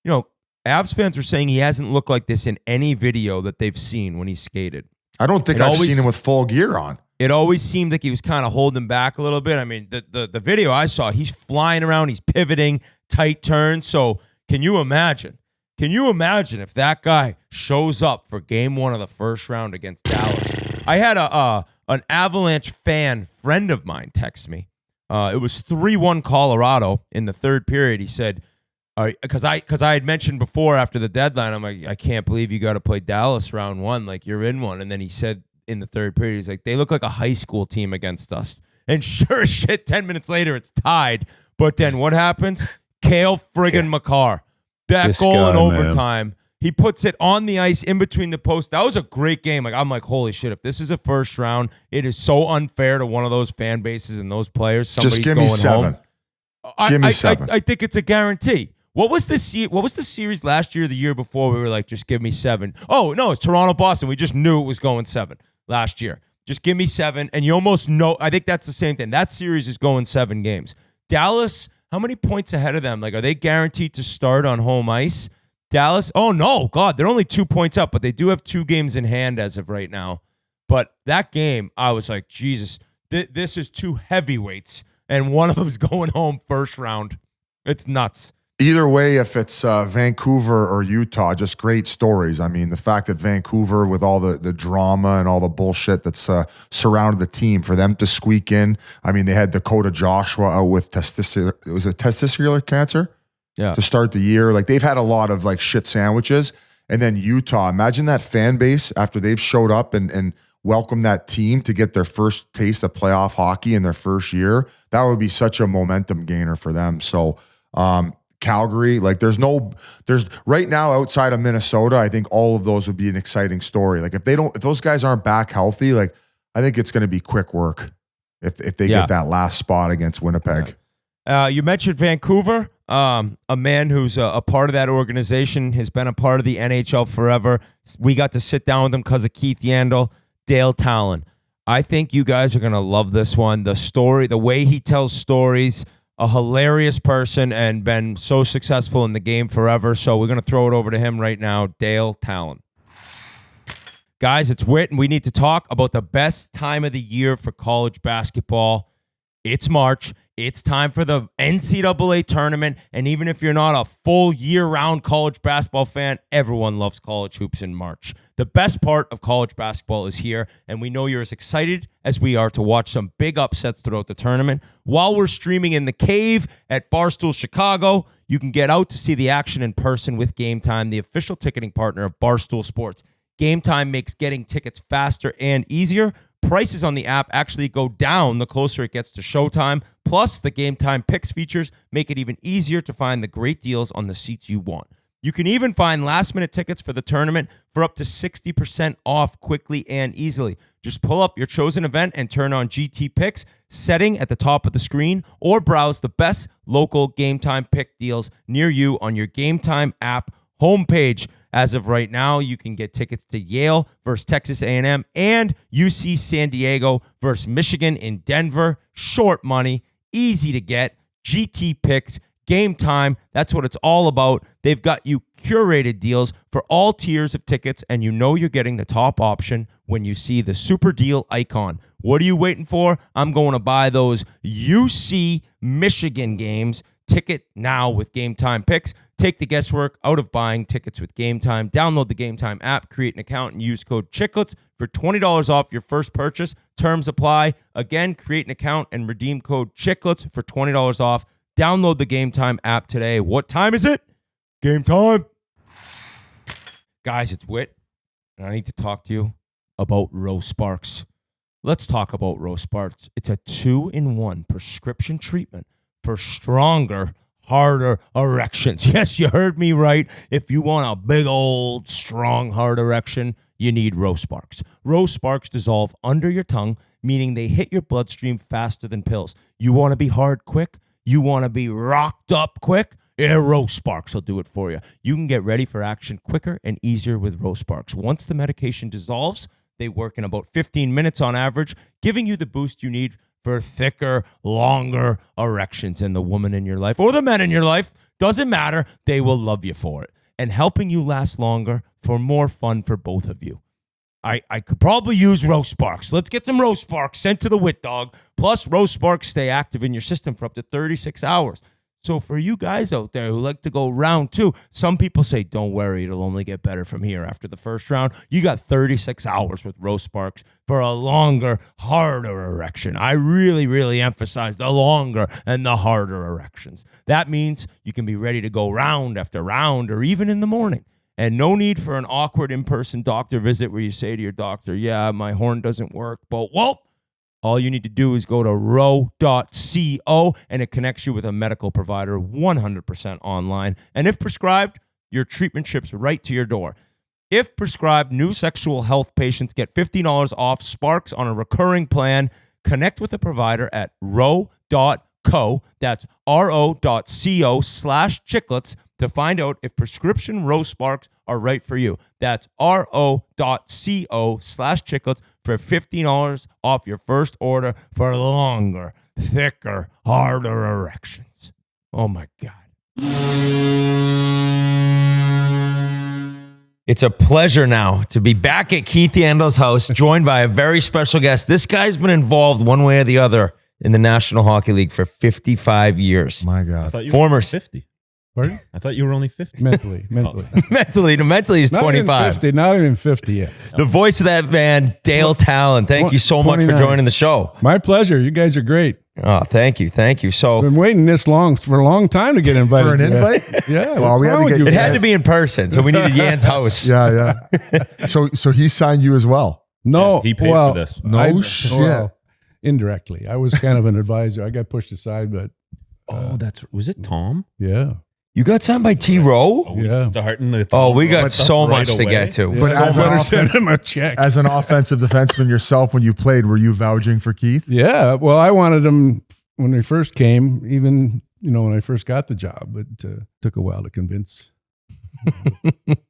You know, Avs fans are saying he hasn't looked like this in any video that they've seen when he skated. I don't think I've seen him with full gear on. It always seemed like he was kind of holding back a little bit. I mean, the video I saw, he's flying around, he's pivoting, tight turns. So can you imagine? Can you imagine if that guy shows up for game one of the first round against Dallas? I had an Avalanche fan friend of mine text me. It was 3-1 Colorado in the third period. He said, because I had mentioned before after the deadline, I'm like, I can't believe you got to play Dallas round one. Like, you're in one. And then he said in the third period, he's like, they look like a high school team against us. And sure as shit, 10 minutes later, it's tied. But then what happens? Cale friggin' Makar. That goal in overtime. Man. He puts it on the ice in between the posts. That was a great game. Like, I'm like, holy shit, if this is a first round, it is so unfair to one of those fan bases and those players. Somebody's just give me seven. Give me seven. I think it's a guarantee. What was the series last year or the year before we were like, just give me 7? Oh, no, it's Toronto-Boston. We just knew it was going 7 last year. Just give me 7. And you almost know, I think that's the same thing. That series is going 7 games. Dallas, how many points ahead of them? Like, are they guaranteed to start on home ice? Dallas, oh no, God, they're only 2 points up, but they do have 2 games in hand as of right now. But that game, I was like, Jesus, this is 2 heavyweights, and one of them's going home first round. It's nuts. Either way, if it's Vancouver or Utah, just great stories. I mean, the fact that Vancouver, with all the drama and all the bullshit that's surrounded the team, for them to squeak in. I mean, they had Dakota Joshua out with testicular cancer. Yeah. To start the year. Like, they've had a lot of like shit sandwiches. And then Utah, imagine that fan base after they've showed up and welcomed that team to get their first taste of playoff hockey in their first year. That would be such a momentum gainer for them. So Calgary, like there's right now outside of Minnesota, I think all of those would be an exciting story. Like if those guys aren't back healthy, like I think it's going to be quick work if they get that last spot against Winnipeg. You mentioned Vancouver. A man who's a part of that organization, has been a part of the NHL forever. We got to sit down with him because of Keith Yandel, Dale Tallon. I think you guys are going to love this one. The story, the way he tells stories, a hilarious person and been so successful in the game forever. So we're going to throw it over to him right now, Dale Tallon. Guys, it's Whit, and we need to talk about the best time of the year for college basketball. It's March. It's time for the NCAA tournament, and even if you're not a full year-round college basketball fan, everyone loves college hoops in March. The best part of college basketball is here, and we know you're as excited as we are to watch some big upsets throughout the tournament. While we're streaming in the cave at Barstool Chicago, you can get out to see the action in person with Game Time, the official ticketing partner of Barstool Sports. Game Time makes getting tickets faster and easier. Prices on the app actually go down the closer it gets to showtime. Plus, the Game Time Picks features make it even easier to find the great deals on the seats you want. You can even find last-minute tickets for the tournament for up to 60% off quickly and easily. Just pull up your chosen event and turn on GT Picks setting at the top of the screen, or browse the best local Game Time Pick deals near you on your Game Time app homepage. As of right now, you can get tickets to Yale versus Texas A&M and UC San Diego versus Michigan in Denver. Short money, easy to get. GT Picks, Game Time, that's what it's all about. They've got you curated deals for all tiers of tickets, and you know you're getting the top option when you see the super deal icon. What are you waiting for? I'm going to buy those UC Michigan games. Ticket now with Game Time Picks. Take the guesswork out of buying tickets with Game Time. Download the Game Time app, create an account, and use code Chiclets for $20 off your first purchase. Terms apply. Again, create an account and redeem code Chiclets for $20 off. Download the Game Time app today. What time is it? Game time. Guys, it's Whit, and I need to talk to you about Rose Sparks. Let's talk about Rose Sparks. It's a 2-in-1 prescription treatment for stronger, harder erections. Yes, you heard me right. If you want a big old, strong, hard erection, you need Rose Sparks. Rose Sparks dissolve under your tongue, meaning they hit your bloodstream faster than pills. You want to be hard quick? You want to be rocked up quick? Yeah, Rose Sparks will do it for you. You can get ready for action quicker and easier with Rose Sparks. Once the medication dissolves, they work in about 15 minutes on average, giving you the boost you need for thicker, longer erections. And the woman in your life or the men in your life, doesn't matter, they will love you for it. And helping you last longer for more fun for both of you. I could probably use Rose Sparks. Let's get some Rose Sparks sent to the Wit Dog. Plus, Rose Sparks stay active in your system for up to 36 hours. So for you guys out there who like to go round two, some people say, don't worry, it'll only get better from here after the first round. You got 36 hours with Rose Sparks for a longer, harder erection. I really, really emphasize the longer and the harder erections. That means you can be ready to go round after round or even in the morning. And no need for an awkward in-person doctor visit where you say to your doctor, yeah, my horn doesn't work, but whoa. All you need to do is go to ro.co, and it connects you with a medical provider 100% online. And if prescribed, your treatment ships right to your door. If prescribed, new sexual health patients get $50 off Sparks on a recurring plan. Connect with a provider at ro.co. That's ro.co/chiclets to find out if prescription Rose Sparks are right for you. That's ro.co/chiclets for $15 off your first order for longer, thicker, harder erections. Oh my God. It's a pleasure now to be back at Keith Yandel's house, joined by a very special guest. This guy's been involved one way or the other in the National Hockey League for 55 years. My God. Former 50. Pardon? I thought you were only 50. Mentally. mentally he's 25. Not even 50 yet. The voice of that man, Dale Tallon. Thank you so much for joining the show. My pleasure. You guys are great. Oh, thank you. So I've been waiting this long for a long time to get invited. For an invite? Yeah. Well, we had to get it had to be in person, so we needed Yan's house. Yeah. So he signed you as well. No, he paid for this. No shit. Well, indirectly. I was kind of an advisor. I got pushed aside, but was it Tom? yeah. You got signed by T. Rowe? Yeah. Starting the We got so right much to away. get to. Yeah, But as I an send him a check. As an offensive defenseman yourself, when you played, were you vouching for Keith? Yeah. Well, I wanted him when they first came, even, when I first got the job, but took a while to convince,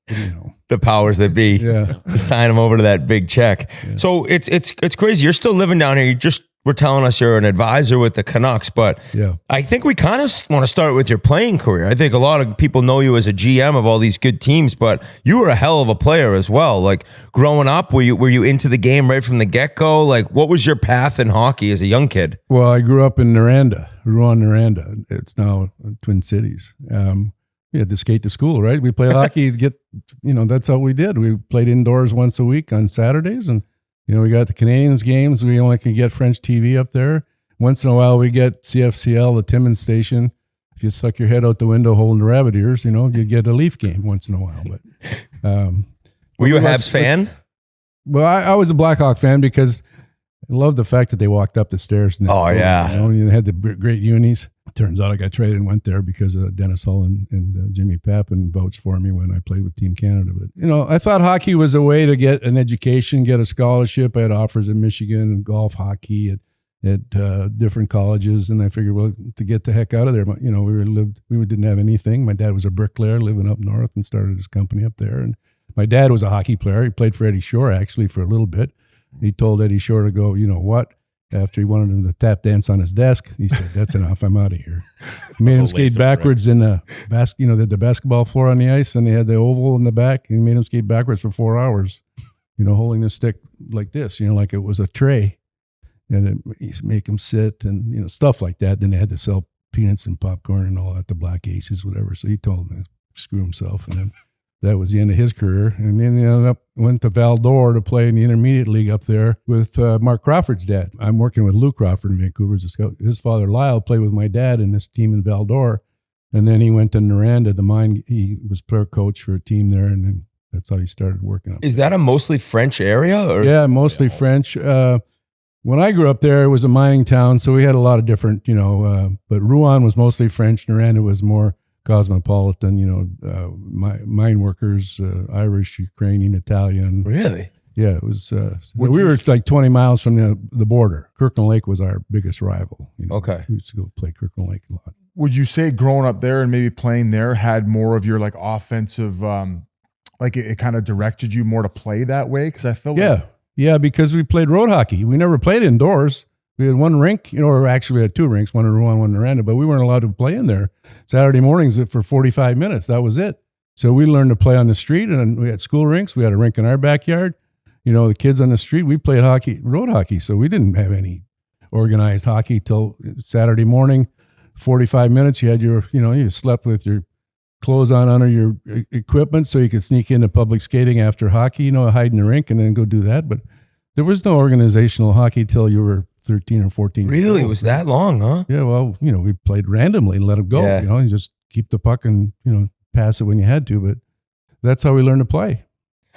The powers that be Yeah. to sign him over to that big check. Yeah. So it's crazy. You're still living down here. You just were telling us you're an advisor with the Canucks, but Yeah. I think we kind of want to start with your playing career. I think a lot of people know you as a GM of all these good teams, but you were a hell of a player as well. Like growing up, were you into the game right from the get-go? Like what was your path in hockey as a young kid? Well, I grew up in Noranda, Rouen, Noranda. It's now Twin Cities. We had to skate to school, right? We played hockey to get, that's all we did. We played indoors once a week on Saturdays, and we got the Canadiens games. We only could get French TV up there. Once in a while, we get CFCL, the Timmins station. If you stuck your head out the window holding the rabbit ears, you'd get a Leaf game once in a while. But were you a Habs fan? Well, I was a Blackhawk fan because I love the fact that they walked up the stairs. And you had the great unis. Turns out I got traded and went there because Dennis Hull and Jimmy Pappin vouched for me when I played with Team Canada. But, I thought hockey was a way to get an education, get a scholarship. I had offers in Michigan and golf hockey at different colleges. And I figured, well, to get the heck out of there, we didn't have anything. My dad was a bricklayer living up north and started his company up there. And my dad was a hockey player. He played for Eddie Shore, actually, for a little bit. He told Eddie Shore to go, you know what? After he wanted him to tap dance on his desk, he said, "That's enough. I'm out of here." He made him skate backwards in the the basketball floor on the ice, and they had the oval in the back. And he made him skate backwards for 4 hours, holding the stick like this, like it was a tray, and he'd make him sit and stuff like that. Then they had to sell peanuts and popcorn and all that, the Black Aces, whatever. So he told him to screw himself, and then that was the end of his career. And then he went to Val d'Or to play in the intermediate league up there with Mark Crawford's dad. I'm working with Lou Crawford in Vancouver as a scout. His father, Lyle, played with my dad in this team in Val d'Or. And then he went to Noranda, the mine. He was player coach for a team there. And then that's how he started working up. Is that a mostly French area? Or? Yeah, mostly French. When I grew up there, it was a mining town. So we had a lot of different, but Rouen was mostly French. Noranda was more cosmopolitan, mine workers, Irish, Ukrainian, Italian. Really? Yeah, it was. We were like 20 miles from the border. Kirkland Lake was our biggest rival. Okay. We used to go play Kirkland Lake a lot. Would you say growing up there and maybe playing there had more of your like offensive, like it kind of directed you more to play that way? Because I feel yeah, because we played road hockey. We never played indoors. We had one rink, or actually we had two rinks, one in Rouen, one in Noranda, but we weren't allowed to play in there. Saturday mornings for 45 minutes. That was it. So we learned to play on the street, and we had school rinks. We had a rink in our backyard. The kids on the street, we played hockey, road hockey. So we didn't have any organized hockey till Saturday morning, 45 minutes. You had you slept with your clothes on under your equipment so you could sneak into public skating after hockey, hide in the rink and then go do that. But there was no organizational hockey till you were 13 or 14. Really? It was that long, huh? Yeah, well, we played randomly and let them go. Yeah. You just keep the puck and, pass it when you had to. But that's how we learned to play.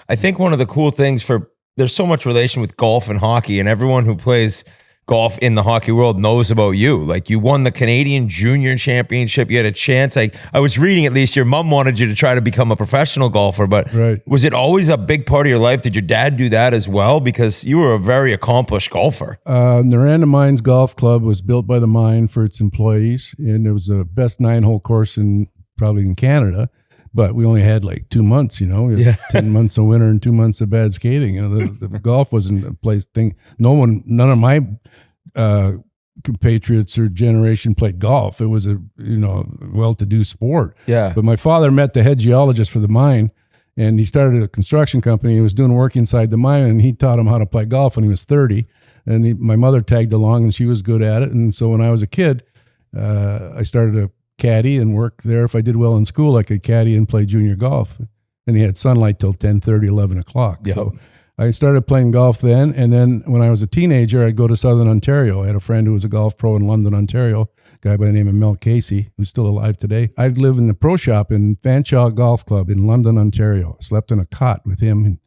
I think one of the cool things there's so much relation with golf and hockey, and everyone who plays golf in the hockey world knows about you. Like you won the Canadian Junior Championship. You had a chance. I was reading, at least your mom wanted you to try to become a professional golfer, but was it always a big part of your life? Did your dad do that as well? Because you were a very accomplished golfer. Noranda Mines Golf Club was built by the mine for its employees, and it was the best 9-hole course probably in Canada. But we only had like 2 months, We had 10 months of winter and 2 months of bad skating. The golf wasn't a place thing. None of my compatriots or generation played golf. It was a well-to-do sport. Yeah. But my father met the head geologist for the mine, and he started a construction company. He was doing work inside the mine, and he taught him how to play golf when he was 30. And my mother tagged along, and she was good at it. And so when I was a kid, I started a caddy and work there. If I did well in school, I could caddy and play junior golf. And he had sunlight till 10:30, 11 o'clock. Yep. So I started playing golf then. And then when I was a teenager, I'd go to Southern Ontario. I had a friend who was a golf pro in London, Ontario, a guy by the name of Mel Casey, who's still alive today. I'd live in the pro shop in Fanshawe Golf Club in London, Ontario. I slept in a cot with him, and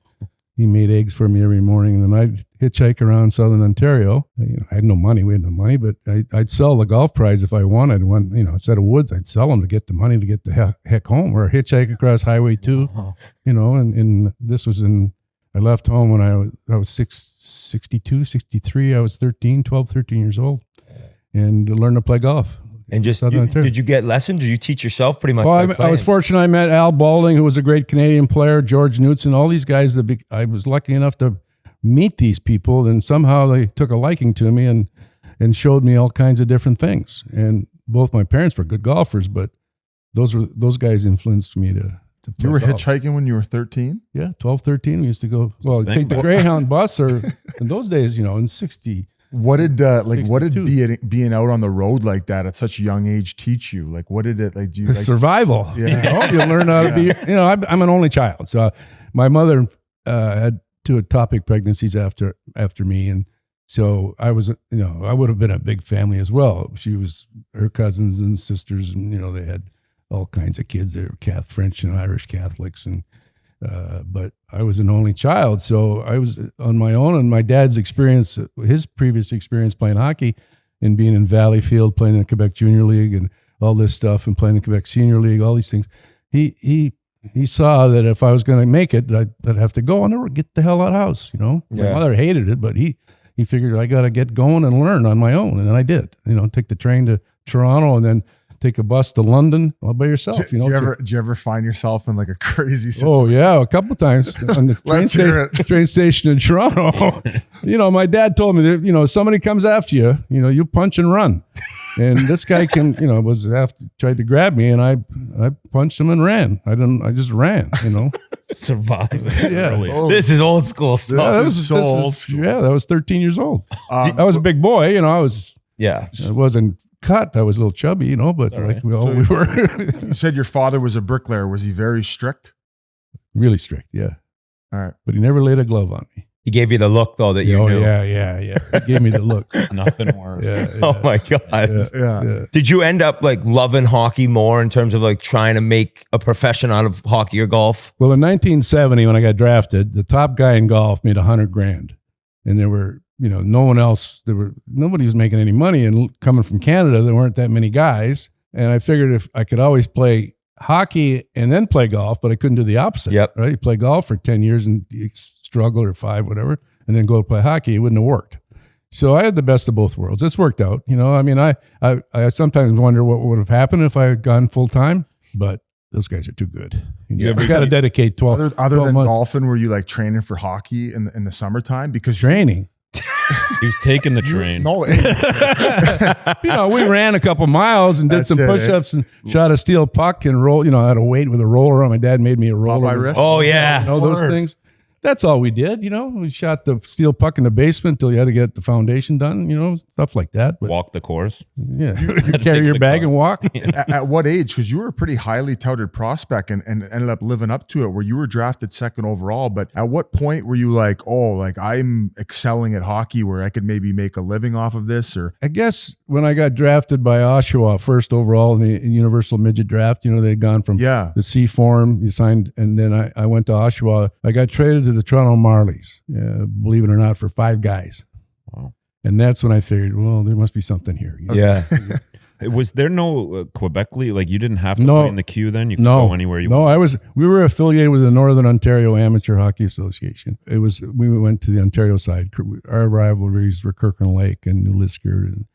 he made eggs for me every morning. And then I'd hitchhike around Southern Ontario. I had no money. We had no money, but I'd sell the golf prize if I won. I'd won, a set of woods. I'd sell them to get the money to get the heck home, or hitchhike across Highway 2, and this was I left home when I was 62, 63. I was 12, 13 years old, and learned to play golf. And did you get lessons? Did you teach yourself pretty much? Well, I was fortunate. I met Al Balding, who was a great Canadian player, George Knutson, all these guys. I was lucky enough to meet these people, and somehow they took a liking to me and showed me all kinds of different things. And both my parents were good golfers, but those guys influenced me to You were golf. hitchhiking when you were 13? Yeah, 12, 13. We used to go, take the Greyhound bus, or in those days, in 60. What did what did 62. being out on the road like that at such a young age teach you? Like, what did it like? Do you like? Survival. Yeah. You learn how to be. I'm an only child, so my mother had 2 ectopic pregnancies after me, and so I was, I would have been a big family as well. She was her cousins and sisters, and they had all kinds of kids. They were French and Irish Catholics, and but I was an only child, so I was on my own. And my dad's experience, his previous experience playing hockey and being in Valleyfield, playing in Quebec Junior League and all this stuff, and playing in Quebec Senior League, all these things. He saw that if I was going to make it, I'd have to go and get the hell out of the house. My mother hated it, but he figured I got to get going and learn on my own, and then I did. Take the train to Toronto and then take a bus to London all by yourself. Did you ever find yourself in like a crazy situation? Oh yeah, a couple of times on the train station in Toronto. My dad told me that if somebody comes after you, you punch and run. And this guy tried to grab me, and I punched him and ran. I just ran. Survived. Yeah. Really. This is old school stuff. Yeah, This is so old school. Yeah, I was 13 years old. I was a big boy. I wasn't cut. I was a little chubby, but like we were. You said your father was a bricklayer. Was he very strict? Really strict, yeah. All right. But he never laid a glove on me. He gave you the look though that you knew. Yeah. He gave me the look. Nothing worse. Oh my God. Yeah. Did you end up like loving hockey more in terms of like trying to make a profession out of hockey or golf? Well, in 1970, when I got drafted, the top guy in golf made $100,000, and there were, no one else. Nobody was making any money, and coming from Canada, there weren't that many guys. And I figured if I could always play hockey and then play golf, but I couldn't do the opposite. Yep. Right? You play golf for 10 years and you struggle, or 5, whatever, and then go play hockey. It wouldn't have worked. So I had the best of both worlds. This worked out. I sometimes wonder what would have happened if I had gone full time, but those guys are too good. You got to dedicate 12 Other than months. golfing, were you like training for hockey in the summertime? Because Training. He was taking the train. No, We ran a couple miles and did some push-ups and shot a steel puck and roll. I had a weight with a roller on. My dad made me a roller. Popeye wrist? Oh yeah. Those things. That's all we did. We shot the steel puck in the basement till you had to get the foundation done. Stuff like that. But Walk the course. yeah, you carry your bag and walk. at what age? Because you were a pretty highly touted prospect and ended up living up to it, where you were drafted 2nd overall. But at what point were you like, I'm excelling at hockey where I could maybe make a living off of this? Or I guess when I got drafted by Oshawa 1st overall in the Universal Midget Draft, they'd gone from the C form, you signed, and then I went to Oshawa. I got traded to the Toronto Marlies, believe it or not, for 5 guys. Wow. And that's when I figured, well, there must be something here. Yeah. Was there no Quebec League? Like you didn't have to play in the queue then? You could go anywhere you wanted? We were affiliated with the Northern Ontario Amateur Hockey Association. We went to the Ontario side. Our rivalries were Kirkland Lake and New Liskeard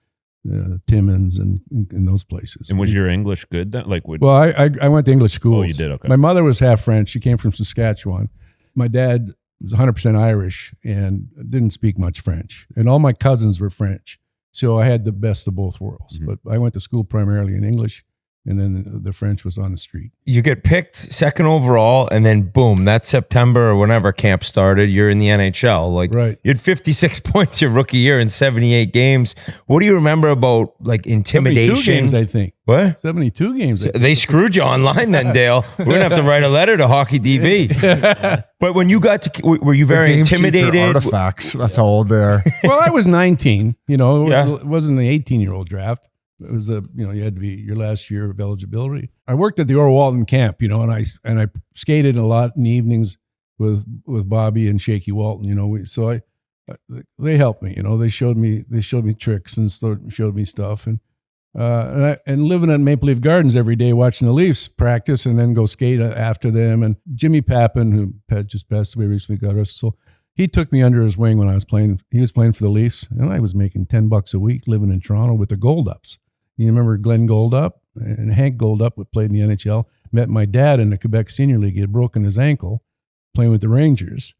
and Timmins and those places. And was your English good then? I went to English schools. Oh, you did? Okay. My mother was half French. She came from Saskatchewan. My dad was 100% Irish and didn't speak much French. And all my cousins were French. So I had the best of both worlds. Mm-hmm. But I went to school primarily in English, and then the French was on the street. You get picked 2nd overall, and then boom, that September or whenever camp started, you're in the NHL. Right. You had 56 points your rookie year in 78 games. What do you remember about intimidation? 72 games, I think. What? 72 games. They screwed you online then, Dale. We're going to have to write a letter to Hockey DB. But when you got to, were you very intimidated? Artifacts. That's how old they are. Well, I was 19. It wasn't the 18-year-old draft. It was you had to be your last year of eligibility. I worked at the Orr Walton camp, and I skated a lot in the evenings with Bobby and Shaky Walton. They helped me. They showed me tricks and showed me stuff, and living at Maple Leaf Gardens every day, watching the Leafs practice and then go skate after them. And Jimmy Pappin, who just passed away recently, God rest his soul, he took me under his wing when I was playing. He was playing for the Leafs, and I was making $10 a week living in Toronto with the Goldups. You remember Glenn Goldup and Hank Goldup, who played in the NHL, met my dad in the Quebec Senior League. He had broken his ankle playing with the Rangers.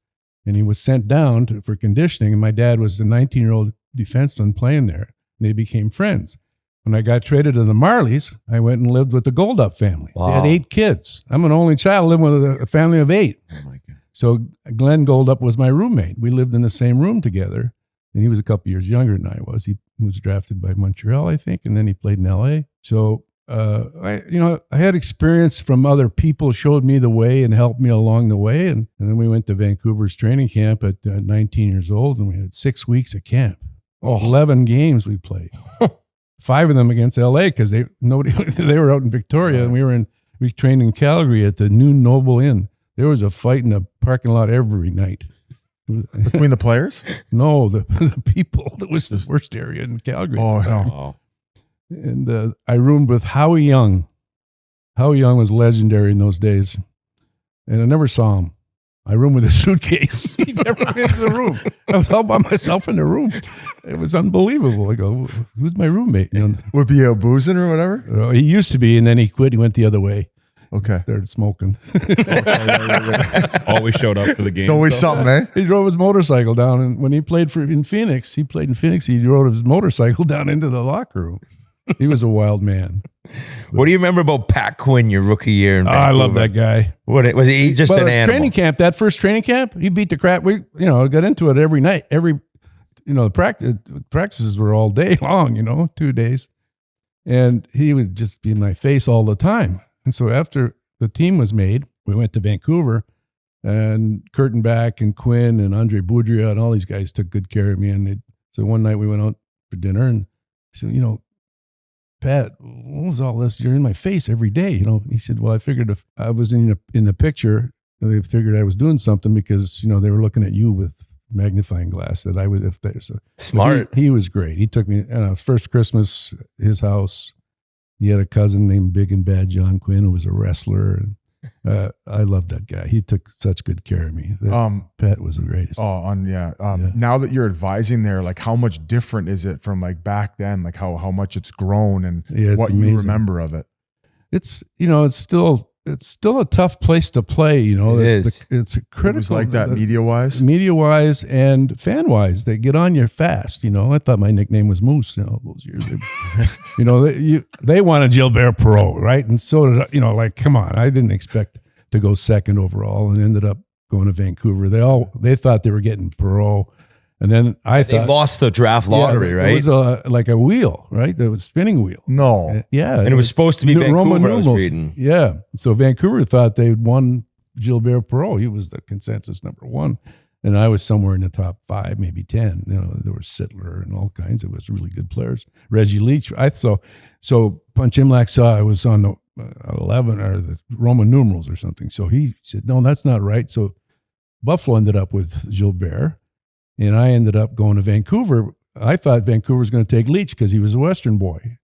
and he was sent down for conditioning. And my dad was the 19-year-old defenseman playing there. And they became friends. When I got traded to the Marlies, I went and lived with the Goldup family. Wow. They had 8 kids. I'm an only child living with a family of 8. Oh my God. So Glenn Goldup was my roommate. We lived in the same room together. And he was a couple years younger than I was. He was drafted by Montreal, I think, and then he played in L.A. So I had experience from other people, showed me the way and helped me along the way. And then we went to Vancouver's training camp at 19 years old, and we had 6 weeks of camp. 11 games we played. 5 of them against LA because they were out in Victoria, and we trained in Calgary at the New Noble Inn. There was a fight in the parking lot every night. Between the players? No, the people. That was the worst area in Calgary. Oh, no. And I roomed with Howie Young. Howie Young was legendary in those days. And I never saw him. I roomed with a suitcase. He never went into the room. I was all by myself in the room. It was unbelievable. I go, who's my roommate? Would be a boozing or whatever? He used to be, and then he quit. He went the other way. Okay. Started smoking. Always showed up for the game. It's always something, eh? He drove his motorcycle down, and when he played in Phoenix, he drove his motorcycle down into the locker room. He was a wild man. What do you remember about Pat Quinn, your rookie year in Vancouver? I love that guy. What was he just an animal? Training camp, that first training camp, he beat the crap. We, got into it every night. Practices were all day long, 2 days. And he would just be in my face all the time. And so after the team was made, we went to Vancouver, and Kurtenbach and Quinn and Andre Boudria and all these guys took good care of me. And so one night we went out for dinner, and I said, Pat, what was all this? You're in my face every day. He said, well, I figured if I was in the picture, they figured I was doing something because, they were looking at you with magnifying glass that I was if there. So smart. He was great. He took me first Christmas, his house. He had a cousin named Big and Bad John Quinn, who was a wrestler. And, I loved that guy. He took such good care of me. Pat was the greatest. Now that you're advising there, like how much different is it from like back then? Like how much it's grown and what amazing. You remember of it? It's it's still a tough place to play. It is. It's critical. It was like that media-wise and fan-wise. They get on you fast. I thought my nickname was Moose. Those years. They wanted Gilbert Perreault, right? And so did come on. I didn't expect to go second overall, and ended up going to Vancouver. They thought they were getting Perreault. And then they lost the draft lottery, right? It was like a wheel, right? That was spinning wheel. No. Yeah. And it was supposed to be Vancouver, I was reading. Yeah. So Vancouver thought they'd won Gilbert Perreault. He was the consensus number 1. And I was somewhere in the top 5, maybe 10. There was Sittler and all kinds. It was really good players. Reggie Leach. So Punch Imlach saw I was on the 11 or the Roman numerals or something. So he said, no, that's not right. So Buffalo ended up with Gilbert. And I ended up going to Vancouver. I thought Vancouver was going to take Leach because he was a Western boy.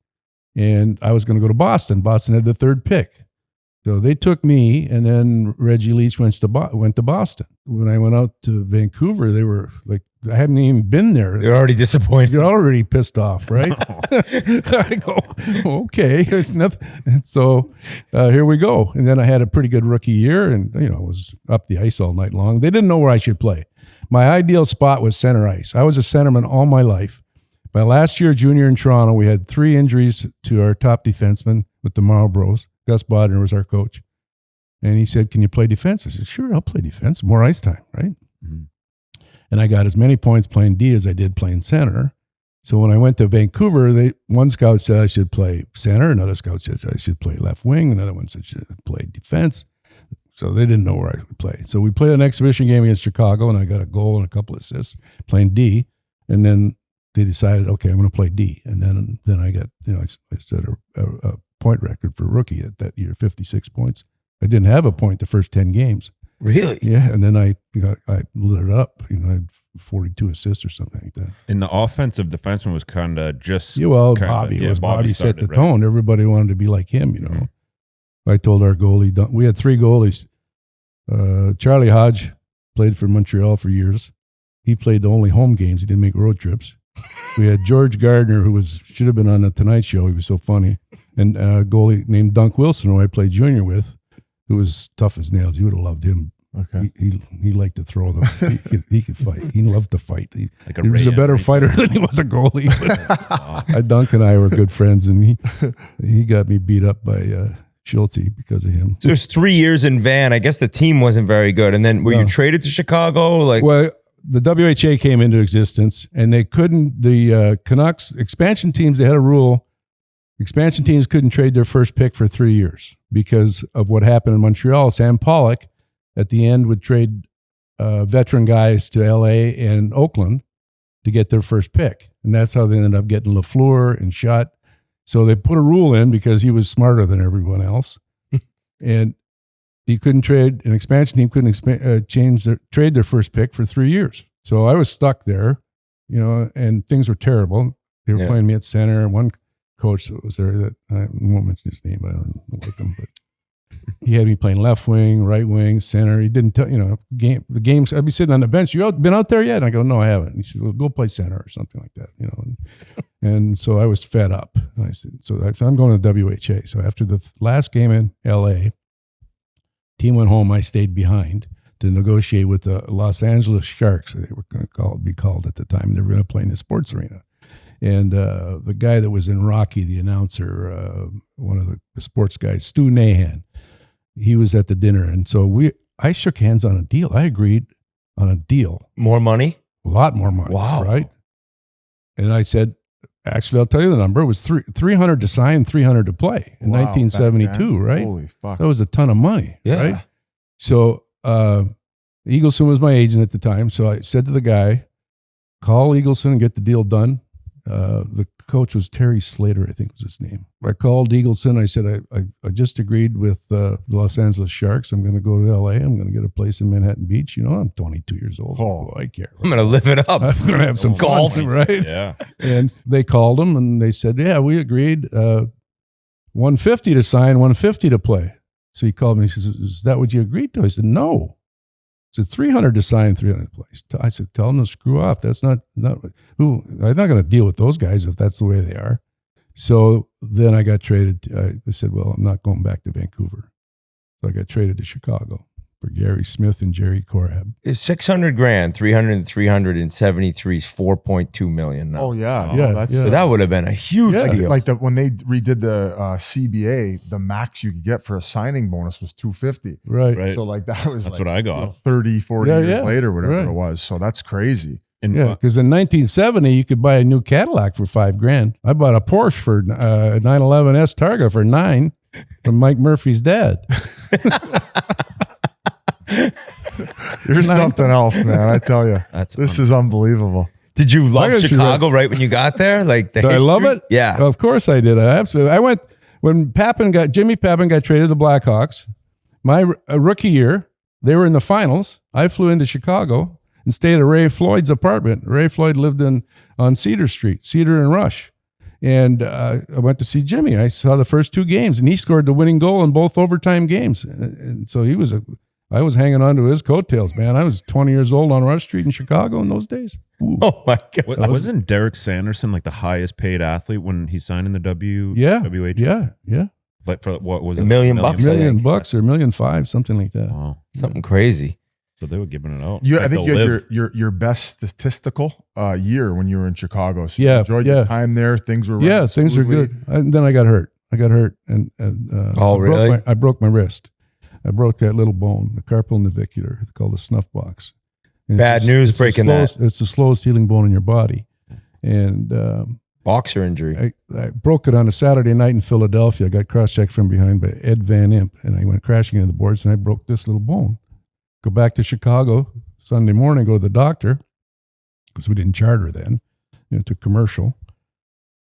And I was going to go to Boston. Boston had the 3rd pick. So they took me, and then Reggie Leach went to Boston. When I went out to Vancouver, they were like, I hadn't even been there. You're already disappointed. You're already pissed off, right? I go, okay, it's nothing. And so here we go. And then I had a pretty good rookie year, and I was up the ice all night long. They didn't know where I should play. My ideal spot was center ice. I was a centerman all my life. My last year junior in Toronto, we had 3 injuries to our top defenseman with the Marlboros. Gus Bodner was our coach. And he said, can you play defense? I said, sure, I'll play defense. More ice time, right? Mm-hmm. And I got as many points playing D as I did playing center. So when I went to Vancouver, one scout said I should play center. Another scout said I should play left wing. Another one said I should play defense. So they didn't know where I would play. So we played an exhibition game against Chicago, and I got a goal and a couple of assists playing D. And then they decided, okay, I'm going to play D. And then I got, I set a point record for rookie at that year, 56 points. I didn't have a point the first 10 games. Really? Yeah. And then I lit it up. I had 42 assists or something like that. And the offensive defenseman was kind of just. Yeah, well, Bobby set the tone. Everybody wanted to be like him, Mm-hmm. I told our goalie, we had 3 goalies. Charlie Hodge played for Montreal for years. He played the only home games. He didn't make road trips. We had George Gardner, who should have been on the Tonight Show. He was so funny. And a goalie named Dunk Wilson, who I played junior with, who was tough as nails. You would have loved him. Okay. He liked to throw them. He could fight. He loved to fight. He a was a Ray better Emery. fighter than he was a goalie. Dunk and I were good friends, and he got me beat up by Schulte because of him. So there's 3 years in Van. I guess the team wasn't very good. And then were you traded to Chicago? Like, well, the WHA came into existence, and they couldn't. The Canucks expansion teams, they had a rule. Expansion teams couldn't trade their first pick for 3 years because of what happened in Montreal. Sam Pollock at the end would trade veteran guys to LA and Oakland to get their first pick. And that's how they ended up getting Lafleur and Schutt. So they put a rule in because he was smarter than everyone else. And he couldn't trade, an expansion team couldn't trade their first pick for 3 years. So I was stuck there, and things were terrible. They were playing me at center. One coach that was there that I won't mention his name, I don't like him, but he had me playing left wing, right wing, center. He didn't tell, the games, I'd be sitting on the bench. Been out there yet? And I go, no, I haven't. And he said, well, go play center or something like that, And so I was fed up. And I said, so I'm going to WHA. So after the last game in LA, team went home. I stayed behind to negotiate with the Los Angeles Sharks. They were going to be called at the time. They were going to play in the sports arena. And the guy that was in Rocky, the announcer, one of the sports guys, Stu Nahan, he was at the dinner. And so I shook hands on a deal. I agreed on a deal. more money? A lot more money. Wow. Right? And I said, actually, I'll tell you the number. It was 300 to sign, 300 to play in 1972, right? Holy fuck. That was a ton of money, Yeah. right? So Eagleson was my agent at the time. So I said to the guy, call Eagleson and get the deal done. The coach was Terry Slater, I think was his name. I called Eagleson. I said, I just agreed with the Los Angeles Sharks. I'm going to go to LA. I'm going to get a place in Manhattan Beach. I'm 22 years old. Oh, I care. I'm going to live it up. I'm going to have some golf, fun, right? Yeah. And they called him and they said, yeah, we agreed. 150 to sign, 150 to play. So he called me. He says, is that what you agreed to? I said, no. So 300 to sign, 300 to play. I said, tell them to screw off. That's not who. I'm not going to deal with those guys if that's the way they are. So then I got traded. I said, well, I'm not going back to Vancouver. So I got traded to Chicago for Gary Smith and Jerry Korab. It's $600,000, 300 and 373 is $4.2 million now. Oh yeah, Yeah, that's yeah. So that would have been a huge deal. like when they redid the CBA, the max you could get for a signing bonus was $250. Right. Right. So like that was That's like, what I got. 30, 40 years Yeah. later, whatever Right. it was. So that's crazy. And Yeah, because in 1970 you could buy a new Cadillac for $5,000. I bought a Porsche for 911 S Targa for $9,000 from Mike Murphy's dad. You're something else, man. I tell you, this is unbelievable. Did you love got you Chicago right when you got there? Like the Did I love history? it? Yeah. Of course I did. I absolutely. I went when Jimmy Pappen got traded to the Blackhawks. My rookie year, they were in the finals. I flew into Chicago and stayed at Ray Floyd's apartment. Ray Floyd lived on Cedar Street, Cedar and Rush. And I went to see Jimmy. I saw the first two games, and he scored the winning goal in both overtime games. And so I was hanging on to his coattails, man. I was 20 years old on Rush Street in Chicago in those days. Ooh. Oh my God. Wasn't Derek Sanderson like the highest paid athlete when he signed in the WHA? Yeah. Like for what was $1 it? million $1 bucks, I $1 million think. bucks or $1.5 million, something like that. Wow. Something crazy. So they were giving it out. I think you had your best statistical year when you were in Chicago. So you enjoyed your time there. Things were running things were smoothly. good. And then I got hurt. And really? I broke my wrist. I broke that little bone, the carpal navicular. It's called the snuff box. And Bad news breaking that. It's the slowest healing bone in your body. And Boxer injury. I broke it on a Saturday night in Philadelphia. I got cross-checked from behind by Ed Van Imp, and I went crashing into the boards, and I broke this little bone. Go back to Chicago Sunday morning, go to the doctor, because we didn't charter then, to commercial.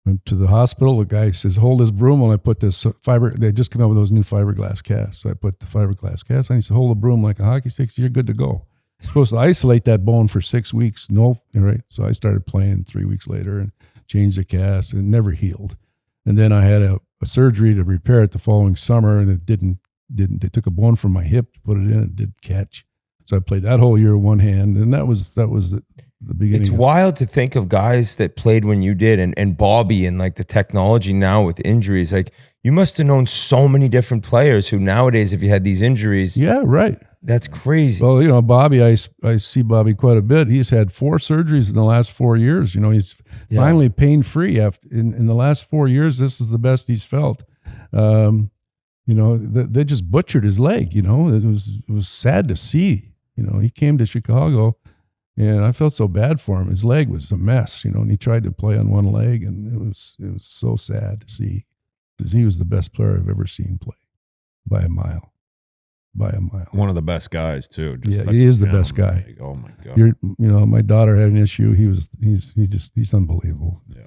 Went to the hospital. The guy says, hold this broom while I put this fiber. They just come out with those new fiberglass casts. So I put the fiberglass cast on. He said, hold the broom like a hockey stick. So you're good to go. You're supposed to isolate that bone for 6 weeks. No, right? So I started playing 3 weeks later and changed the cast, and it never healed. And then I had a surgery to repair it the following summer, and it didn't. They took a bone from my hip to put it in. It did catch. So I played that whole year with one hand, and that was the beginning. It's wild to think of guys that played when you did, and Bobby, and like the technology now with injuries. Like you must have known so many different players who nowadays, if you had these injuries, Yeah, right. That's crazy. Well, you know, Bobby, I see Bobby quite a bit. He's had 4 surgeries in the last 4 years. You know, he's finally pain-free. In the last 4 years, this is the best he's felt. You know, they just butchered his leg, you know. It was sad to see. You know, he came to Chicago, and I felt so bad for him. His leg was a mess, you know, and he tried to play on one leg, and it was so sad to see, because he was the best player I've ever seen play by a mile. One of the best guys too. He is the best guy. Like, oh my God. You know, my daughter had an issue. He's unbelievable. Yeah.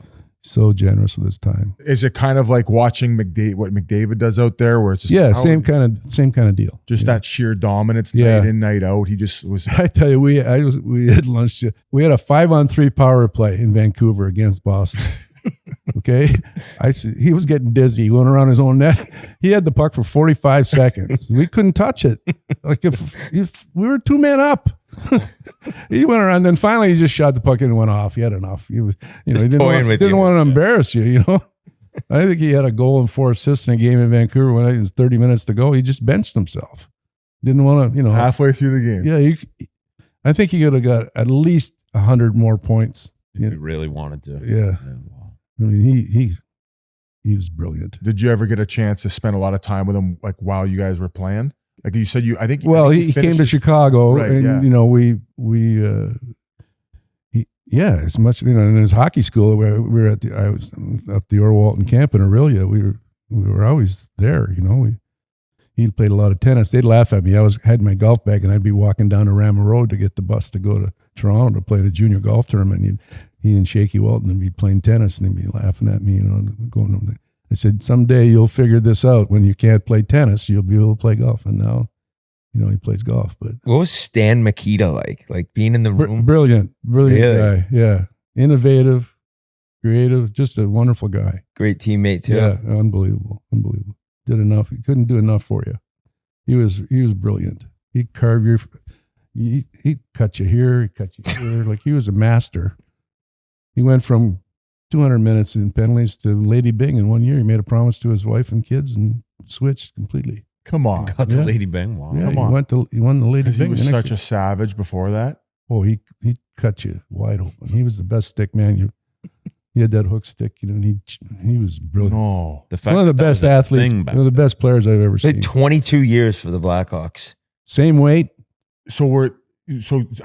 So generous with his time. Is it kind of like watching what McDavid does out there, where it's just same kind of deal. Just that sheer dominance, night in, night out. He just was. I tell you, we had lunch. We had a 5-on-3 power play in Vancouver against Boston. Okay, he was getting dizzy. He went around his own net. He had the puck for 45 seconds. We couldn't touch it. Like if we were 2 men up. He went around, then finally he just shot the puck in and went off. He had enough. He was, you know, he didn't want to embarrass you, know. I think he had a goal and 4 assists in a game in Vancouver when it was 30 minutes to go. He just benched himself. Didn't want to, you know. Halfway through the game. Yeah, I think he could have got at least 100 more points. He really wanted to. Yeah. I mean, he was brilliant. Did you ever get a chance to spend a lot of time with him, like while you guys were playing? Like you said, I think he came to Chicago, right, and you know, as much, you know, in his hockey school, we were I was up the Orwalton camp in Aurelia. We were always there, you know. He played a lot of tennis. They'd laugh at me. I had my golf bag, and I'd be walking down to Rama Road to get the bus to go to Toronto to play the junior golf tournament. He and Shaky Walton would be playing tennis, and they'd be laughing at me, you know, going. I said, someday you'll figure this out. When you can't play tennis, you'll be able to play golf. And now, you know, he plays golf. But what was Stan Mikita like? Like being in the room? Brilliant guy. Yeah. Innovative, creative, just a wonderful guy. Great teammate too. Yeah, unbelievable. Did enough. He couldn't do enough for you. He was brilliant. He'd carve he'd cut you here, he'd cut you here. Like, he was a master. He went from 200 minutes in penalties to Lady Bing in 1 year. He made a promise to his wife and kids and switched completely. Come on. Got the Lady Bing. Wow. Yeah, he won the Lady Bing. He was such a savage before that. Oh, he cut you wide open. He was the best stick man. He had that hook stick, you know, and he was brilliant. No. One of the best athletes, one of the best players I've ever seen. 22 years for the Blackhawks. Same weight. So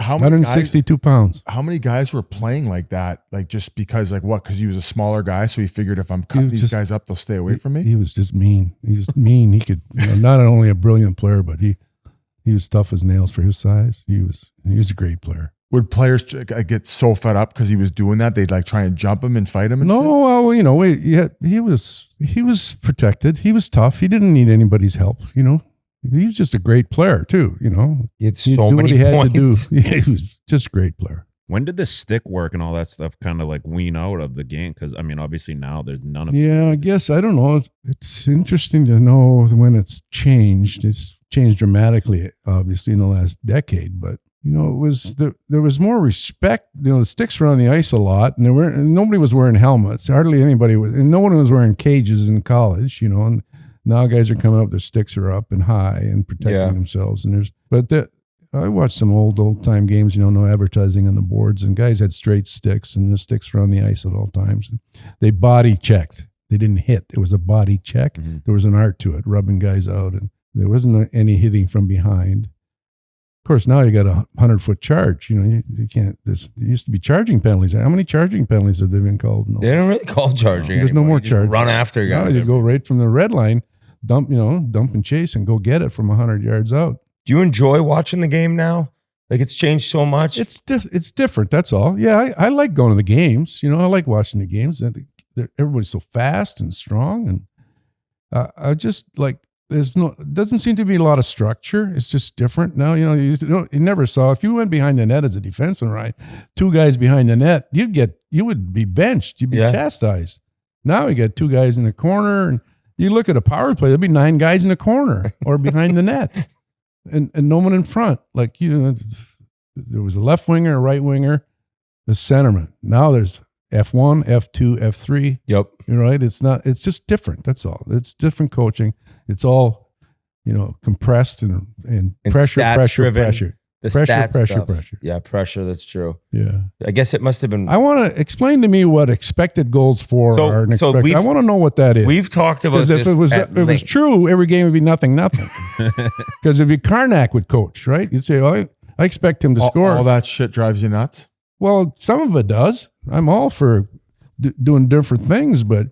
how many 162 pounds. How many guys were playing like that? Like, just because, like, what? Because he was a smaller guy, so he figured if I'm cutting these guys up, they'll stay away from me. He was just mean. He was mean. He could, you know, not only a brilliant player, but he was tough as nails for his size. He was a great player. Would players get so fed up because he was doing that? They'd like try and jump him and fight him? And no, well, you know, he was protected. He was tough. He didn't need anybody's help, you know. He was just a great player too, you know. He had so many points. Yeah, he was just a great player. When did the stick work and all that stuff kind of like wean out of the game? Because, I mean, obviously now there's none of it. Yeah, I guess, I don't know. It's interesting to know when it's changed. It's changed dramatically, obviously, in the last decade. But, you know, there was more respect. You know, the sticks were on the ice a lot, and nobody was wearing helmets. Hardly anybody was, and no one was wearing cages in college, you know. And now guys are coming up, their sticks are up and high and protecting themselves. And I watched some old time games, you know, no advertising on the boards, and guys had straight sticks, and the sticks were on the ice at all times. They body checked. They didn't hit. It was a body check. Mm-hmm. There was an art to it, rubbing guys out, and there wasn't any hitting from behind. Of course, now you got a 100-foot charge. You know, you can't. There used to be charging penalties. How many charging penalties have they been called? No. They don't really call charging. There's no more charging. Run after guys. You go right from the red line, dump and chase, and go get it from 100 yards out. Do you enjoy watching the game now? Like, it's changed so much. It's different. That's all. Yeah, I like going to the games. You know, I like watching the games. Everybody's so fast and strong, and I just like. Doesn't seem to be a lot of structure. It's just different now. You know, you never saw, if you went behind the net as a defenseman, right? 2 guys behind the net, you would be benched. You'd be chastised. Now you got 2 guys in the corner, and you look at a power play, there'll be 9 guys in the corner or behind the net, and no one in front. Like, you know, there was a left winger, a right winger, a centerman. Now there's F1, F2, F3. Yep. You're right. It's just different. That's all. It's different coaching. It's all, compressed and pressure, stats pressure, driven. pressure. The Pressure, stats pressure, stuff. pressure. Yeah, pressure. That's true. Yeah. I guess it must have been. I want to explain to me what expected goals for So- are. And so expected. I want to know what that is. We've talked about Because this. if it was at true, every game would be nothing. Because it'd be Karnak would coach, right? You'd say, "Oh, I expect him to score." All that shit drives you nuts. Well, some of it does. I'm all for doing different things, but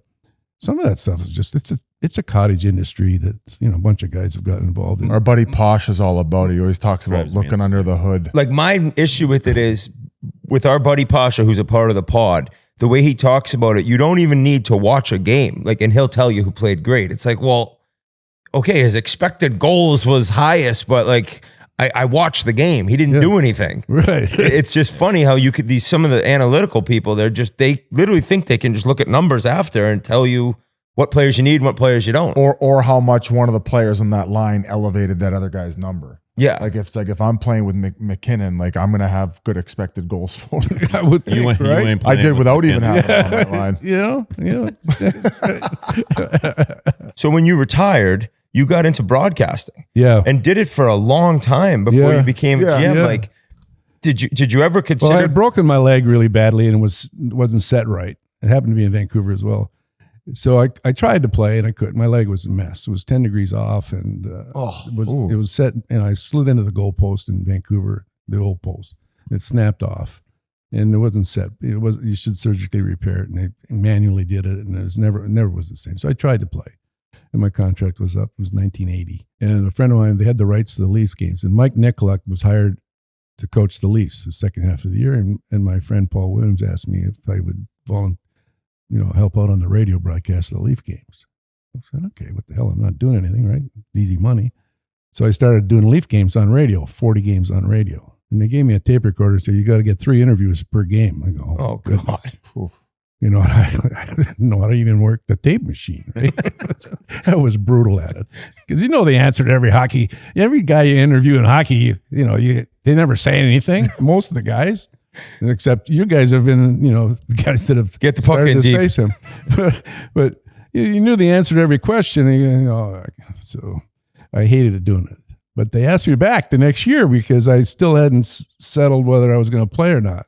some of that stuff is just it's a cottage industry that a bunch of guys have gotten involved in. Our buddy Posh is all about it. He always talks about looking under the hood. Like my issue with it is with our buddy Pasha, who's a part of the pod, the way he talks about it, you don't even need to watch a game. Like, and he'll tell you who played great. It's like, well, okay, his expected goals was highest, but like I watched the game. He didn't do anything. Right. It's just funny how you could some of the analytical people, they literally think they can just look at numbers after and tell you what players you need and what players you don't. Or how much one of the players on that line elevated that other guy's number. Yeah. Like if I'm playing with McKinnon, like I'm gonna have good expected goals for him. I would think, right? I did without even having it on that line. So when you retired, you got into broadcasting. Yeah. And did it for a long time before you became a GM. Yeah. Like, did you ever consider? Well, I had broken my leg really badly and wasn't set right. It happened to be in Vancouver as well. So I tried to play and I couldn't. My leg was a mess. It was 10 degrees off and it was set. And I slid into the goal post in Vancouver, the old post. It snapped off and it wasn't set. You should surgically repair it. And they manually did it and it was never was the same. So I tried to play and my contract was up. It was 1980. And a friend of mine, they had the rights to the Leafs games and Mike Nicolak was hired to coach the Leafs the second half of the year. And my friend Paul Williams asked me if I would help out on the radio broadcast of the Leaf games. I said, okay, what the hell? I'm not doing anything, right? Easy money. So I started doing Leaf games on radio, 40 games on radio. And they gave me a tape recorder and said, you got to get 3 interviews per game. I go, oh God. I didn't know how to even work the tape machine, right? I was brutal at it. Because the answer to every guy you interview in hockey, they never say anything, most of the guys. Except you guys have been, the guys that have get the puck in deep. Say some, but you knew the answer to every question. So I hated doing it. But they asked me back the next year because I still hadn't settled whether I was going to play or not.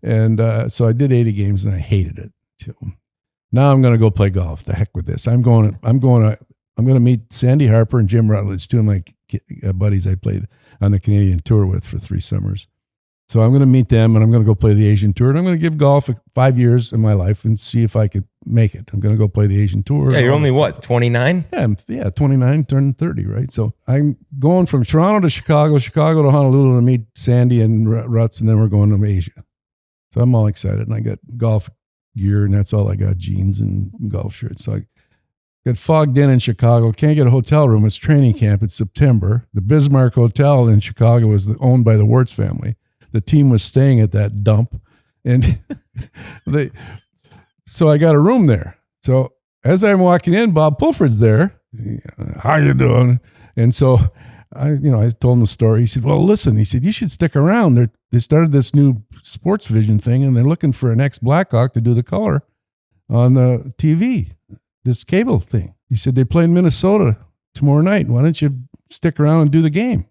And so I did 80 games and I hated it. So now I'm going to go play golf. The heck with this. I'm going to meet Sandy Harper and Jim Rutledge, 2 of my buddies I played on the Canadian tour with for 3 summers. So I'm going to meet them and I'm going to go play the Asian Tour. And I'm going to give golf 5 years in my life and see if I could make it. I'm going to go play the Asian Tour. Yeah, you're only what, 29? Yeah, 29, turning 30, right? So I'm going from Toronto to Chicago to Honolulu to meet Sandy and Ruts, and then we're going to Asia. So I'm all excited. And I got golf gear, and that's all I got, jeans and golf shirts. So I got fogged in Chicago. Can't get a hotel room. It's training camp. It's September. The Bismarck Hotel in Chicago is owned by the Wirtz family. The team was staying at that dump, and so I got a room there. So as I'm walking in, Bob Pulford's there. How you doing? And so I told him the story. He said, "Well, listen," he said, "you should stick around. They started this new sports vision thing, and they're looking for an ex-Blackhawk to do the color on the TV, this cable thing." He said, "They play in Minnesota tomorrow night. Why don't you stick around and do the game?"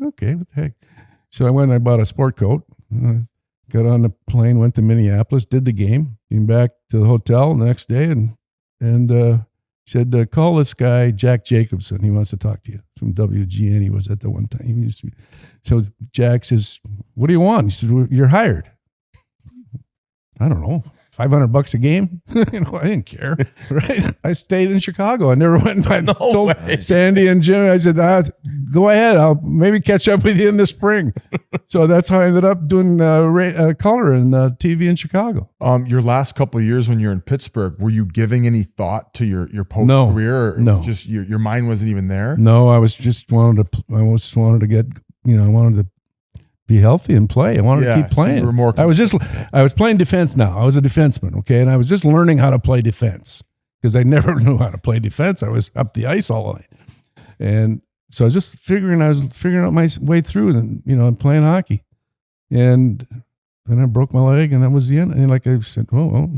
Okay, what the heck? So I went and I bought a sport coat, got on the plane, went to Minneapolis, did the game, came back to the hotel the next day and said, call this guy, Jack Jacobson. He wants to talk to you. From WGN, he was at the one time. He used to be. So Jack says, what do you want? He said, well, you're hired. I don't know. $500 a game? I didn't care, right? I stayed in Chicago. I never went. I told Sandy and Jim, I said, go ahead. I'll maybe catch up with you in the spring. So that's how I ended up doing color and TV in Chicago. Your last couple of years when you're in Pittsburgh, were you giving any thought to your post career? No. Just your mind wasn't even there? No, I was just wanted to get, I wanted to be healthy and play. I wanted to keep playing. So I was playing defense now. I was a defenseman, okay? And I was just learning how to play defense because I never knew how to play defense. I was up the ice all night. And so I was figuring out my way through and, playing hockey. And then I broke my leg and that was the end. And like I said, well,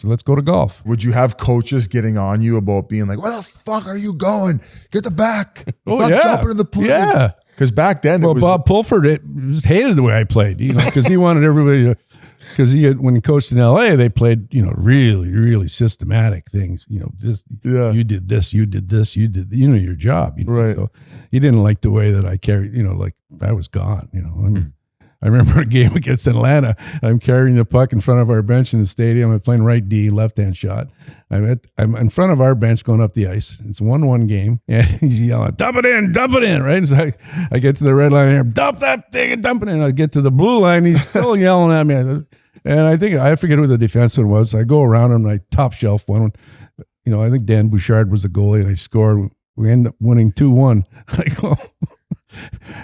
let's go to golf. Would you have coaches getting on you about being like, where the fuck are you going? Get the back. Stop jumping in the plane. Yeah. Because back then, well, Bob Pulford just hated the way I played, because he wanted everybody to, because when he coached in LA, they played, really, really systematic things. This, you did this, you did this, you did, your job. Right. So he didn't like the way that I carried, like I was gone, I remember a game against Atlanta. I'm carrying the puck in front of our bench in the stadium. I'm playing right D, left-hand shot. I'm in front of our bench going up the ice. It's a 1-1 game. And he's yelling, dump it in, right? So I get to the red line here, dump that thing and dump it in. I get to the blue line. He's still yelling at me. And I forget who the defenseman was. I go around him and I top shelf one. I think Dan Bouchard was the goalie, and I scored. We end up winning 2-1.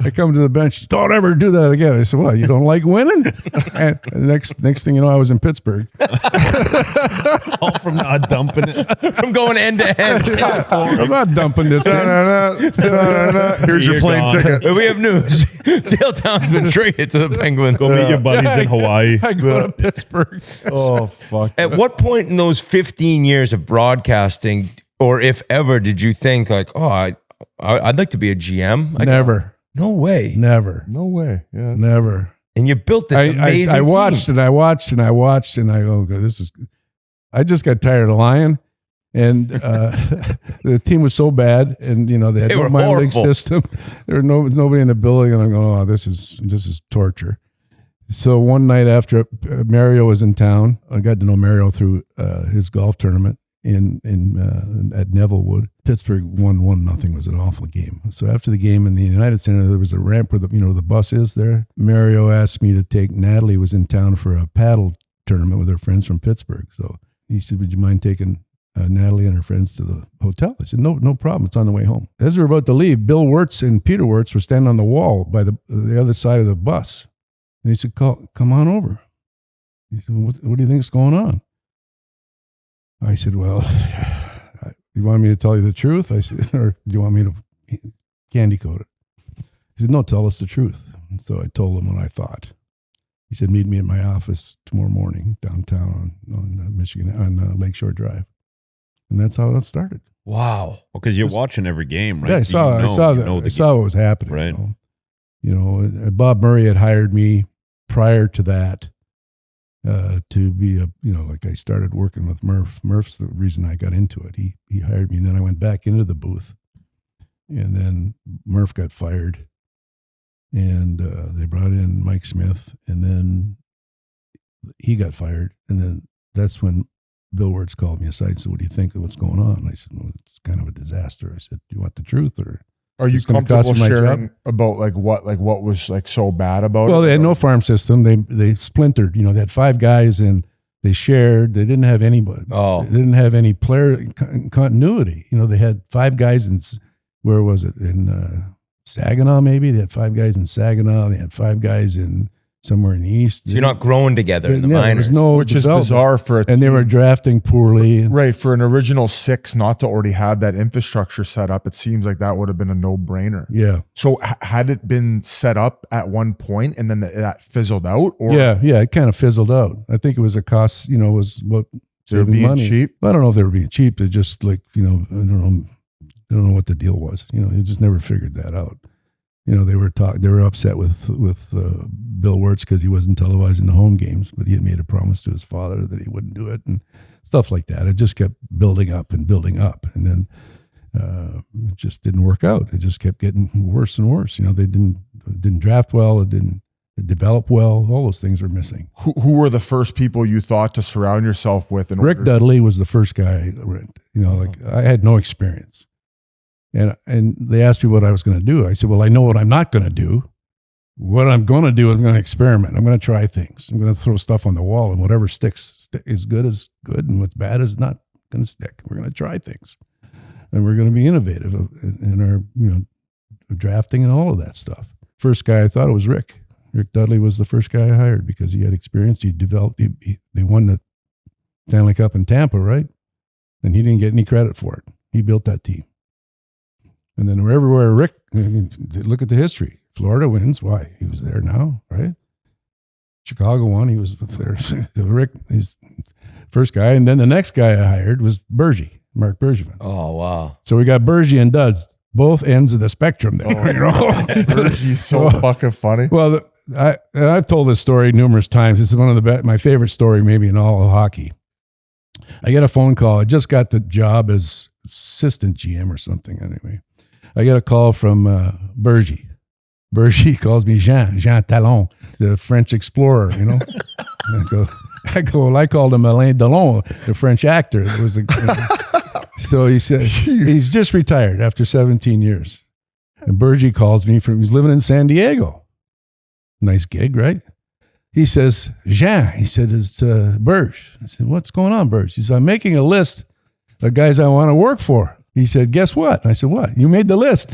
I come to the bench. Don't ever do that again. I said, "Well, you don't like winning?" And next thing you know, I was in Pittsburgh. All from not dumping it, from going end to end. I'm not dumping this. Here's your plane ticket. We have news. Dale Town's been traded to the Penguins. Go meet your buddies in Hawaii. I go to Pittsburgh. Oh fuck! At what point in those 15 years of broadcasting, or if ever, did you think like, oh, I'd like to be a GM? Never. No way. Never. No way. Yeah. Never. And you built this amazing I watched team. and I watched and I watched and I go, this is. I just got tired of lying, and the team was so bad, and they had no minor league system. There was nobody in the building, and I'm going, oh, this is torture. So one night after Mario was in town, I got to know Mario through his golf tournament at Nevillewood. Pittsburgh won 1-0. It was an awful game. So after the game in the United Center, there was a ramp where the bus is there. Mario asked me to take Natalie was in town for a paddle tournament with her friends from Pittsburgh. So he said, "Would you mind taking Natalie and her friends to the hotel?" I said, "No problem. It's on the way home." As we were about to leave, Bill Wirtz and Peter Wirtz were standing on the wall by the other side of the bus. And he said, "Come on over." He said, what do you think is going on? I said, "Well, you want me to tell you the truth?" I said, "Or do you want me to candy coat it?" He said, "No, tell us the truth." And so I told him what I thought. He said, "Meet me at my office tomorrow morning downtown on Michigan, on Lakeshore Drive." And that's how it started. Wow. Well, because you're watching every game, right? Yeah, I saw what was happening. Right. Bob Murray had hired me prior to that to be like I started working with Murph. Murph's the reason I got into it. He hired me, and then I went back into the booth, and then Murph got fired. And they brought in Mike Smith, and then he got fired. And then that's when Bill Wirtz called me aside and said, "What do you think of what's going on?" And I said, "Well, it's kind of a disaster." I said, "Do you want the truth, or are you comfortable sharing about what was so bad about it?" Well, they had no farm system. They splintered. They had 5 guys, and they shared. They didn't have anybody. Oh, they didn't have any player continuity. They had 5 guys in, where was it, in Saginaw, maybe. They had 5 guys in Saginaw. They had 5 guys in somewhere in the East. So you're not growing together in the minors. Which is bizarre for a team. And they were drafting poorly. Right. For an original 6 not to already have that infrastructure set up, it seems like that would have been a no-brainer. Yeah. So had it been set up at one point and then that fizzled out? Or Yeah, it kind of fizzled out. I think it was a cost, was what they were being money. cheap? I don't know if they were being cheap. They just I don't know what the deal was. You just never figured that out. They were upset with Bill Wirtz because he wasn't televising the home games, but he had made a promise to his father that he wouldn't do it and stuff like that. It just kept building up, and then it just didn't work out. It just kept getting worse and worse. They didn't draft well. It didn't develop well. All those things were missing. Who were the first people you thought to surround yourself with? Rick Dudley was the first guy. I had no experience. And they asked me what I was going to do. I said, well, I know what I'm not going to do. What I'm going to do is I'm going to experiment. I'm going to try things. I'm going to throw stuff on the wall, and whatever sticks is good, and what's bad is not going to stick. We're going to try things, and we're going to be innovative in our drafting and all of that stuff. First guy I thought it was Rick. Rick Dudley was the first guy I hired because he had experience. He developed. They won the Stanley Cup in Tampa, right? And he didn't get any credit for it. He built that team. And then everywhere Rick, look at the history. Florida wins. Why? He was there now, right? Chicago won. He was there. Rick, first guy. And then the next guy I hired was Mark Bergevin. Oh, wow. So we got Bergie and Duds, both ends of the spectrum there. Bergie's so fucking funny. Well, I've told this story numerous times. This is one of my favorite story maybe in all of hockey. I get a phone call. I just got the job as assistant GM or something anyway. I get a call from Bergie. Bergie calls me Jean Tallon, the French explorer, you know. I called him Alain Delon, the French actor. It was so he said, he's just retired after 17 years. And Bergie calls me he's living in San Diego. Nice gig, right? He says, Jean, he said, it's Berge. I said, what's going on, Berge? He said, I'm making a list of guys I want to work for. He said, guess what? I said, what? You made the list.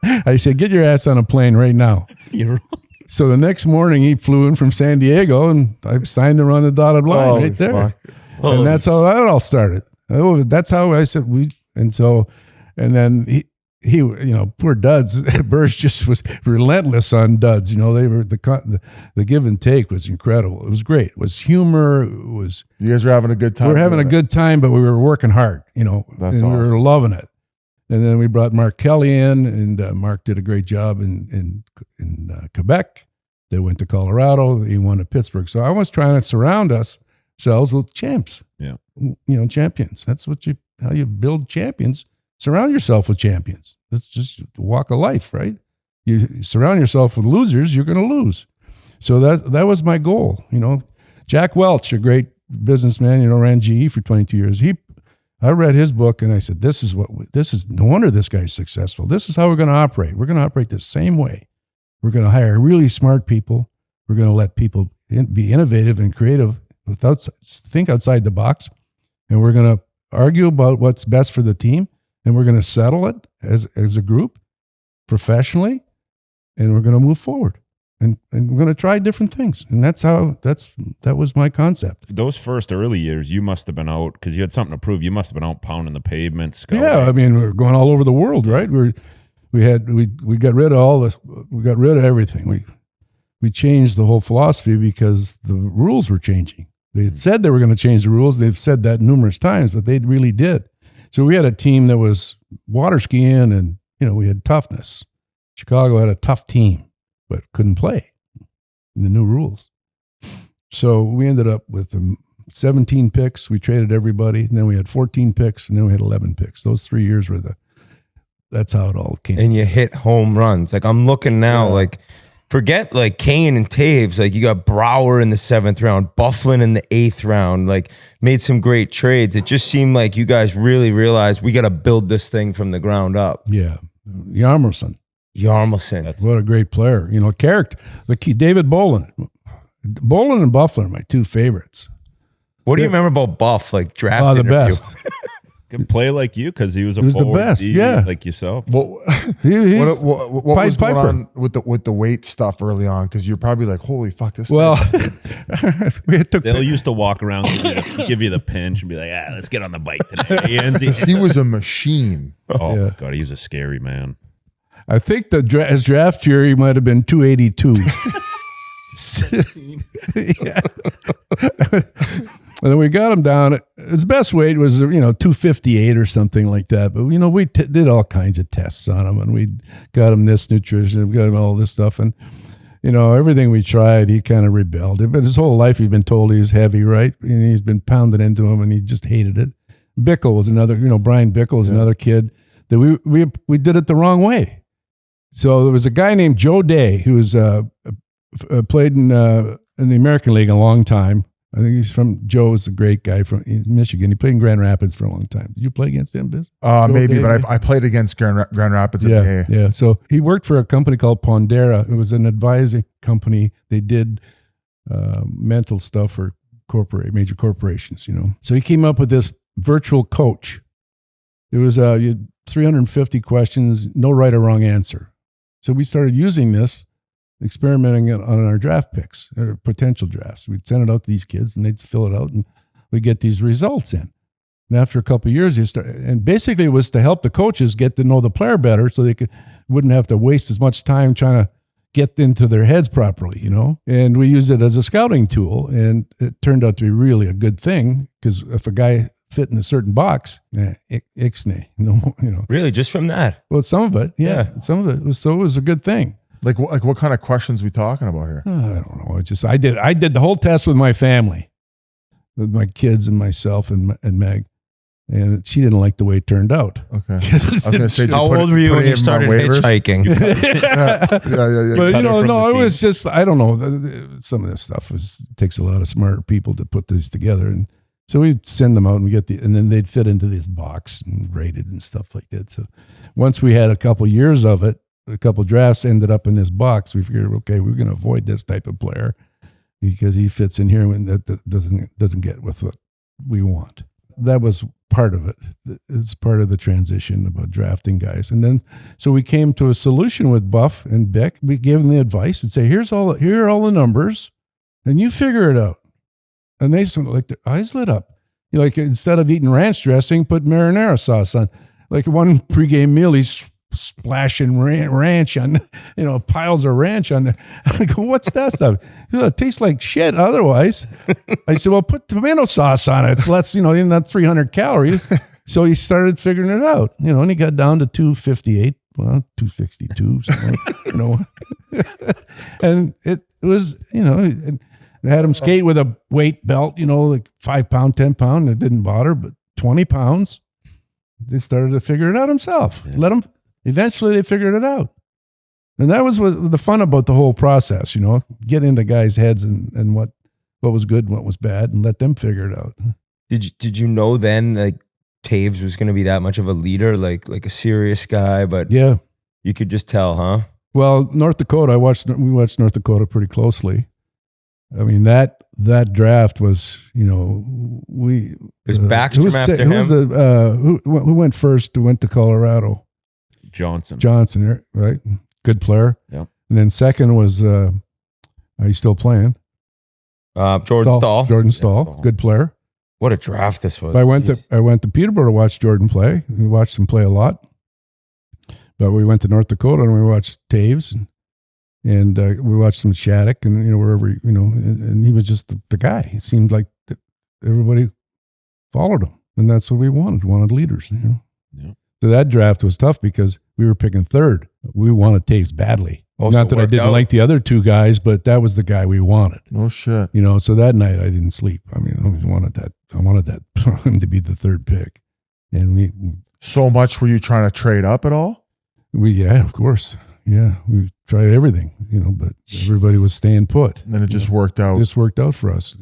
I said, get your ass on a plane right now. So the next morning he flew in from San Diego and I signed him on the dotted line right there. Fuck. And that's how that all started. That's how I said and then he you know, poor Duds, Burge just was relentless on Duds. You know, they were the give and take was incredible. It was great. It was humor. It was, you guys were having a good time. We were having a good time, but we were working hard, you know, and awesome. We were loving it. And then we brought Mark Kelly in, and Mark did a great job in Quebec. They went to Colorado. He won at Pittsburgh. So I was trying to surround ourselves with champs. Yeah, you know, champions. That's how you build champions. Surround yourself with champions. That's just a walk of life, right? You surround yourself with losers, you're going to lose. So that was my goal. You know, Jack Welch, a great businessman, you know, ran GE for 22 years. I read his book and I said, this is no wonder this guy's successful. This is how we're going to operate. We're going to operate the same way. We're going to hire really smart people. We're going to let people be innovative and creative think outside the box. And we're going to argue about what's best for the team. And we're going to settle it as a group professionally. And we're going to move forward. And we're going to try different things. And that was my concept. Those first early years, you must have been out because you had something to prove. You must have been out pounding the pavement. Scouting. Yeah, I mean, we're going all over the world, right? We got rid of all this. We got rid of everything. We changed the whole philosophy because the rules were changing. They had said they were going to change the rules. They've said that numerous times, but they really did. So we had a team that was water skiing, and you know, we had toughness. Chicago had a tough team, but couldn't play in the new rules. So we ended up with 17 picks. We traded everybody, and then we had 14 picks, and then we had 11 picks. Those 3 years were that's how it all came. And you hit home runs. Like I'm looking now, like forget like Kane and Taves. Like you got Brouwer in the 7th round, Bufflin in the 8th round. Like made some great trades. It just seemed like you guys really realized we got to build this thing from the ground up. Yeah, Yarmelson. What a great player. You know, character. David Bolin. Bolin and Bufflin are my two favorites. What do you remember about Buff? Like draft the interview? best. Could play like you because he was the best. Yeah, like yourself. What was going on with the weight stuff early on? Because you're probably like, holy fuck, this. Well, they used to walk around, give you the pinch, and be like, let's get on the bike today. He was a machine. Oh my God, he was a scary man. I think his draft year he might have been 282. Yeah. And then we got him down. His best weight was 258 or something like that. But we did all kinds of tests on him, and we got him this nutrition, we got him all this stuff, and everything we tried, he kind of rebelled. But his whole life he'd been told he was heavy, right? And he's been pounded into him, and he just hated it. Bickle was another, Brian Bickle was another kid that we did it the wrong way. So there was a guy named Joe Day who was played in the American League a long time. I think Joe's a great guy from Michigan. He played in Grand Rapids for a long time. Did you play against him, Biz? Maybe, but I played against Grand Rapids. Yeah. So he worked for a company called Pondera. It was an advising company. They did mental stuff for major corporations, So he came up with this virtual coach. It was you had 350 questions, no right or wrong answer. So we started using this, experimenting it on our draft picks or potential drafts. We'd send it out to these kids and they'd fill it out and we get these results in. And after a couple of years, and basically it was to help the coaches get to know the player better so they wouldn't have to waste as much time trying to get into their heads properly, and we use it as a scouting tool. And it turned out to be really a good thing because if a guy fit in a certain box, ixnay, Really, just from that? Well, some of it, some of it was, so it was a good thing. Like what kind of questions we talking about here? I don't know. I did the whole test with my family, with my kids and myself and Meg. And she didn't like the way it turned out. Okay. I was going to say, how old were you when you started hitchhiking? yeah. But it was just, I don't know. Some of this stuff takes a lot of smart people to put these together. And so we'd send them out and and then they'd fit into this box and rated and stuff like that. So once we had a couple years of it, a couple drafts ended up in this box, we figured, okay, we're going to avoid this type of player because he fits in here and that doesn't get with what we want. That was part of it. It's part of the transition about drafting guys. And then, so we came to a solution with Buff and Beck. We gave them the advice and say, here are all the numbers and you figure it out. And they sort of like their eyes lit up. Like instead of eating ranch dressing, put marinara sauce on. Like one pregame meal, he's splashing ranch on, piles of ranch on there. I go, what's that stuff? It tastes like shit otherwise. I said, well, put tomato sauce on it. It's less, not 300 calories. So he started figuring it out, and he got down to 258, 262, something, and it was, it had him skate with a weight belt, like 5 pound, 10 pound. It didn't bother, but 20 pounds. They started to figure it out himself. Yeah. Eventually they figured it out. And that was what the fun about the whole process, get into guys' heads and what was good and what was bad and let them figure it out. Did you know then like Taves was going to be that much of a leader, like a serious guy, but yeah, you could just tell, huh? Well, North Dakota, we watched North Dakota pretty closely. I mean, that draft was, was Backstrom after him? Who went first? Who went to Colorado? Johnson, right? Good player. Yeah. And then second was, are you still playing? Jordan Staal. Jordan Staal, good player. What a draft this was. I went to Peterborough to watch Jordan play. We watched him play a lot. But we went to North Dakota and we watched Taves and we watched some Shattuck and wherever and he was just the guy. It seemed like everybody followed him, and that's what we wanted leaders. Yeah. So that draft was tough because we were picking third. We wanted Taves badly. Not that I didn't like the other two guys, but that was the guy we wanted. Oh shit! So that night I didn't sleep. I mean, I always wanted that. I wanted that him to be the third pick, and we. So much were you trying to trade up at all? Yeah, of course. Yeah, we tried everything, but everybody was staying put. And then it just worked out. Just worked out for us.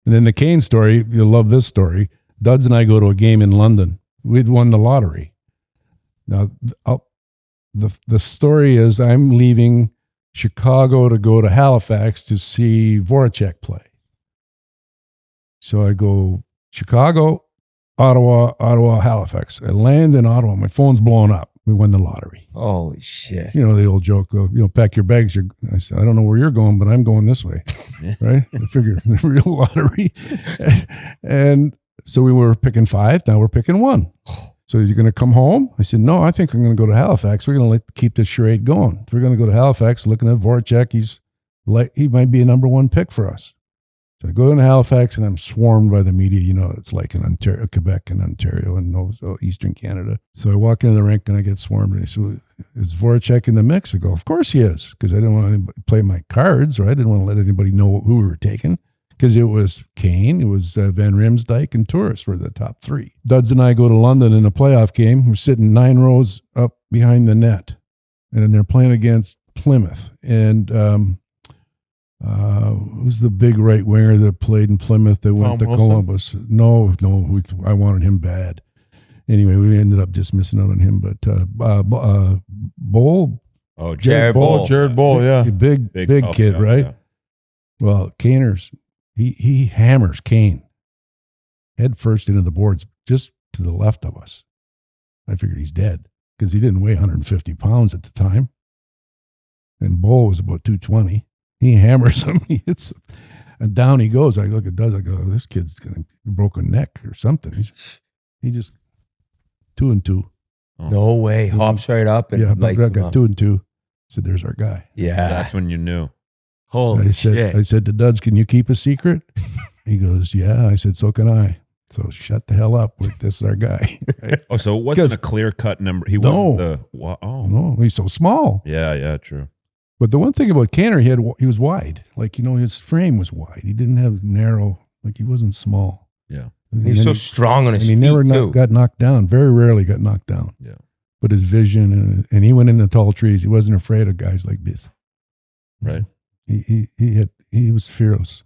And then the Kane story, you'll love this story. Duds and I go to a game in London. We'd won the lottery. Now, the story is I'm leaving Chicago to go to Halifax to see Voracek play. So I go Chicago, Ottawa, Halifax. I land in Ottawa. My phone's blowing up. We won the lottery. Holy shit. The old joke, pack your bags. I said, I don't know where you're going, but I'm going this way. Right? I figured the real lottery. And so we were picking 5. Now we're picking 1. So you're going to come home? I said, no, I think I'm going to go to Halifax. We're going to keep this charade going. So we're going to go to Halifax, looking at Voracek. He might be a number 1 pick for us. So I go into Halifax and I'm swarmed by the media. It's like in Ontario, Quebec and Ontario and Eastern Canada. So I walk into the rink and I get swarmed. And they say, is Voracek in the mix? I go, of course he is, because I didn't want to play my cards, right? I didn't want to let anybody know who we were taking, because it was Kane, it was Van Riemsdyk, and Turris were the top 3. Duds and I go to London in a playoff game. We're sitting 9 rows up behind the net, and they're playing against Plymouth. And who's the big right winger that played in Plymouth that went to Columbus? No, I wanted him bad. Anyway, we ended up just missing out on him. But Bowl. Oh, Jared Bowl. Jared Bowl, yeah. Big kid, right? Yeah. Well, Kaners, he hammers Kane head first into the boards just to the left of us. I figured he's dead because he didn't weigh 150 pounds at the time. And Bowl was about 220. He hammers him. And down he goes. I look at Duz. I go, this kid's got a broken neck or something. He just 2 and 2. No way. Hops right up. And got 2 and 2. said, "There's our guy." Yeah. That's when you knew. Holy I shit. said to Duds, "Can you keep a secret?" He goes, "Yeah." I said, "So can I." So shut the hell up. This is our guy. Right? Oh, so it wasn't a clear-cut number. He wasn't the... Oh. No, he's so small. Yeah, true. But the one thing about Canner, he was wide. Like, his frame was wide. He didn't have narrow, like he wasn't small. Yeah. He's so strong on his feet, and he never too. got knocked down. Very rarely got knocked down. Yeah. But his vision, and he went in the tall trees. He wasn't afraid of guys like this. Right. He was fearless.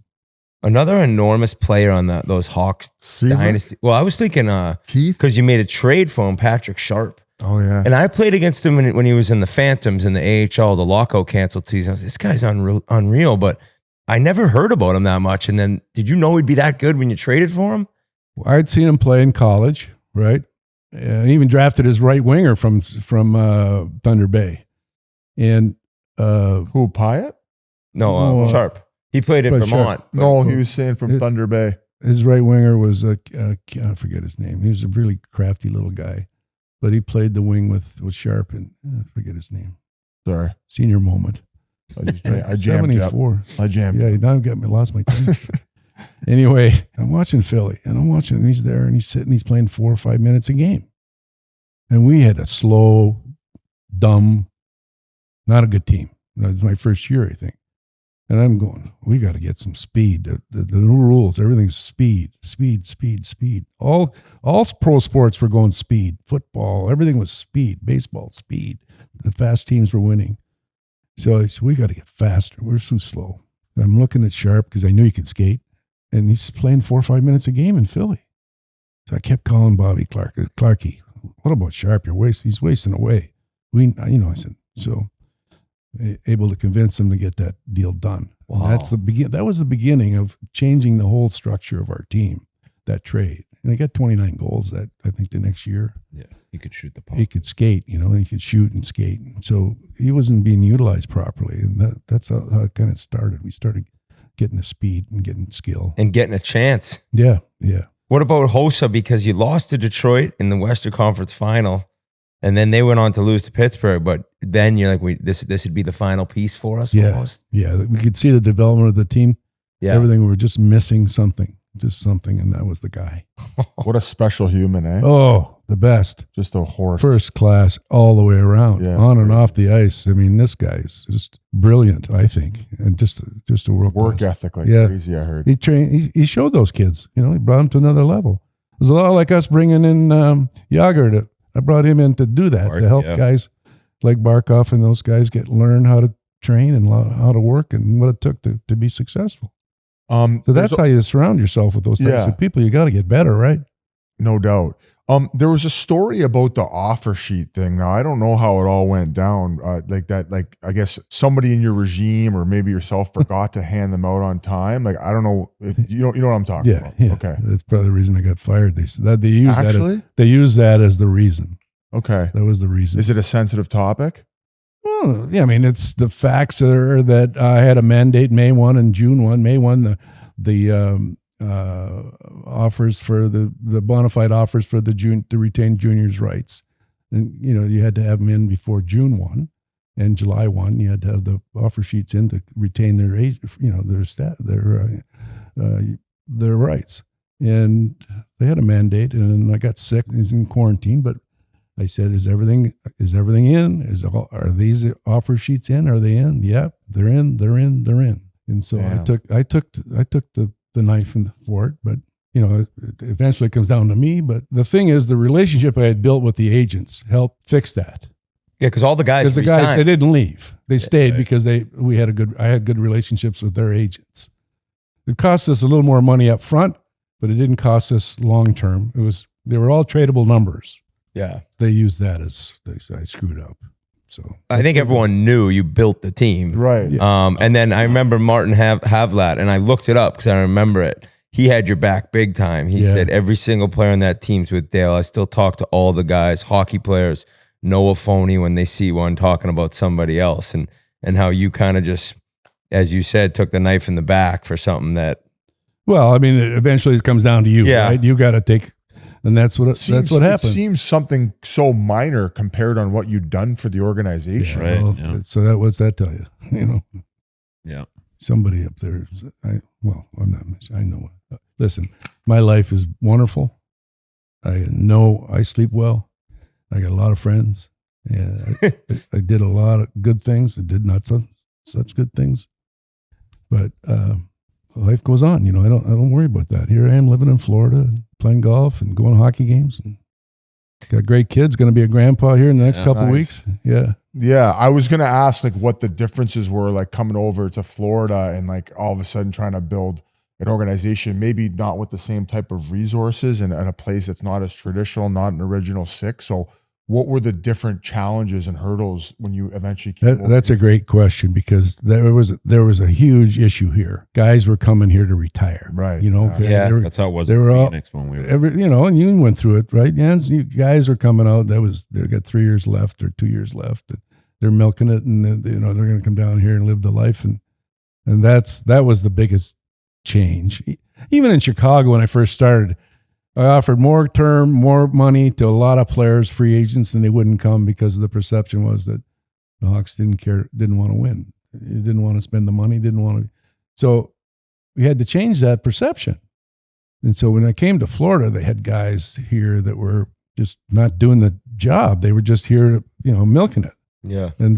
Another enormous player on those Hawks dynasty. Well, I was thinking, Keith, because you made a trade for him, Patrick Sharp. Oh yeah. And I played against him when he was in the Phantoms in the AHL, the lockout canceled season. I was like, this guy's unreal, but I never heard about him that much. And then, did you know he'd be that good when you traded for him? I'd seen him play in college, right? And even drafted his right winger from Thunder Bay. And who, Pyatt? No, Sharp. He played at Vermont. No, he was saying from Thunder Bay. His right winger was I forget his name. He was a really crafty little guy, but he played the wing with Sharp, and I forget his name. Sorry, senior moment. I jammed 74. I jammed. Yeah, now lost my time. Anyway, I'm watching Philly, and he's there, and he's sitting, he's playing 4 or 5 minutes a game, and we had a slow, dumb, not a good team. That was my first year, I think. And I'm going, we got to get some speed. The new rules, everything's speed. All pro sports were going speed. Football, everything was speed. Baseball, speed. The fast teams were winning. So I said, we got to get faster. We're too slow. I'm looking at Sharp because I knew he could skate. And he's playing 4 or 5 minutes a game in Philly. So I kept calling Bobby Clarkie, what about Sharp? He's wasting away. I said, so able to convince him to get that deal done. Wow. And that was the beginning of changing the whole structure of our team, that trade. And I got 29 goals that I think the next year. Yeah, he could shoot the puck. He could skate, and he could shoot and skate. So he wasn't being utilized properly. And that's how it kind of started. We started getting the speed and getting skill. And getting a chance. Yeah. What about Hossa? Because you lost to Detroit in the Western Conference Final. And then they went on to lose to Pittsburgh, but then you're like, this would be the final piece for us. Almost. Yeah. We could see the development of the team. Yeah, everything. We were just missing something, and that was the guy. What a special human, eh? Oh, the best. Just a horse, first class all the way around, on and off the ice. I mean, this guy is just brilliant, I think, and just a work ethic crazy. I heard he trained. He showed those kids. He brought them to another level. It was a lot like us bringing in Yager I brought him in to do that, to help guys like Barkov and those guys learn how to train and how to work and what it took to be successful. So that's how you surround yourself with those types of people. You got to get better, right? No doubt. There was a story about the offer sheet thing. Now, I don't know how it all went down. Like I guess somebody in your regime or maybe yourself forgot to hand them out on time. Like, I don't know if you know what I'm talking about. Yeah. Okay. That's probably the reason I got fired. They use that as the reason. Okay. That was the reason. Is it a sensitive topic? Well, yeah, I mean, it's the facts are that I had a mandate May 1 and June 1. May 1, the offers for the bona fide offers for to retain juniors' rights. And, you had to have them in before June 1 and July 1. You had to have the offer sheets in to retain their age, their rights. And they had a mandate, and I got sick. He's in quarantine, but I said, "Is everything in? Are these offer sheets in? Are they in? Yep, they're in. And so I took the knife for it, but it eventually comes down to me. But the thing is, the relationship I had built with the agents helped fix that. Yeah, because all the guys, they didn't leave; they stayed because I had good relationships with their agents. It cost us a little more money up front, but it didn't cost us long term. They were all tradable numbers. Yeah. They used that as I screwed up. So I think everyone knew you built the team. Right. Yeah. And then I remember Martin Havlat, and I looked it up because I remember it. He had your back big time. He said every single player on that team's with Dale. I still talk to all the guys, hockey players, know a phony when they see one talking about somebody else, and how you kind of just, as you said, took the knife in the back for something that. Well, I mean, eventually it comes down to you, right? You got to take And that's what that's what happens. It seems something so minor compared on what you've done for the organization. Yeah, well, so what's that tell you? You know. Yeah. Somebody up there. I'm not. I know. Listen, my life is wonderful. I know I sleep well. I got a lot of friends. Yeah, I did a lot of good things. I did not such good things, but life goes on. You know, I don't worry about that. Here I am living in Florida, playing golf and going to hockey games, and got great kids. Going to be a grandpa here in the next couple of weeks. Yeah. Yeah, I was gonna ask like what the differences were like coming over to Florida and like all of a sudden trying to build an organization, maybe not with the same type of resources and a place that's not as traditional, not an original six. So what were the different challenges and hurdles when you eventually came over? That's a great question, because there was a huge issue here. Guys were coming here to retire. Right. You know, that's how it was they in were Phoenix when we were. you know, and you went through it, right? Jens, you guys were coming out. They got 3 years left or 2 years left. And they're milking it, and you know, they're going to come down here and live the life. And that was the biggest change. Even in Chicago, when I first started, I offered more term, more money to a lot of players, free agents, and they wouldn't come because the perception was that the Hawks didn't want to win. They didn't want to spend the money, didn't want to. So we had to change that perception. And so when I came to Florida, they had guys here that were just not doing the job. They were just here, milking it. Yeah. And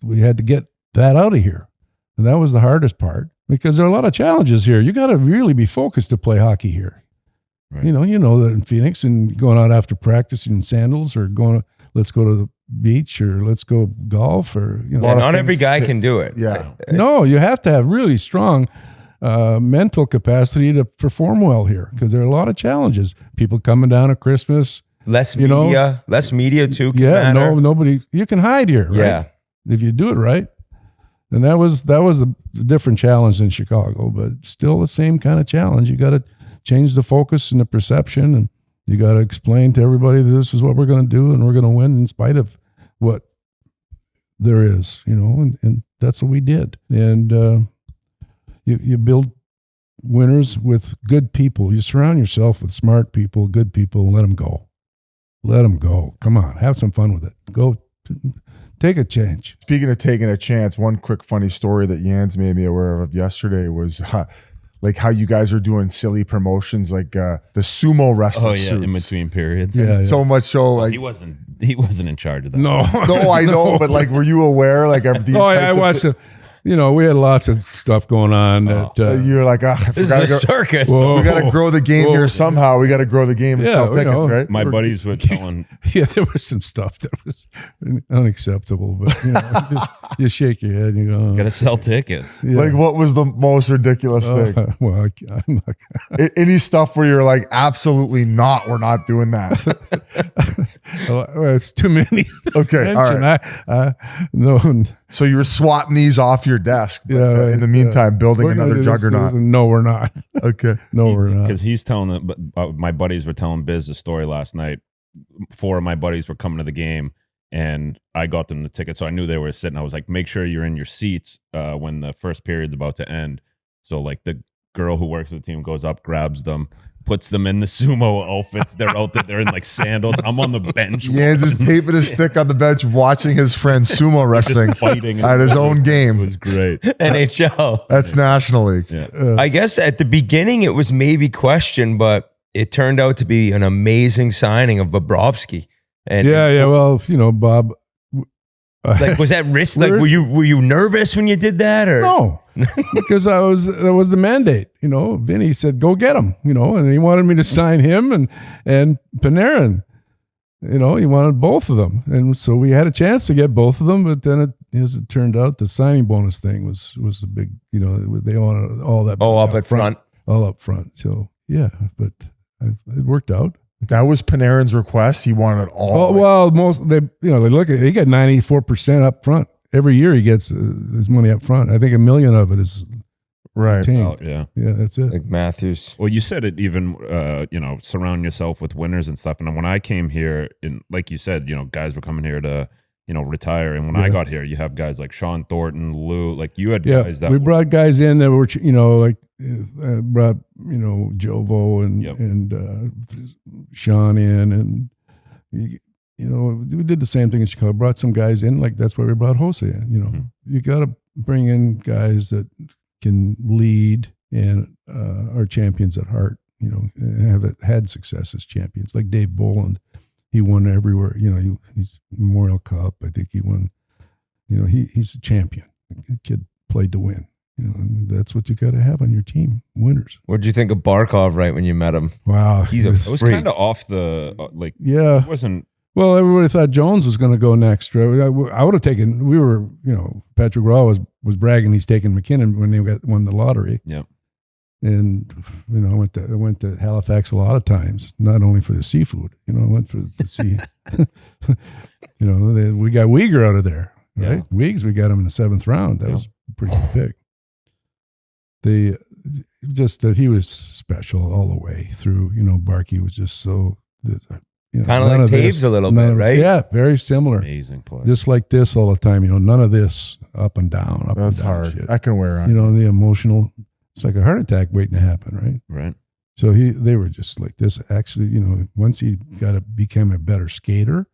we had to get that out of here. And that was the hardest part, because there are a lot of challenges here. You got to really be focused to play hockey here. Right. You know that in Phoenix, and going out after practice in sandals, or let's go to the beach, or let's go golf, or not every guy can do it. Yeah. No, you have to have really strong mental capacity to perform well here, because there are a lot of challenges. People coming down at Christmas. Less media too. Yeah, nobody. You can hide here, right? Yeah, if you do it right. And that was a different challenge than Chicago, but still the same kind of challenge. You got to change the focus and the perception, and you got to explain to everybody that this is what we're going to do, and we're going to win in spite of what there is, and that's what we did. And you build winners with good people. You surround yourself with smart people, good people, and let them go. Let them go. Come on, have some fun with it. Go. Take a chance. Speaking of taking a chance, one quick funny story that Jans made me aware of yesterday was like how you guys are doing silly promotions, like the sumo wrestling suits. In between periods. Yeah. So much so, like he wasn't in charge of that. No, I know, but like, were you aware like of these? I watched it. We had lots of stuff going on. You're like, this is a circus. Whoa. We got to grow the game here somehow. We got to grow the game and sell tickets, right? My buddies were telling. Yeah, there was some stuff that was unacceptable, but you shake your head and you go, got to sell tickets. Yeah. Like, what was the most ridiculous thing? Well, I'm not. Any stuff where you're like, absolutely not, we're not doing that. Well, it's too many. Okay, all right. No. So you were swatting these off your desk, but in the meantime, building another juggernaut. No, we're not. Okay. No, we're not. Because he's telling them, my buddies were telling Biz a story last night. 4 of my buddies were coming to the game, and I got them the ticket, so I knew they were sitting. I was like, make sure you're in your seats when the first period's about to end. So like the girl who works with the team goes up, grabs them, puts them in the sumo outfits. They're out there. They're in like sandals. I'm on the bench. Jans is taping his stick on the bench, watching his friend sumo wrestling fighting at his own game. It was great. NHL. That's National League. Yeah. I guess at the beginning it was maybe questioned, but it turned out to be an amazing signing of Bobrovsky. And well, Bob. Like, was that risk? Like, were you nervous when you did that, or no? Because that was the mandate. Vinny said, "Go get him." And he wanted me to sign him and Panarin. He wanted both of them, and so we had a chance to get both of them. But then, as it turned out, the signing bonus thing was a big. They wanted all that. Oh, up front. All up front. So yeah, but it worked out. That was Panarin's request. He wanted it all. Well, they look at, he got 94% up front every year. He gets his money up front. I think $1 million of it is right. Yeah, that's it. Like Matthews. Well, you said it even. Surround yourself with winners and stuff. And when I came here, and like you said, guys were coming here to retire. And when I got here, you have guys like Sean Thornton, Lou. Like you had guys that we brought guys in that were like brought Jovo and Sean in, and we did the same thing in Chicago. Brought some guys in, like that's why we brought Jose in. You got to bring in guys that can lead and are champions at heart. And have had success as champions, like Dave Boland. He won everywhere. He's Memorial Cup. I think he won. He's a champion. The kid played to win. And that's what you got to have on your team, winners. What did you think of Barkov right when you met him? Wow. It was kind of off the, yeah. It wasn't. Well, everybody thought Jones was going to go next. Right? I would have taken, Patrick Raw was bragging he's taking McKinnon when they won the lottery. Yeah. And, I went to Halifax a lot of times, not only for the seafood, I went to see, we got Uyghur out of there, right? Yeah. Weeks, we got him in the 7th round. That was pretty big. Just that he was special all the way through. Barkey was just so, kind of like Taves a little bit, right? Yeah, very similar. Amazing play. Just like this all the time. None of this up and down. That's and down hard. shit. I can wear on. The emotional. It's like a heart attack waiting to happen, right? Right. So they were just like this. Actually, once he became a better skater,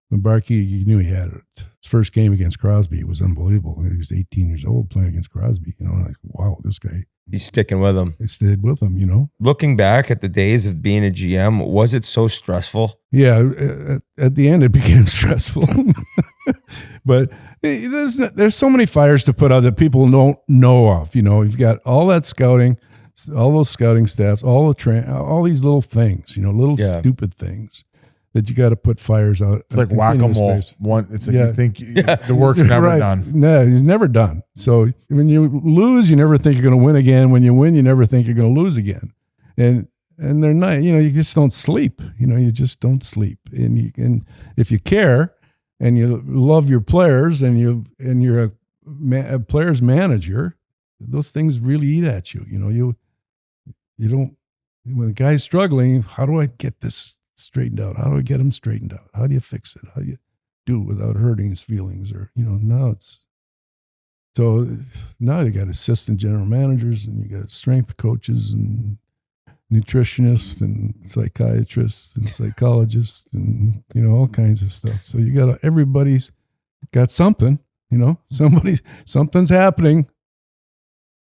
when Barkey, you knew he had it. His first game against Crosby was unbelievable. He was 18 years old playing against Crosby. Like, wow, this guy. He's sticking with him. He stayed with him, Looking back at the days of being a GM, was it so stressful? Yeah, at the end it became stressful. But there's so many fires to put out that people don't know of. You've got all that scouting, all those scouting staffs, all these little things, little stupid things that you got to put fires out. It's like whack-a-mole. It's like you think the work's never done. No, it's never done. So when you lose, you never think you're going to win again. When you win, you never think you're going to lose again. And they're not. You just don't sleep. You just don't sleep. And if you care and you love your players and you're a player's manager, those things really eat at you. You don't. When a guy's struggling, how do I get this straightened out? How do I get him straightened out? How do you fix it? How do you do it without hurting his feelings? Or, now you got assistant general managers and you got strength coaches and nutritionists and psychiatrists and psychologists and, all kinds of stuff. So everybody's got something, something's happening.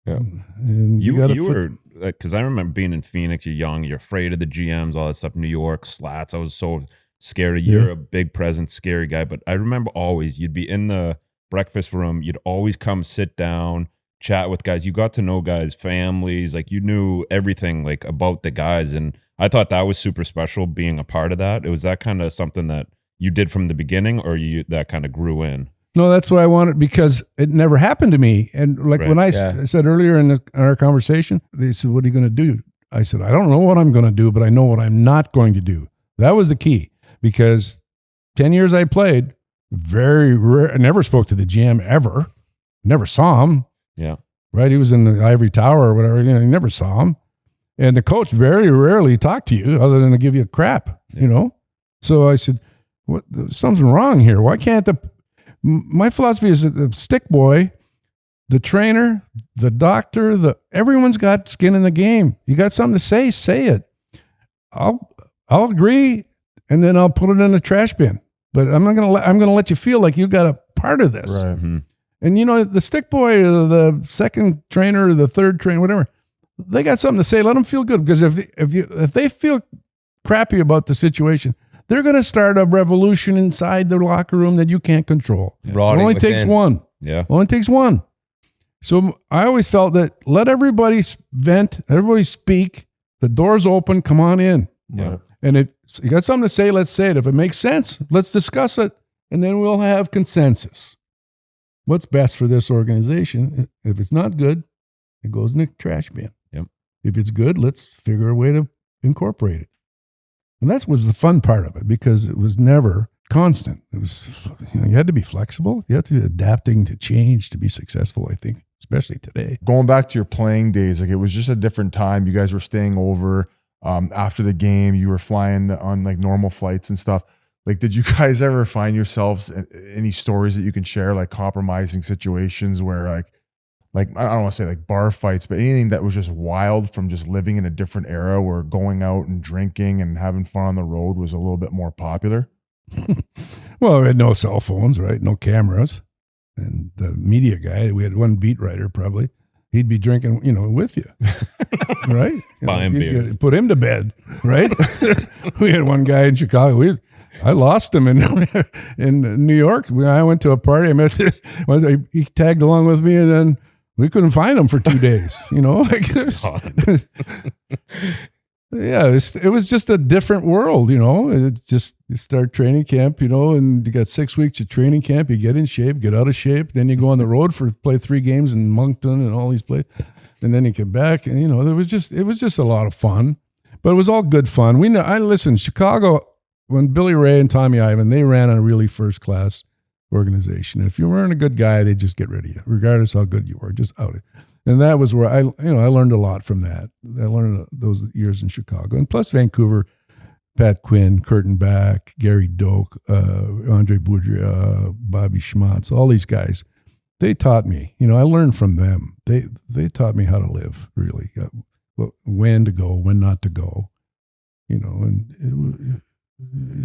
Yeah. And you were, because I remember being in Phoenix, you're young, you're afraid of the GMs, all that stuff, New York, slats. I was so scared of you. You're a big presence, scary guy. But I remember always, you'd be in the breakfast room, you'd always come sit down, chat with guys. You got to know guys' families, like you knew everything like about the guys. And I thought that was super special being a part of that. Was that kind of something that you did from the beginning, or that kind of grew in? No, that's what I wanted, because it never happened to me. And like when I said earlier in our conversation, they said, "What are you going to do?" I said, "I don't know what I'm going to do, but I know what I'm not going to do." That was the key, because 10 years I played, very rare. I never spoke to the GM ever. Never saw him. Yeah. Right. He was in the ivory tower or whatever. You never saw him. And the coach very rarely talked to you other than to give you crap, So I said, "What? Something's wrong here. Why can't my philosophy is that the stick boy, the trainer, the doctor, everyone's got skin in the game. You got something to say it. I'll agree, and then I'll put it in the trash bin. But I'm gonna let you feel like you got a part of this." Right. Mm-hmm. And the stick boy, or the second trainer, or the third trainer, whatever, they got something to say. Let them feel good, because if they feel crappy about the situation, they're going to start a revolution inside their locker room that you can't control. It only takes one. Yeah. Only takes one. So I always felt that let everybody vent, everybody speak. The door's open. Come on in. Yeah. And if you got something to say, let's say it. If it makes sense, let's discuss it, and then we'll have consensus. What's best for this organization? If it's not good, it goes in the trash bin. Yep. If it's good, let's figure a way to incorporate it. And that was the fun part of it, because it was never constant. It was, you had to be flexible. You had to be adapting to change to be successful, I think, especially today. Going back to your playing days, like it was just a different time. You guys were staying over after the game. You were flying on like normal flights and stuff. Like, did you guys ever find yourselves in any stories that you can share, like compromising situations where like like, I don't want to say like bar fights, but anything that was just wild from just living in a different era where going out and drinking and having fun on the road was a little bit more popular? Well, we had no cell phones, right? No cameras. And the media guy, we had one beat writer probably. He'd be drinking, with you, right? Buying beers. Put him to bed, right? We had one guy in Chicago. I lost him in New York. I went to a party. I met. He tagged along with me, and then we couldn't find him for 2 days. Yeah, it was just a different world, It just, you start training camp, and you got 6 weeks of training camp. You get in shape, get out of shape, then you go on the road play 3 games in Moncton and all these places, and then you come back, and it was just a lot of fun, but it was all good fun. Listen, Chicago, when Billy Ray and Tommy Ivan, they ran a really first class organization. If you weren't a good guy, they'd just get rid of you, regardless how good you were, just out it. And that was where I learned a lot from that. I learned those years in Chicago. And plus Vancouver, Pat Quinn, Curtin Back, Gary Doak, Andre Boudria, Bobby Schmatz, all these guys, they taught me. I learned from them. They taught me how to live, really. When to go, when not to go. And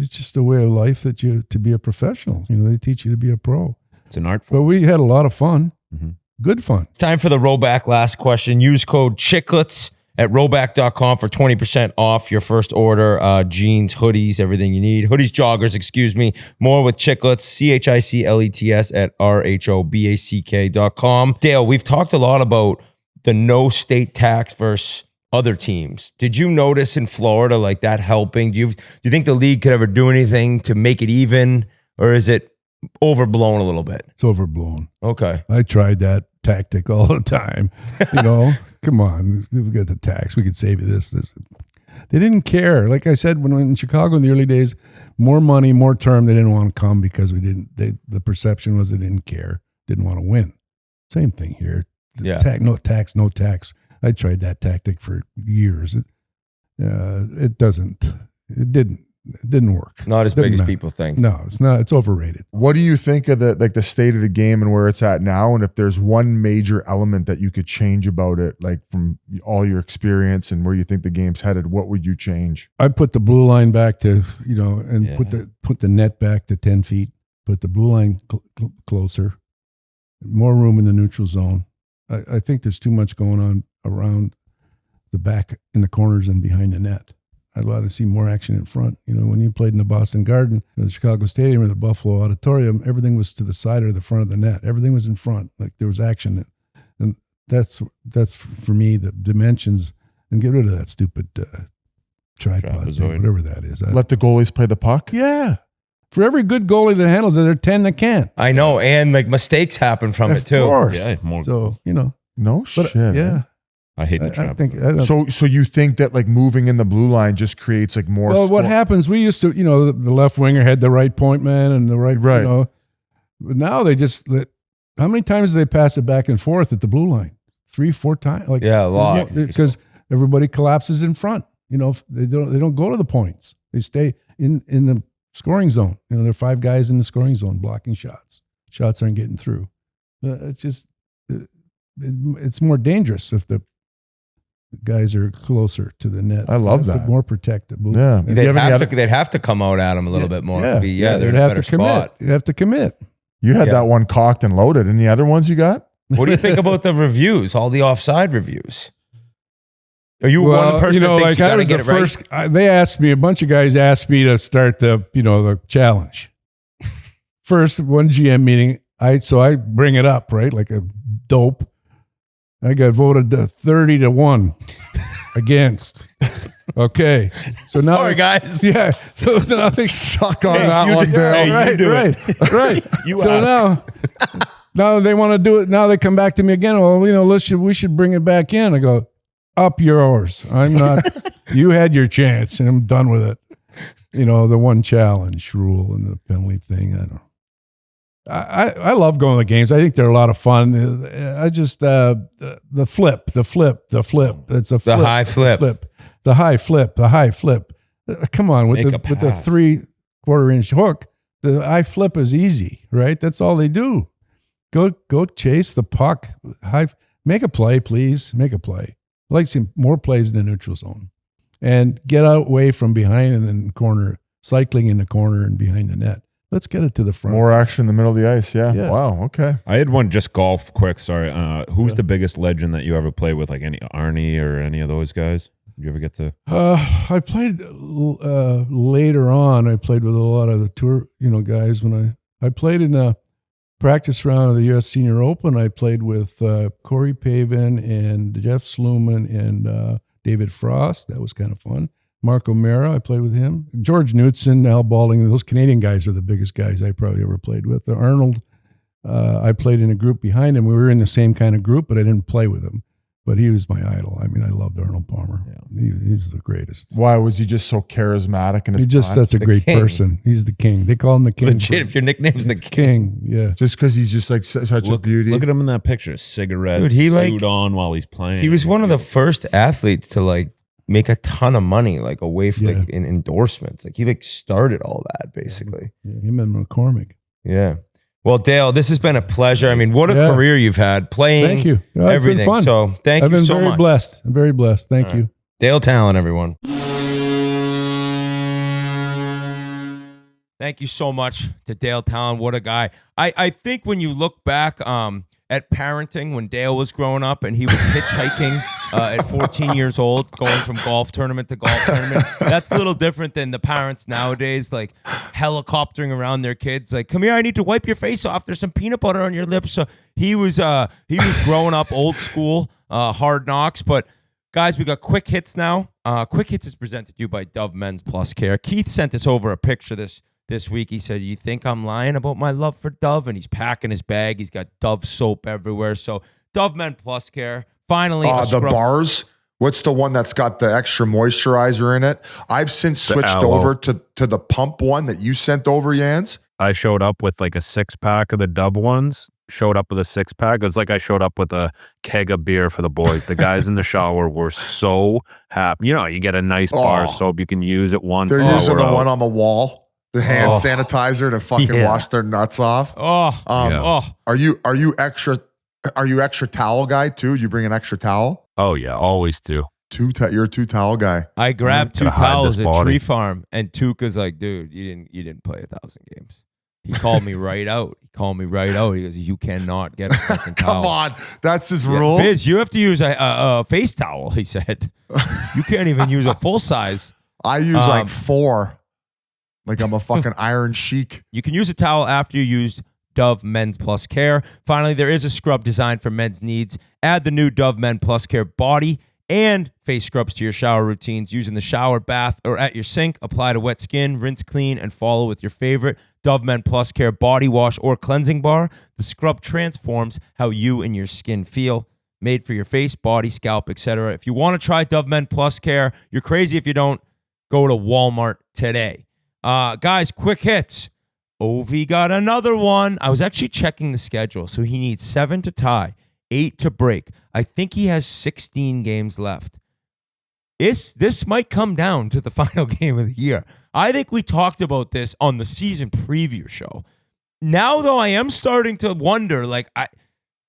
it's just a way of life to be a professional. They teach you to be a pro. It's an art form. But we had a lot of fun. Mm-hmm. Good fun. It's time for the Roback last question. Use code Chiclets at roback.com for 20% off your first order. Jeans, hoodies, everything you need. Hoodies, joggers, excuse me. More with Chiclets, CHICLETS at RHOBACK.com. Dale, we've talked a lot about the no state tax versus other teams. Did you notice in Florida like that helping? Do you think the league could ever do anything to make it even, or is it overblown a little bit? It's overblown. Okay. I tried that tactic all the time. Come on, we got the tax. We could save you this. They didn't care. Like I said, when in Chicago in the early days, more money, more term, they didn't want to come because the perception was they didn't care, didn't want to win. Same thing here. No tax. I tried that tactic for years. It didn't work. Not as big as people think. No, it's not. It's overrated. What do you think of the state of the game and where it's at now? And if there's one major element that you could change about it, like from all your experience and where you think the game's headed, what would you change? I put the blue line back to, and put the net back to 10 feet, put the blue line closer, more room in the neutral zone. I think there's too much going on around the back in the corners and behind the net. I'd like to see more action in front. When you played in the Boston Garden, the Chicago Stadium, or the Buffalo Auditorium, everything was to the side or the front of the net. Everything was in front. Like there was action. And that's for me, the dimensions, and get rid of that stupid tripod thing, whatever that is. Let the goalies play the puck? Yeah. For every good goalie that handles it, there are 10 that can't. I know. And like mistakes happen from it too. Of course. Yeah, more. So, No shit. Yeah. I hate the trap. So you think that like moving in the blue line just creates like more? Well, what happens? We used to, the left winger had the right point man and the right. But now they just how many times do they pass it back and forth at the blue line? 3-4 times. Like a lot. Because everybody collapses in front. They don't go to the points. They stay in the scoring zone. There are 5 guys in the scoring zone blocking shots. Shots aren't getting through. It's just it's more dangerous if the guys are closer to the net. I love that. More protected. Yeah. They'd have to come out at him a little bit more. They're in a better spot. You have to commit. You had that one cocked and loaded. Any other ones you got? What do you think about the reviews, all the offside reviews? Are you one person that thinks you got to get it right? They asked me, a bunch of guys asked me to start the challenge. First, one GM meeting, I bring it up, right? Like a dope. I got voted 30-1 against. Okay. So now, sorry, guys. Yeah. So now they suck on that one, Bill. Right. So now they want to do it. Now they come back to me again. Well, we should bring it back in. I go, up yours. I'm not. You had your chance, and I'm done with it. The one challenge rule and the penalty thing. I don't know. I love going to the games. I think they're a lot of fun. I just the flip. It's a flip. The high flip. The high flip. Come on, with the 3/4 inch hook, the high flip is easy, right? That's all they do. Go chase the puck. Make a play, please. Make a play. I like seeing more plays in the neutral zone. And get away from behind and then corner, cycling in the corner and behind the net. Let's get it to the front. More action in the middle of the ice. Yeah. Wow. Okay. I had one just golf quick. Sorry. Who's the biggest legend that you ever played with? Like any Arnie or any of those guys? Did you ever get to? I played later on. I played with a lot of the tour, guys. When I played in a practice round of the U.S. Senior Open, I played with Corey Pavin and Jeff Sluman and David Frost. That was kind of fun. Mark O'Mara, I played with him. George Knutson, Al Balding, those Canadian guys are the biggest guys I probably ever played with. Arnold, I played in a group behind him. We were in the same kind of group, but I didn't play with him. But he was my idol. I mean, I loved Arnold Palmer. Yeah. He's the greatest. Why was he just so charismatic? And he's just such a great person. He's the king. They call him the king. Legit, if your nickname's the king. Yeah. Just because he's just like such a beauty. Look at him in that picture. Cigarette, dude, he suit on while he's playing. He was one of the first athletes to make a ton of money, away from in endorsements. He started all that basically. Yeah, him and McCormick. Yeah. Well, Dale, this has been a pleasure. I mean, what a career you've had playing. Thank you. No, everything. It's been fun. So thank you so much. I've been very blessed. I'm very blessed. Thank you. Dale Tallon, everyone. Thank you so much to Dale Tallon. What a guy. I think when you look back at parenting, when Dale was growing up and he was hitchhiking at 14 years old, going from golf tournament to golf tournament, that's a little different than the parents nowadays, helicoptering around their kids. Come here, I need to wipe your face off. There's some peanut butter on your lips. So he was growing up old school, hard knocks. But guys, we got Quick Hits now. Quick Hits is presented to you by Dove Men's Plus Care. Keith sent us over a picture this week. He said, you think I'm lying about my love for Dove? And he's packing his bag. He's got Dove soap everywhere. So Dove Men Plus Care. Finally, the bars. What's the one that's got the extra moisturizer in it? I've since switched over to the pump one that you sent over, Jans. I showed up with a 6-pack of the Dove ones. Showed up with a 6-pack. It's like I showed up with a keg of beer for the boys. The guys in the shower were so happy. You get a nice bar soap. You can use it once. They're using the one on the wall. The hand sanitizer to fucking wash their nuts off. Are you extra towel guy too? Did you bring an extra towel? Oh yeah, always do. You're a 2 towel guy. I grabbed 2 towels at Tree Farm, and Tuca's like, dude, you didn't play 1,000 games. He called me right out. He goes, you cannot get a fucking towel. Come on, that's his rule. Biz, you have to use a face towel. He said, you can't even use a full size. I use 4. Like I'm a fucking Iron Sheik. You can use a towel after you use Dove Men's Plus Care. Finally, there is a scrub designed for men's needs. Add the new Dove Men Plus Care body and face scrubs to your shower routines using the shower, bath, or at your sink. Apply to wet skin, rinse clean, and follow with your favorite Dove Men Plus Care body wash or cleansing bar. The scrub transforms how you and your skin feel. Made for your face, body, scalp, etc. If you want to try Dove Men Plus Care, you're crazy if you don't. Go to Walmart today. Guys, quick hits. Ovi got another one. I was actually checking the schedule. So he needs 7 to tie, 8 to break. I think he has 16 games left. This might come down to the final game of the year. I think we talked about this on the season preview show. Now, though, I am starting to wonder,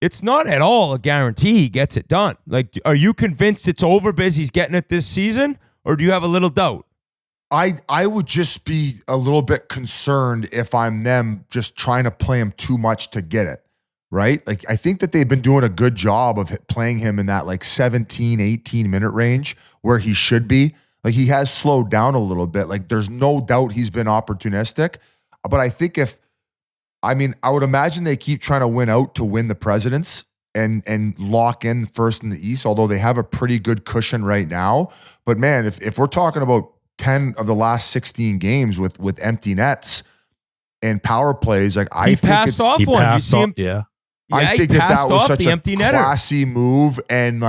it's not at all a guarantee he gets it done. Are you convinced it's over because he's getting it this season? Or do you have a little doubt? I would just be a little bit concerned if I'm them just trying to play him too much to get it, right? I think that they've been doing a good job of playing him in that 17, 18 minute range where he should be. He has slowed down a little bit. There's no doubt he's been opportunistic. But I think I would imagine they keep trying to win out to win the Presidents and lock in first in the East, although they have a pretty good cushion right now. But man, if we're talking about 10 of the last 16 games with empty nets and power plays, I think passed off one. You see him? Yeah. I think that was such a classy move. And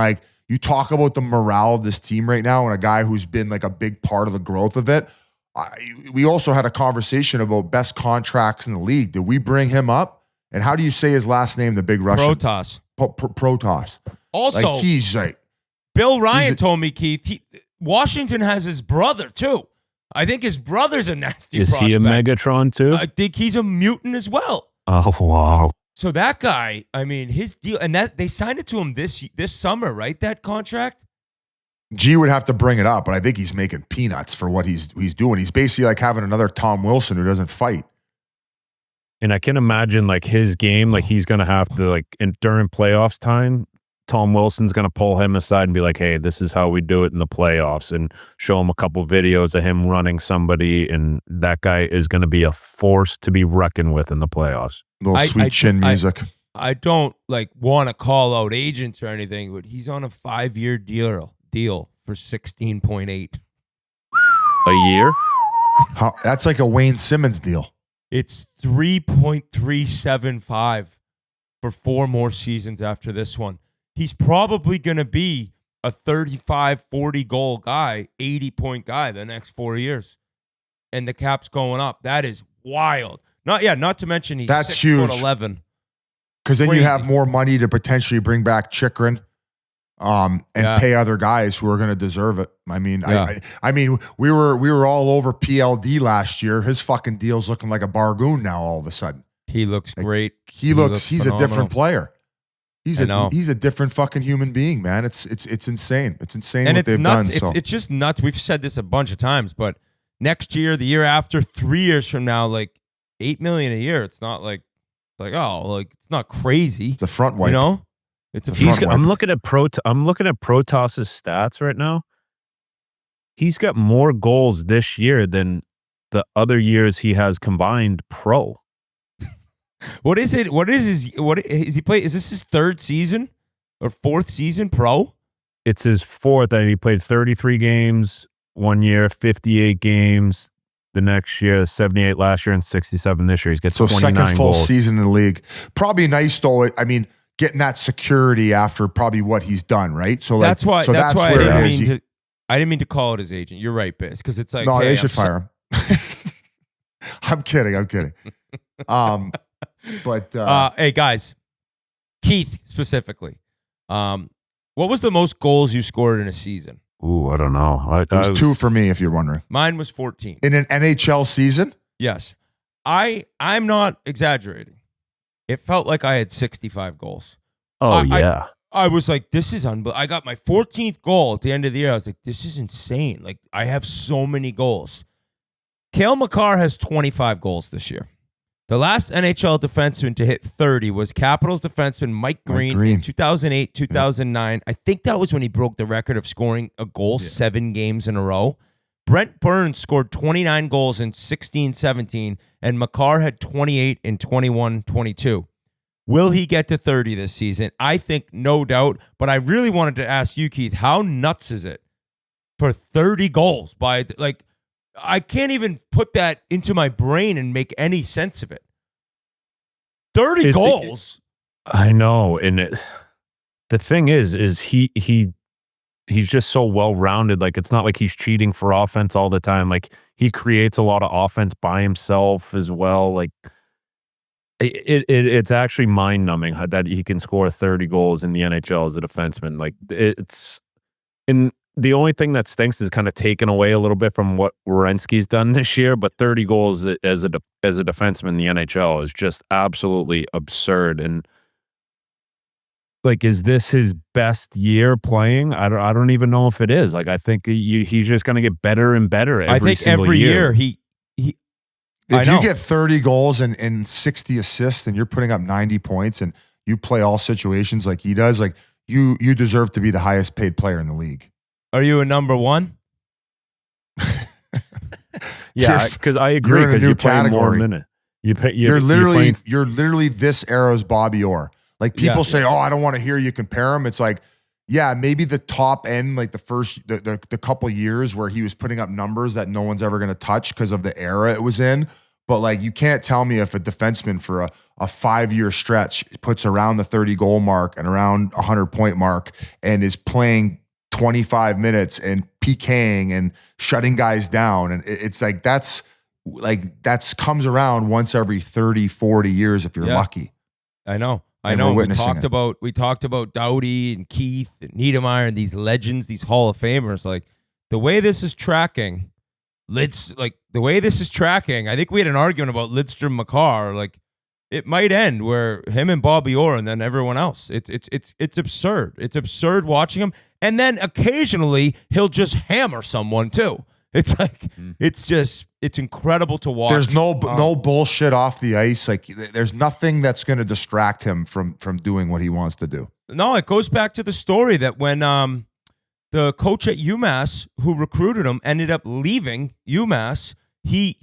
you talk about the morale of this team right now and a guy who's been a big part of the growth of it. We also had a conversation about best contracts in the league. Did we bring him up? And how do you say his last name, the big Russian? Protas. Protas. Also, he's Bill Ryan told me, Keith, Washington has his brother, too. I think his brother's a nasty prospect. Is he a Megatron, too? I think he's a mutant as well. Oh, wow. So that guy, I mean, his deal, and that they signed it to him this summer, right? That contract. G would have to bring it up, but I think he's making peanuts for what he's doing. He's basically like having another Tom Wilson who doesn't fight. And I can imagine like his game, like he's gonna have to like during playoffs time, Tom Wilson's gonna pull him aside and be like, "Hey, this is how we do it in the playoffs," and show him a couple videos of him running somebody, and that guy is gonna be a force to be reckoned with in the playoffs. Little sweet chin music. I don't like want to call out agents or anything, but he's on a 5-year deal for 16.8 a year. That's like a Wayne Simmons deal. It's 3.375 for 4 more seasons after this one. He's probably going to be a 35, 40 goal guy, 80-point guy the next 4 years. And the cap's going up. That is wild. Not to mention that's 6'11". Because then you have more money to potentially bring back Chychrun and pay other guys who are going to deserve it. I mean, I mean, we were all over PLD last year. His fucking deal's looking like a bargoon now. All of a sudden, he looks great. He's phenomenal. A different player. He's a different fucking human being, man. It's insane. It's insane and what they've nuts. done. It's just nuts. We've said this a bunch of times, but next year, the year after, 3 years from now, like $8 million a year. It's not like it's not crazy. It's a front wipe. You know, it's a He's front wipe. I'm looking at Protoss's stats right now. He's got more goals this year than the other years he has combined pro. What is it? What is he play? Is this his 3rd season or 4th season pro? It's his 4th, and he played 33 games one year, 58 games the next year, 78 last year, and 67 this year. He's got 29 second full goals. season in the league. Probably nice though. I mean, getting that security after probably what he's done, right? So that's why where I didn't mean to call it his agent. You're right, Biz, because it's like no, they should fire him. I'm kidding. But hey guys, Keith specifically, what was the most goals you scored in a season? Ooh, I don't know. It was 2 for me, if you're wondering. Mine was 14 in an NHL season. Yes, I'm not exaggerating. It felt like I had 65 goals. Oh yeah. I was like, this is unbelievable. I got my 14th goal at the end of the year. I was like, this is insane. Like, I have so many goals. Cale Makar has 25 goals this year. The last NHL defenseman to hit 30 was Capitals defenseman Mike Green in 2008, 2009. I think that was when he broke the record of scoring a goal 7 games in a row. Brent Burns scored 29 goals in 16-17, and Makar had 28 in 21-22. Will he get to 30 this season? I think no doubt, but I really wanted to ask you, Keith, how nuts is it for 30 goals by, like, I can't even put that into my brain and make any sense of it. 30 goals. I know. And the thing is he's just so well-rounded. Like, it's not like he's cheating for offense all the time. Like, he creates a lot of offense by himself as well. Like, it's actually mind-numbing that he can score 30 goals in the NHL as a defenseman. Like, and the only thing that stinks is kind of taken away a little bit from what Werenski's done this year, but 30 goals as a defenseman in the NHL is just absolutely absurd. And like, is this his best year playing? I don't even know if it is. Like, I think he's just going to get better and better every single year. If you get 30 goals and 60 assists and you're putting up 90 points and you play all situations like he does, like you deserve to be the highest paid player in the league. Are you a number 1? Yeah, because I agree. Because you play more minute. You're literally this era's Bobby Orr. Like, people say, "Oh, I don't want to hear you compare him." It's like, yeah, maybe the top end, like the couple years where he was putting up numbers that no one's ever going to touch because of the era it was in. But like, you can't tell me if a defenseman for a 5-year stretch puts around the 30 goal mark and around 100-point mark and is playing 25 minutes and PKing and shutting guys down. And it's like, that's comes around once every 30, 40 years if you're lucky. I know. We talked about Doughty and Keith and Niedermeyer and these legends, these Hall of Famers. Like, the way this is tracking, I think we had an argument about Lidstrom Makar. Like, it might end where him and Bobby Orr and then everyone else. It's absurd. It's absurd watching him. And then occasionally he'll just hammer someone too. It's like it's incredible to watch. There's no bullshit off the ice. Like there's nothing that's going to distract him from doing what he wants to do. No, it goes back to the story that when the coach at UMass who recruited him ended up leaving UMass, he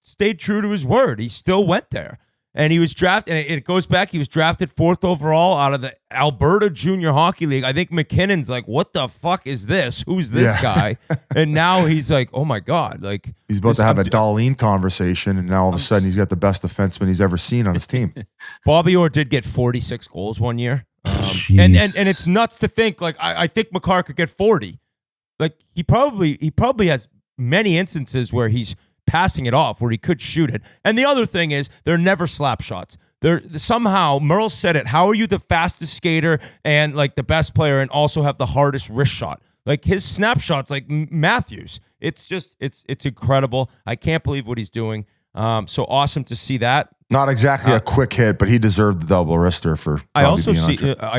stayed true to his word. He still went there. And he was drafted, and it goes back, he was drafted 4th overall out of the Alberta Junior Hockey League. I think McKinnon's like, what the fuck is this? Who's this guy? And now he's like, oh my God. Like he's about to have a Tallon conversation, and now all of a sudden he's got the best defenseman he's ever seen on his team. Bobby Orr did get 46 goals one year. And it's nuts to think, like, I think Makar could get 40. Like he probably has many instances where he's passing it off where he could shoot it. And the other thing is they're never slap shots. They're somehow, Merle said it, how are you the fastest skater and like the best player and also have the hardest wrist shot? Like his snapshots, like Matthews. It's just, it's incredible. I can't believe what he's doing. So awesome to see that. Not exactly a quick hit, but he deserved the double wrister for. I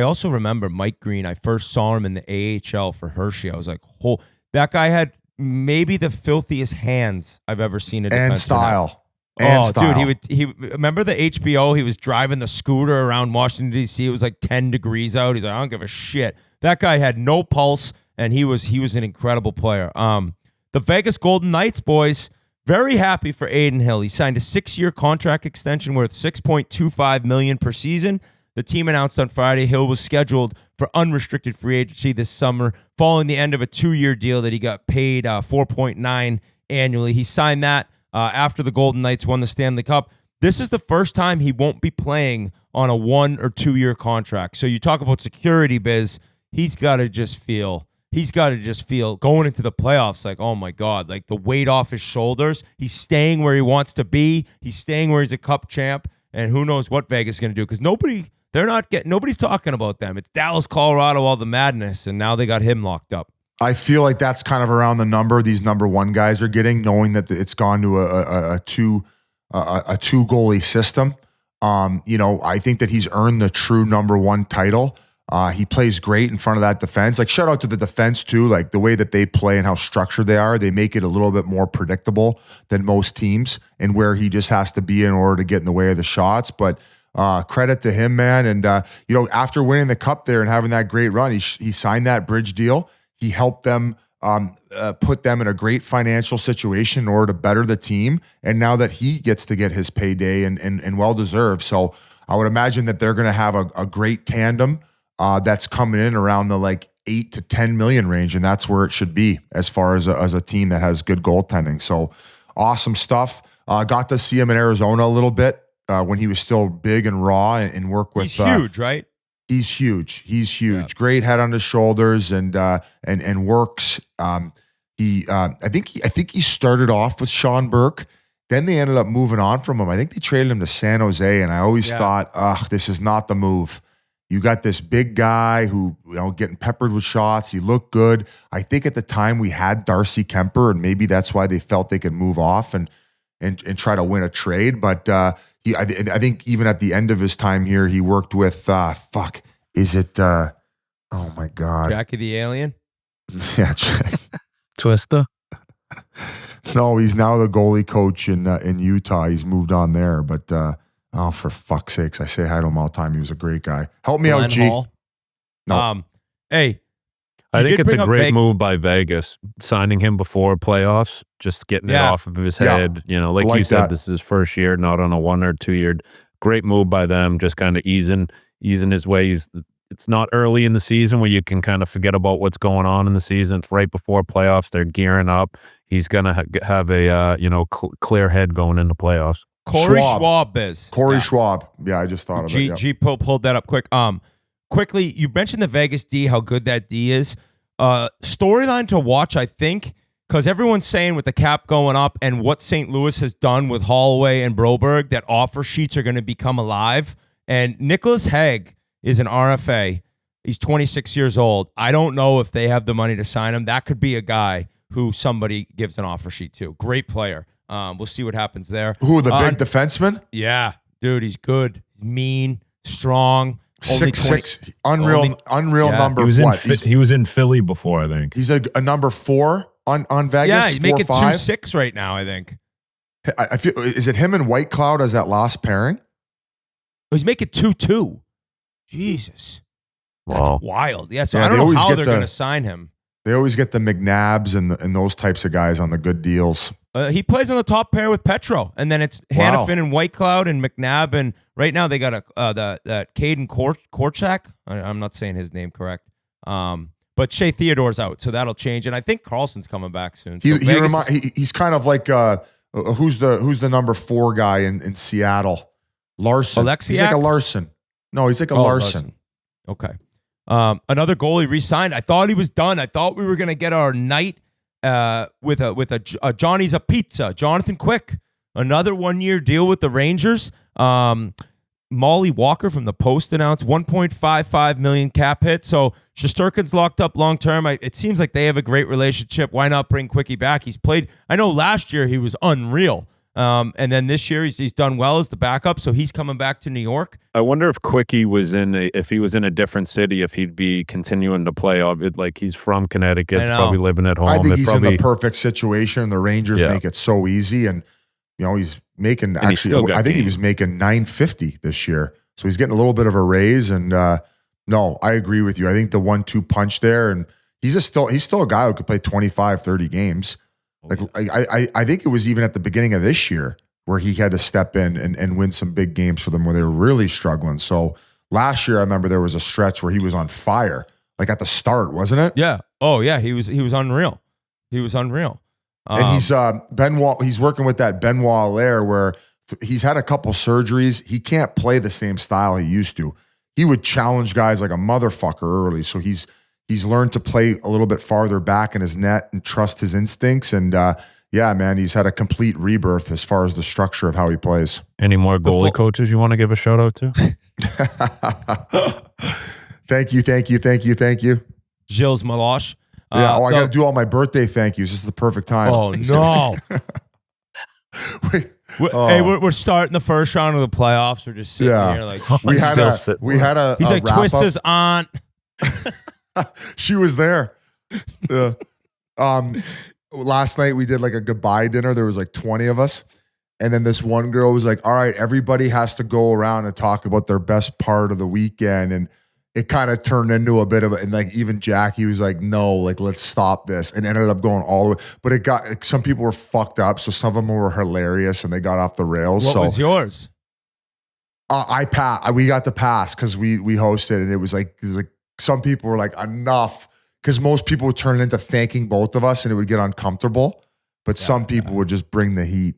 also remember Mike Green. I first saw him in the AHL for Hershey. I was like, oh, that guy had maybe the filthiest hands I've ever seen. And style. Dude, he remember the HBO? He was driving the scooter around Washington D.C. It was like 10 degrees out. He's like, I don't give a shit. That guy had no pulse, and he was an incredible player. The Vegas Golden Knights boys, very happy for Adin Hill. He signed a 6-year contract extension worth $6.25 million per season. The team announced on Friday Hill was scheduled for unrestricted free agency this summer, following the end of a 2-year deal that he got paid $4.9 annually. He signed that after the Golden Knights won the Stanley Cup. This is the first time he won't be playing on a 1 or 2 year contract. So you talk about security, Biz. He's got to just feel going into the playoffs like, oh my God, like the weight off his shoulders. He's staying where he wants to be. He's staying where he's a cup champ. And who knows what Vegas is going to do, because nobody's talking about them. It's Dallas, Colorado, all the madness, and now they got him locked up. I feel like that's kind of around the number these number one guys are getting, knowing that it's gone to a two goalie system. I think that he's earned the true number one title. He plays great in front of that defense. Like, shout out to the defense too. Like the way that they play and how structured they are, they make it a little bit more predictable than most teams, and where he just has to be in order to get in the way of the shots. But credit to him, man. And after winning the cup there and having that great run, he signed that bridge deal. He helped them put them in a great financial situation in order to better the team. And now that he gets to get his payday and well deserved, so I would imagine that they're going to have a great tandem. That's coming in around the like 8 to 10 million range, and that's where it should be as far as a team that has good goaltending. So awesome stuff. Got to see him in Arizona a little bit when he was still big and raw and work with. He's huge, right? He's huge. He's huge. Yeah. Great head on his shoulders and works. I think he started off with Sean Burke. Then they ended up moving on from him. I think they traded him to San Jose, and I always thought, this is not the move. You got this big guy who, getting peppered with shots. He looked good. I think at the time we had Darcy Kemper, and maybe that's why they felt they could move off and try to win a trade. But I think even at the end of his time here, he worked with oh my God, Jackie the Alien. Yeah, Twista. No, he's now the goalie coach in Utah. He's moved on there, but. Oh, for fuck's sakes. I say hi to him all the time. He was a great guy. Help me out, G. No. Hey. I think it's a great move by Vegas, signing him before playoffs, just getting it off of his head. Like you said, this is his first year, not on a 1 or 2 year. Great move by them, just kind of easing his ways. It's not early in the season where you can kind of forget about what's going on in the season. It's right before playoffs. They're gearing up. He's going to have a clear head going into playoffs. Corey Schwab, Biz. Schwab. Yeah, I just thought of it. G pulled that up quick. Quickly, you mentioned the Vegas D, how good that D is. Storyline to watch, I think, because everyone's saying with the cap going up and what St. Louis has done with Holloway and Broberg, that offer sheets are going to become alive. And Nicholas Hague is an RFA. He's 26 years old. I don't know if they have the money to sign him. That could be a guy who somebody gives an offer sheet to. Great player. We'll see what happens there. Who, the big defenseman? Yeah. Dude, he's good. He's mean, strong. 6'6", unreal Yeah. number. He was what? he was in Philly before, I think. He's a number 4 on Vegas. Yeah, he's making 4-5. 2.6 right now, I think. I feel, is it him and White Cloud as that last pairing? Oh, he's making 2.2. Jesus. That's Wow. wild. Yeah, so Yeah, I don't they know always how get they're the- going to sign him. They always get the McNabbs and those types of guys on the good deals. He plays on the top pair with Petro, and then it's Wow. Hannafin and White Cloud and McNabb, and right now they got that Caden Korchak. I'm not saying his name correct, but Shea Theodore's out, so that'll change, and I think Carlson's coming back soon. So He's kind of like who's the number 4 guy in Seattle? Larson. Alexiak? He's like a Larson. No, he's like a Larson. Okay. Another goalie re-signed. I thought he was done. I thought we were gonna get our night with a Johnny's a Pizza, Jonathan Quick. Another 1-year deal with the Rangers. Molly Walker from the Post announced $1.55 million cap hit. So Shesterkin's locked up long term. It seems like they have a great relationship. Why not bring Quickie back? He's played. I know last year he was unreal. And then this year he's done well as the backup, so he's coming back to New York. I wonder if Quickie was if he was in a different city, if he'd be continuing to play. Like he's from Connecticut, he's probably living at home. I think he's in the perfect situation. The Rangers Yeah. make it so easy, and he's making And he's still actually. got I think he games. was making $950 this year, so he's getting a little bit of a raise. And no, I agree with you. I think the 1-2 punch there, and he's still a guy who could play 25, 30 games. Like I think it was even at the beginning of this year where he had to step in and win some big games for them where they were really struggling. So last year I remember there was a stretch where he was on fire, like at the start, wasn't it? Yeah. Oh yeah. He was unreal. He was unreal. And he's Benoit. He's working with that Benoit Allaire where he's had a couple surgeries. He can't play the same style he used to. He would challenge guys like a motherfucker early. So he's learned to play a little bit farther back in his net and trust his instincts. And yeah, man, he's had a complete rebirth as far as the structure of how he plays. Any more goalie coaches you want to give a shout out to? Thank you. Gilles Meloche. Yeah. I got to do all my birthday thank yous. This is the perfect time. Oh no. Wait. Hey, we're starting the first round of the playoffs. We're just sitting here like we had a he's like wrap Twista's up. aunt. She was there. Yeah. Last night we did like a goodbye dinner. There was like 20 of us. And then this one girl was like, all right, everybody has to go around and talk about their best part of the weekend. And it kind of turned into a bit of and like even Jackie was like, no, like let's stop this. And ended up going all the way. But it got, some people were fucked up. So some of them were hilarious and they got off the rails. What was yours? We got to pass because we hosted and it was like some people were like, enough. Because most people would turn it into thanking both of us and it would get uncomfortable. But some people would just bring the heat.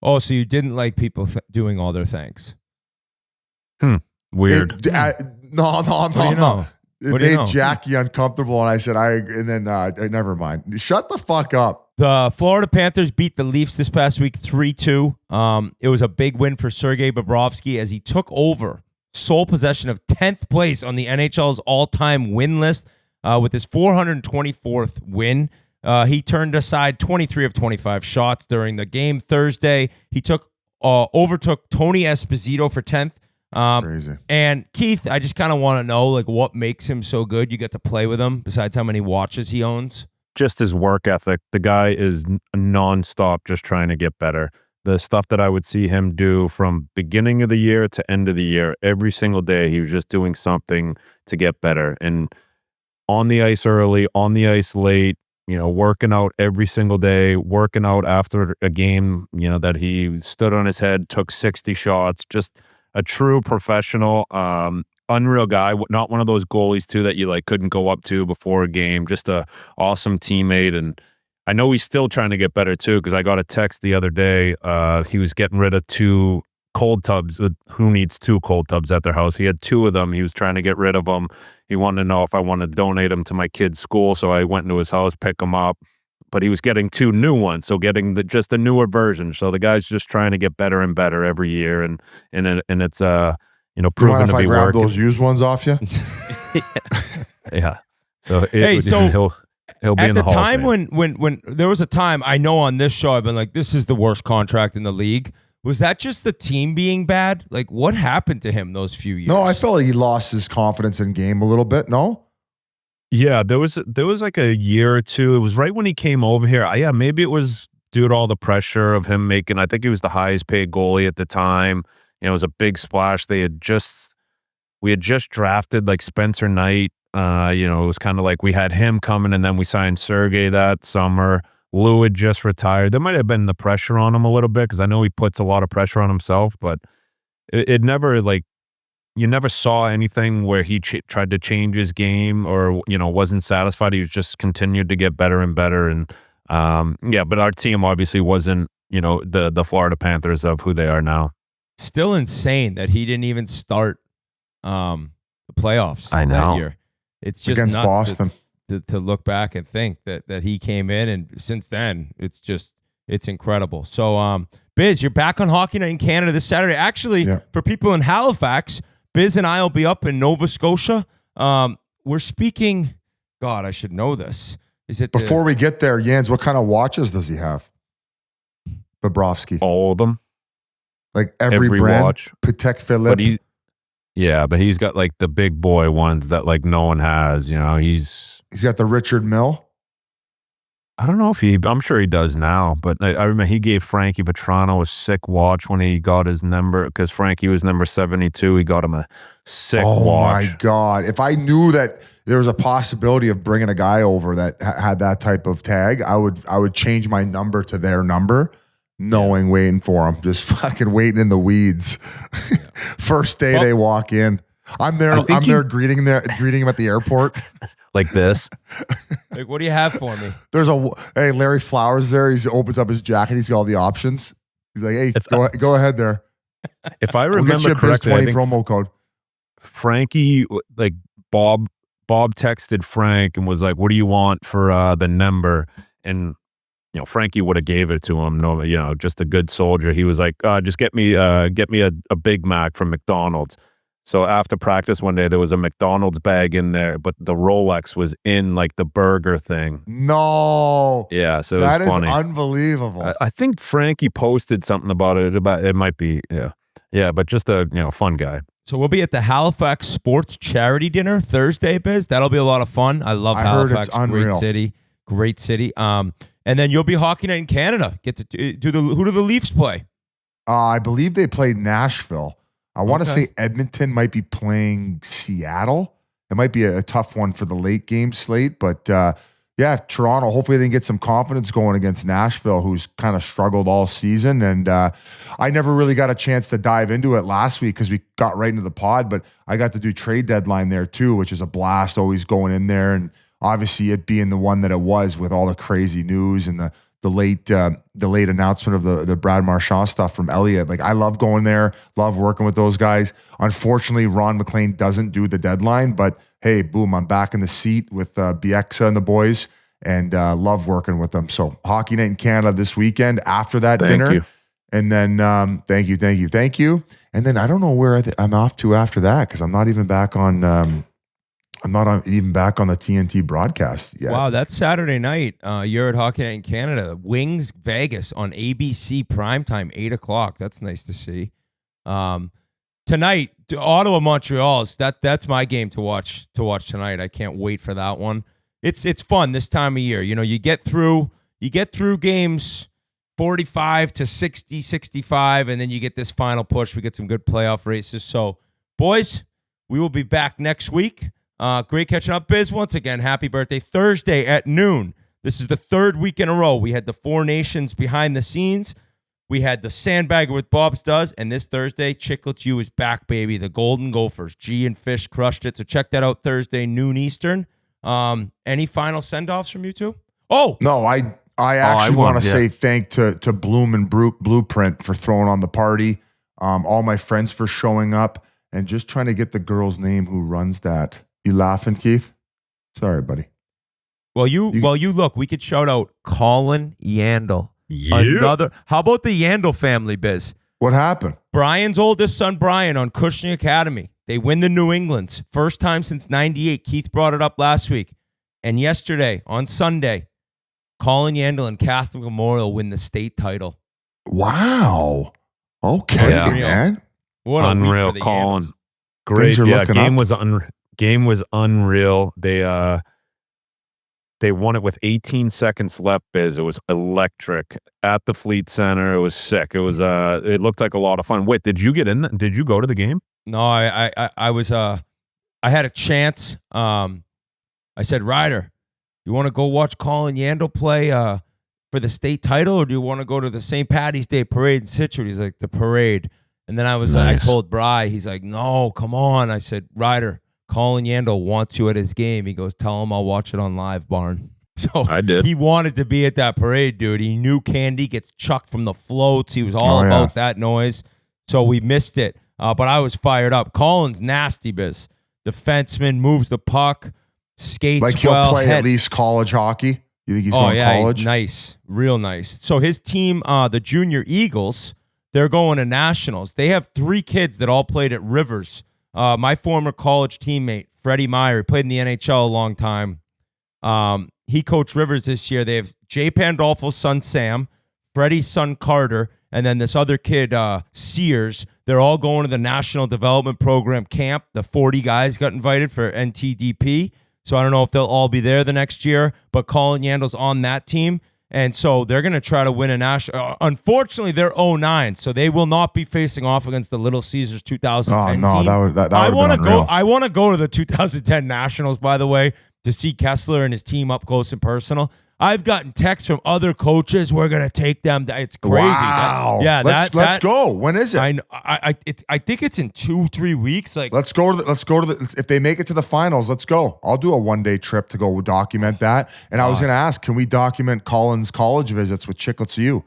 Oh, so you didn't like people doing all their thanks? Weird. No. It made Jackie uncomfortable. And I said, never mind. Shut the fuck up. The Florida Panthers beat the Leafs this past week 3-2. It was a big win for Sergei Bobrovsky as he took over sole possession of 10th place on the NHL's all-time win list with his 424th win. He turned aside 23 of 25 shots during the game Thursday. He overtook Tony Esposito for 10th. Crazy. And Keith, I just kind of want to know like what makes him so good. You get to play with him besides how many watches he owns. Just his work ethic. The guy is nonstop just trying to get better. The stuff that I would see him do from beginning of the year to end of the year, every single day, he was just doing something to get better. And on the ice early, on the ice late, working out every single day, working out after a game, that he stood on his head, took 60 shots, just a true professional, unreal guy. Not one of those goalies too that you couldn't go up to before a game, just a awesome teammate. And I know he's still trying to get better too, because I got a text the other day. He was getting rid of 2 cold tubs. Who needs 2 cold tubs at their house? He had 2 of them. He was trying to get rid of them. He wanted to know if I wanted to donate them to my kid's school. So I went into his house, pick them up. But he was getting 2 new ones, so getting just a newer version. So the guy's just trying to get better and better every year, and it's proven You mind if to I be grab working. those used ones off you? Yeah. So he'll be at in the the Hall of time Fame. when there was a time I know on this show I've been like, this is the worst contract in the league. Was that just the team being bad? Like, what happened to him those few years? No, I felt like he lost his confidence in game a little bit. No? Yeah, there was like a year or two. It was right when he came over here. Yeah, maybe it was due to all the pressure of him making, I think he was the highest paid goalie at the time. You know, it was a big splash. We had just drafted like Spencer Knight. You know, it was kind of like we had him coming, and then we signed Sergey that summer. Lou had just retired. There might have been the pressure on him a little bit, because I know he puts a lot of pressure on himself, but it never, like, you never saw anything where he tried to change his game or, you know, wasn't satisfied. He was just continued to get better and better. And yeah, but our team obviously wasn't, you know, the Florida Panthers of who they are now. Still insane that he didn't even start the playoffs. I know. That year. It's just against nuts Boston. to look back and think that he came in, and since then it's incredible. So Biz, you're back on Hockey Night in Canada this Saturday. Actually, for people in Halifax, Biz and I will be up in Nova Scotia. We're speaking. God, I should know this. Is it before we get there, Jans? What kind of watches does he have? Bobrovsky. All of them. Like every brand. Watch. Patek Philippe. But he's got like the big boy ones that like no one has. You know, he's got the Richard Mille. I don't know if I'm sure he does now, but I remember he gave Frankie Petrano a sick watch when he got his number, because Frankie was number 72. He got him a sick watch. Oh my God. If I knew that there was a possibility of bringing a guy over that had that type of tag, I would change my number to their number, knowing waiting for him, just fucking waiting in the weeds. First day they walk in. I'm there greeting him at the airport. Like this. Like, what do you have for me? There's hey, Larry Flowers there. He opens up his jacket. He's got all the options. He's like, hey, go ahead there. If I remember correctly, I think promo code. Frankie, like Bob texted Frank and was like, what do you want for the number? And you know, Frankie would have gave it to him. No, you know, just a good soldier. He was like, just get me a Big Mac from McDonald's. So after practice one day, there was a McDonald's bag in there, but the Rolex was in like the burger thing. No. Yeah, so it was funny. That is unbelievable. I think Frankie posted something about it. It might be, yeah, but just a fun guy. So we'll be at the Halifax Sports Charity Dinner Thursday, Biz. That'll be a lot of fun. I love Halifax. Heard it's unreal. Great city. And then you'll be Hockey Night in Canada. Who do the Leafs play? I believe they played Nashville. I want to say Edmonton might be playing Seattle. It might be a tough one for the late game slate, but Toronto, hopefully they can get some confidence going against Nashville, who's kind of struggled all season. And I never really got a chance to dive into it last week because we got right into the pod, but I got to do trade deadline there too, which is a blast, always going in there. And obviously it being the one that it was with all the crazy news and the late announcement of the Brad Marchand stuff from Elliott. Like, I love going there, love working with those guys. Unfortunately, Ron McLean doesn't do the deadline, but hey, boom, I'm back in the seat with Bieksa and the boys, and love working with them. So Hockey Night in Canada this weekend after that dinner. Thank you. And then thank you. And then I don't know where I'm off to after that, because I'm not even back on even back on the TNT broadcast yet. Wow, that's Saturday night. You're at Hockey Night in Canada. Wings Vegas on ABC primetime, 8:00. That's nice to see. Tonight, Ottawa Montreal. That's my game to watch tonight. I can't wait for that one. It's fun this time of year. You know, you get through games 45 to 60, 65, and then you get this final push. We get some good playoff races. So, boys, we will be back next week. Great catching up, Biz. Once again, happy birthday. Thursday at noon. This is the third week in a row. We had the Four Nations behind the scenes. We had the Sandbagger with Bob's Does. And this Thursday, Chiclets U is back, baby. The Golden Gophers. G and Fish crushed it. So check that out Thursday, noon Eastern. Any final send-offs from you two? Oh! No, I actually want to say thank to Bloom and Blueprint for throwing on the party. All my friends for showing up. And just trying to get the girl's name who runs that. You laughing, Keith? Sorry, buddy. Well, you look, we could shout out Colin Yandel. Yeah. How about the Yandel family, Biz? What happened? Brian's oldest son, Brian, on Cushing Academy. They win the New Englands. First time since 98. Keith brought it up last week. And yesterday, on Sunday, Colin Yandel and Catholic Memorial win the state title. Wow. Okay, Yeah. man. What a week Unreal, for the Colin. Yandles. Great. Things are Yeah, looking game up. was unreal. They won it with 18 seconds left, Biz. It was electric at the Fleet Center. It was sick. It was it looked like a lot of fun. Wait, did you get in? Did you go to the game? No, I was I had a chance. I said, Ryder, you want to go watch Colin Yandle play for the state title, or do you want to go to the St. Patty's Day parade in Scituate? He's like, the parade. And then I was I told Bry, he's like, no, come on. I said, Ryder, Colin Yandle wants you at his game. He goes, tell him I'll watch it on Live Barn. So I did. He wanted to be at that parade, dude. He knew Candy gets chucked from the floats. He was all about that noise. So we missed it. But I was fired up. Colin's nasty, Biz. Defenseman, moves the puck, skates Like he'll well. play at least college hockey. You think he's going to college? He's nice. Real nice. So his team, the Junior Eagles, they're going to nationals. They have 3 kids that all played at Rivers. My former college teammate, Freddie Meyer, played in the NHL a long time. He coached Rivers this year. They have Jay Pandolfo's son, Sam, Freddie's son, Carter, and then this other kid, Sears. They're all going to the National Development Program camp. The 40 guys got invited for NTDP. So I don't know if they'll all be there the next year, but Colin Yandle's on that team. And so they're going to try to win a national. Unfortunately, they're 0-9, so they will not be facing off against the Little Caesars 2010 team. I want to go. I want to go to the 2010 Nationals, by the way, to see Kessler and his team up close and personal. I've gotten texts from other coaches. We're going to take them. It's crazy. Wow. Let's go. When is it? I think it's in 2-3 weeks. Like, let's go to the, if they make it to the finals, let's go. I'll do a 1-day trip to go document that. And I was going to ask, can we document Colin's college visits with Chiclets U?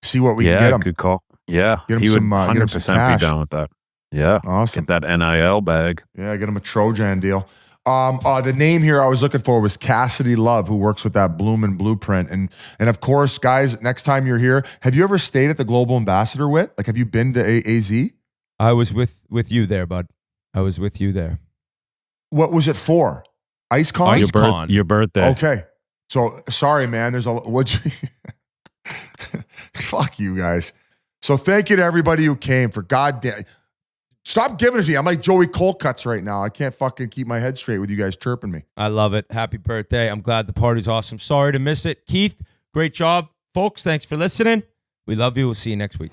See what we can get him. Good call. Yeah, get him he some, would 100% be down with that. Yeah, awesome. Get that NIL bag. Yeah, get him a Trojan deal. The name here I was looking for was Cassidy Love, who works with that Bloomin' Blueprint. And of course, guys, next time you're here, have you ever stayed at the Global Ambassador Wit? Like, have you been to AZ? I was with you there, bud. I was with you there. What was it for? IceCon? Your birthday. Okay. So, sorry, man. There's a... Fuck you guys. So, thank you to everybody who came for goddamn... Stop giving it to me. I'm like Joey Colcuts right now. I can't fucking keep my head straight with you guys chirping me. I love it. Happy birthday. I'm glad the party's awesome. Sorry to miss it. Keith, great job. Folks, thanks for listening. We love you. We'll see you next week.